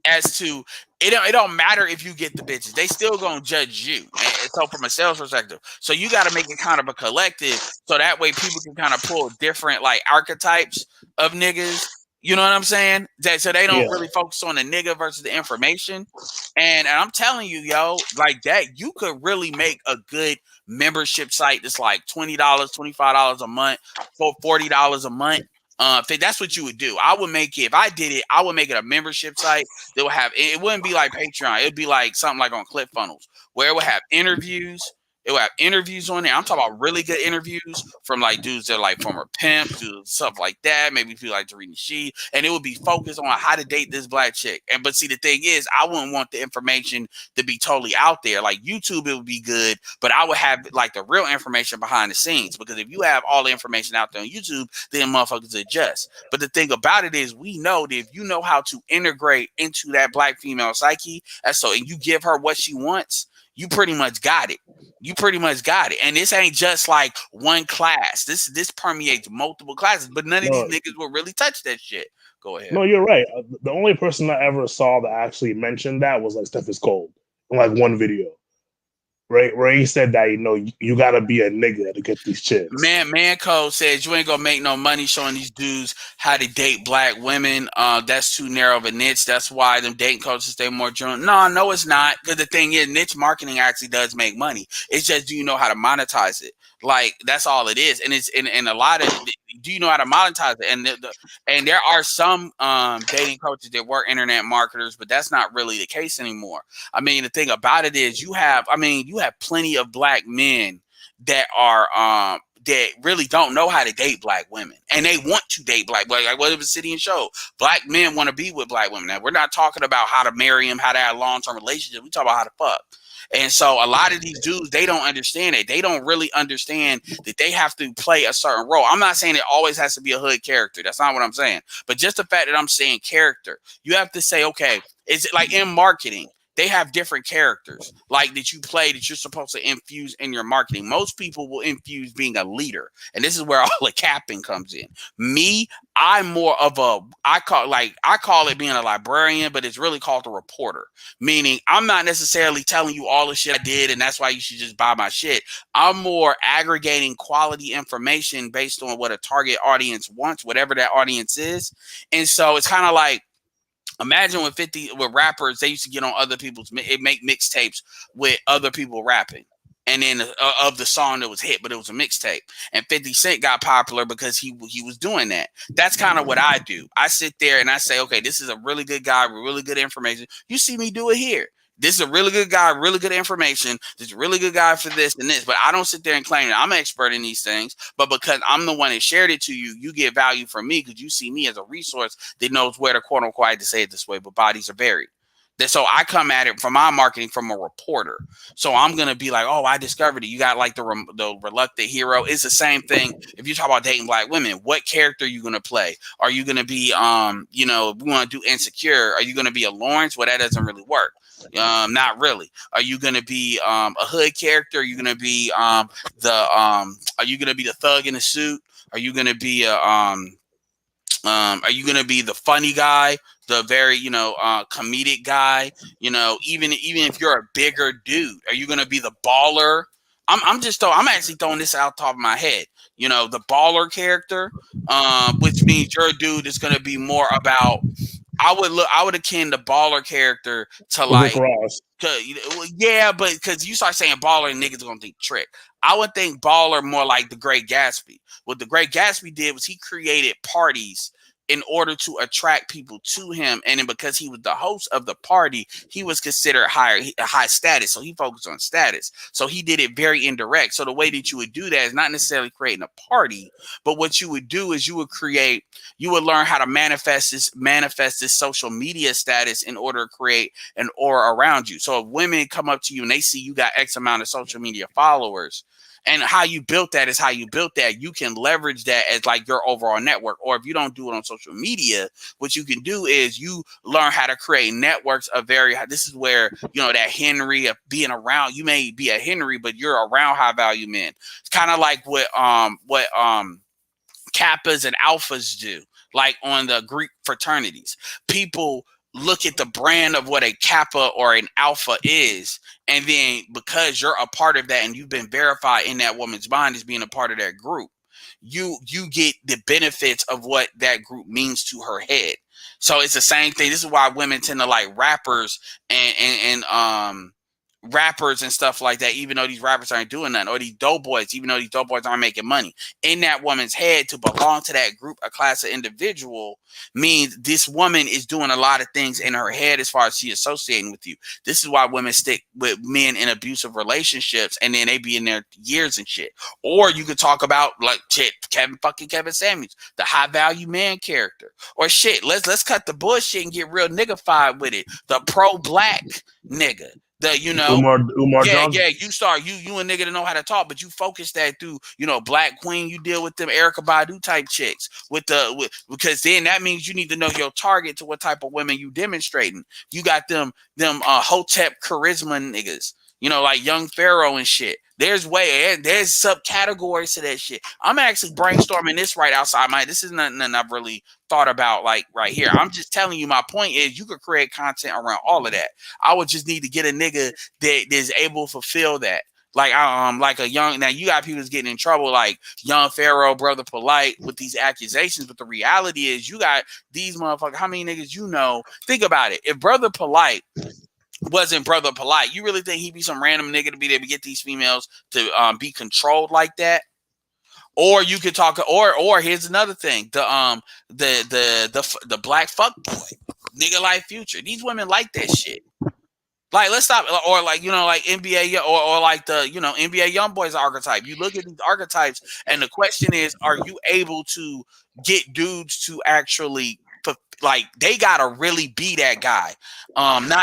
as to it don't matter if you get the bitches, they still gonna judge you. And so from a sales perspective, so you got to make it kind of a collective, so that way people can kind of pull different like archetypes of niggas. You know what I'm saying? So they don't really focus on the nigga versus the information. And I'm telling you, yo, like that, you could really make a good membership site that's like $20, $25 a month, $40 a month. If that's what you would do, I would make it. If I did it, I would make it a membership site that would have. It wouldn't be like Patreon. It'd be like something like on ClickFunnels, where it would have interviews. It would have interviews on there. I'm talking about really good interviews from like dudes that are like former pimps, dudes, stuff like that. Maybe people like Tarina Shee, and it would be focused on how to date this black chick. But see, the thing is, I wouldn't want the information to be totally out there. Like YouTube, it would be good, but I would have like the real information behind the scenes, because if you have all the information out there on YouTube, then motherfuckers adjust. But the thing about it is, we know that if you know how to integrate into that black female psyche, and you give her what she wants, you pretty much got it. You pretty much got it. And this ain't just like one class. This permeates multiple classes, but none of these niggas will really touch that shit. Go ahead. No, you're right. The only person I ever saw that actually mentioned that was like Steph is Cold in like one video. Right, where he said that, you gotta be a nigga to get these chicks. Man Code says you ain't gonna make no money showing these dudes how to date black women. That's too narrow of a niche. That's why them dating coaches stay more general. No, it's not. Because the thing is, niche marketing actually does make money. It's just, do you know how to monetize it? Like, that's all it is. And it's in a lot of, do you know how to monetize it? And there are some dating coaches that were internet marketers, but that's not really the case anymore. I mean, the thing about it is, you have plenty of black men that are that really don't know how to date black women, and they want to date black women. Like what if it's City and Show, black men want to be with black women. Now, we're not talking about how to marry them, how to have a long-term relationship. We talk about how to fuck. And so a lot of these dudes, they don't understand it. They don't really understand that they have to play a certain role. I'm not saying it always has to be a hood character. That's not what I'm saying. But just the fact that I'm saying character, you have to say, okay, is it like in marketing? They have different characters like that you play that you're supposed to infuse in your marketing. Most people will infuse being a leader. And this is where all the capping comes in. Me, I'm more of I call it being a librarian, but it's really called a reporter. Meaning I'm not necessarily telling you all the shit I did and that's why you should just buy my shit. I'm more aggregating quality information based on what a target audience wants, whatever that audience is. And so it's kind of like, imagine with rappers, they used to get on other people's, make mixtapes with other people rapping. And then of the song that was hit, but it was a mixtape. And 50 Cent got popular because he was doing that. That's kind of what I do. I sit there and I say, okay, this is a really good guy with really good information. You see me do it here. This is a really good guy, really good information. This is a really good guy for this and this. But I don't sit there and claim that I'm an expert in these things. But because I'm the one that shared it to you, you get value from me because you see me as a resource that knows where to, quote unquote, I had to say it this way, but bodies are buried. So I come at it from my marketing from a reporter. So I'm going to be like, oh, I discovered it. You got like the reluctant hero. It's the same thing. If you talk about dating black women, what character are you going to play? Are you going to be, we want to do Insecure. Are you going to be a Lawrence? Well, that doesn't really work. Not really. Are you going to be a hood character? Are you going to be are you going to be the thug in the suit? Are you going to be are you going to be the funny guy, the very, comedic guy? Even if you're a bigger dude, are you going to be the baller? I'm actually throwing this out top of my head. The baller character, which means your dude is going to be more about. I would akin the baller character to like Rick Ross. Yeah, but because you start saying baller, and niggas are gonna think trick. I would think baller more like the Great Gatsby. What the Great Gatsby did was he created parties in order to attract people to him, and then because he was the host of the party, he was considered high status. So he focused on status. So he did it very indirect. So the way that you would do that is not necessarily creating a party, but what you would do is you would learn how to manifest this social media status in order to create an aura around you. So if women come up to you and they see you got X amount of social media followers, and how you built that is how you built that, you can leverage that as like your overall network. Or if you don't do it on social media, what you can do is you learn how to create networks of this is where, that Henry of being around, you may be a Henry, but you're around high value men. It's kind of like what Kappas and Alphas do, like on the Greek fraternities. People look at the brand of what a Kappa or an Alpha is, and then because you're a part of that and you've been verified in that woman's mind as being a part of that group, you get the benefits of what that group means to her head. So it's the same thing. This is why women tend to like rappers and rappers and stuff like that, even though these rappers aren't doing nothing, or these dope boys, even though these dope boys aren't making money. In that woman's head, to belong to that group, a class of individual, means this woman is doing a lot of things in her head as far as she associating with you. This is why women stick with men in abusive relationships, and then they be in there years and shit. Or you could talk about like Kevin Samuels, the high value man character, or shit. Let's cut the bullshit and get real niggified with it. The pro black nigga. Umar Johnson. Yeah, you a nigga to know how to talk, but you focus that through, Black Queen, you deal with them Erykah Badu type chicks because then that means you need to know your target to what type of women you demonstrating. You got them Hotep charisma niggas, like Young Pharaoh and shit. There's subcategories to that shit. I'm actually brainstorming this right outside this is nothing I've really thought about like right here. I'm just telling you, my point is you could create content around all of that. I would just need to get a nigga that is able to fulfill that. Like a young, now you got people that's getting in trouble like Young Pharaoh, Brother Polite with these accusations, but the reality is you got these motherfuckers. How many niggas think about it. If Brother Polite wasn't Brother Polite, you really think he'd be some random nigga to be able to get these females to be controlled like that? Or you could talk, or here's another thing: the black fuck boy, nigga like Future. These women like that shit. Like, let's stop, or like like NBA or like the NBA young boys archetype. You look at these archetypes, and the question is, are you able to get dudes to actually like they gotta really be that guy?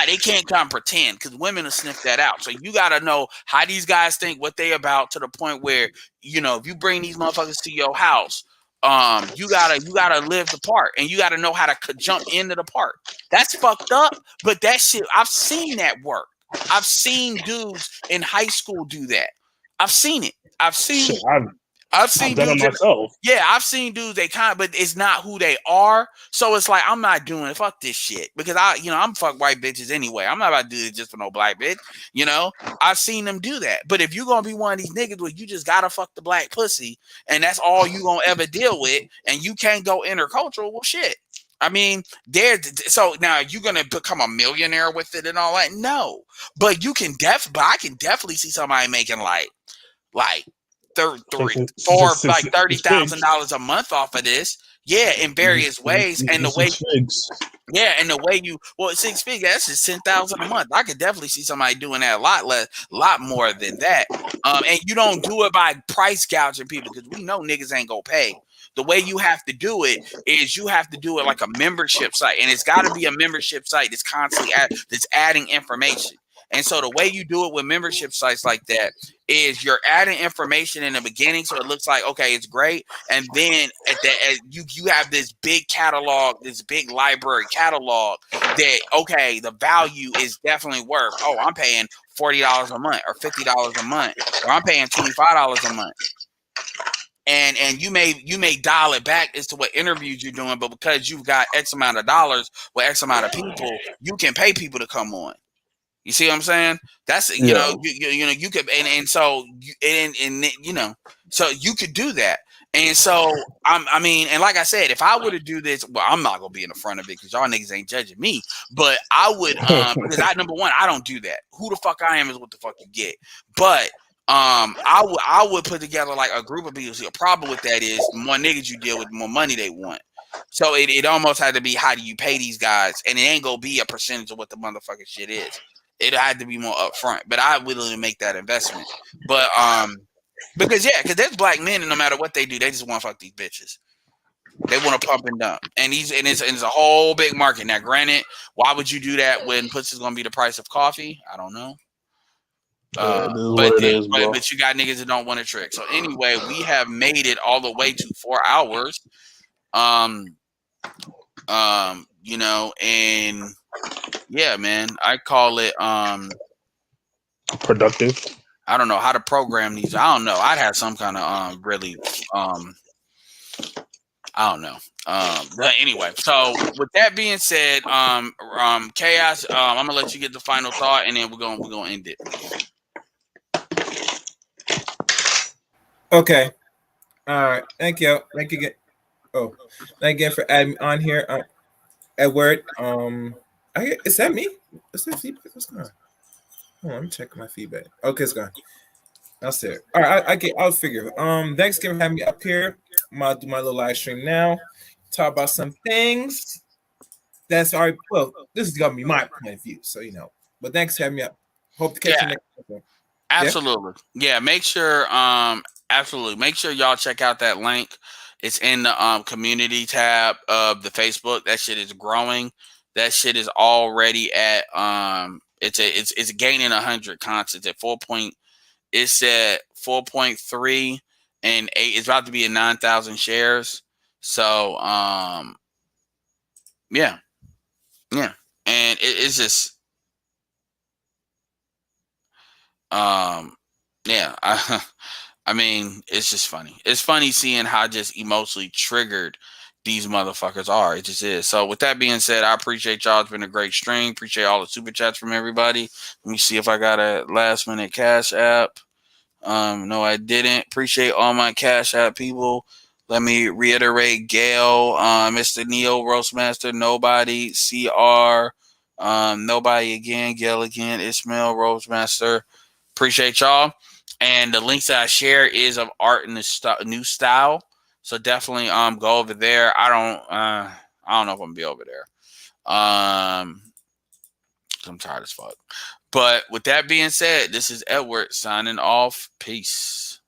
They can't come pretend, because women will sniff that out. So you gotta know how these guys think, what they about, to the point where if you bring these motherfuckers to your house, you gotta live the part, and you gotta know how to jump into the part. That's fucked up, but that shit, I've seen that work. I've seen dudes in high school do that. I've seen it. I've seen done it myself. Yeah, I've seen dudes, but it's not who they are. So it's like, I'm not doing it. Fuck this shit. Because I'm fuck white bitches anyway. I'm not about to do it just for no black bitch. I've seen them do that. But if you're going to be one of these niggas where you just got to fuck the black pussy, and that's all you going to ever deal with, and you can't go intercultural, well, shit. I mean, so now you're going to become a millionaire with it and all that? No. But I can definitely see somebody making like $30,000 a month off of this. Yeah, in various ways. And the way, six figures, that's just 10,000 a month. I could definitely see somebody doing that a lot more than that. And you don't do it by price gouging people, because we know niggas ain't gonna pay. The way you have to do it is you have to do it like a membership site, and it's got to be a membership site that's constantly that's adding information. And so the way you do it with membership sites like that is you're adding information in the beginning, so it looks like, okay, it's great. And then you have this big catalog, this big library catalog that, okay, the value is definitely worth, I'm paying $40 a month or $50 a month, or I'm paying $25 a month. and you may dial it back as to what interviews you're doing, but because you've got X amount of dollars with X amount of people, you can pay people to come on. You see what I'm saying? That's you know you could and so so you could do that. And so I mean, and like I said, if I were to do this, well, I'm not gonna be in the front of it because y'all niggas ain't judging me. But I would because number one, I don't do that. Who the fuck I am is what the fuck you get. But I would put together like a group of people. See, a problem with that is the more niggas you deal with, the more money they want. So it almost had to be, how do you pay these guys? And it ain't gonna be a percentage of what the motherfucking shit is. It had to be more upfront. But I willing to make that investment. But because there's black men, and no matter what they do, they just want to fuck these bitches. They want to pump and dump, and it's a whole big market. Now, granted, why would you do that when pussy's gonna be the price of coffee? I don't know. But you got niggas that don't want to trick. So anyway, we have made it all the way to 4 hours. You know, and yeah, man, I call it productive. I don't know how to program these. I don't know. I'd have some kind of really I don't know. But anyway, so with that being said, Chaos, I'm gonna let you get the final thought, and then we're gonna end it. Okay. All right. Thank you. Thank you again. Oh, thank you again for adding me on here, Edward. Is that me? Is that feedback? What's going on? Hold on, let me check my feedback. Okay, it's gone. That's it. All right, I'll figure. Thanks again for having me up here. I'm gonna do my little live stream now. Talk about some things. That's all right. Well, this is gonna be my point of view, so you know. But thanks for having me up. Hope to catch you next time. Absolutely. Yeah, make sure y'all check out that link. It's in the community tab of the Facebook. That shit is growing. That shit is already at it's gaining 100 constants at 4. It's at 4.3 and 8. It's about to be at 9,000 shares. So yeah. And it's just yeah, I mean, it's just funny. It's funny seeing how just emotionally triggered these motherfuckers are. It just is. So with that being said, I appreciate y'all. It's been a great stream. Appreciate all the super chats from everybody. Let me see if I got a last minute cash app. No, I didn't. Appreciate all my cash app people. Let me reiterate: Gail, Mr. Neo, Roastmaster, Nobody, CR, Nobody again, Gail again, Ismail, Roastmaster. Appreciate y'all. And the links that I share is of art in the new style. So definitely go over there. I don't know if I'm gonna be over there. I'm tired as fuck. But with that being said, this is Edward signing off. Peace.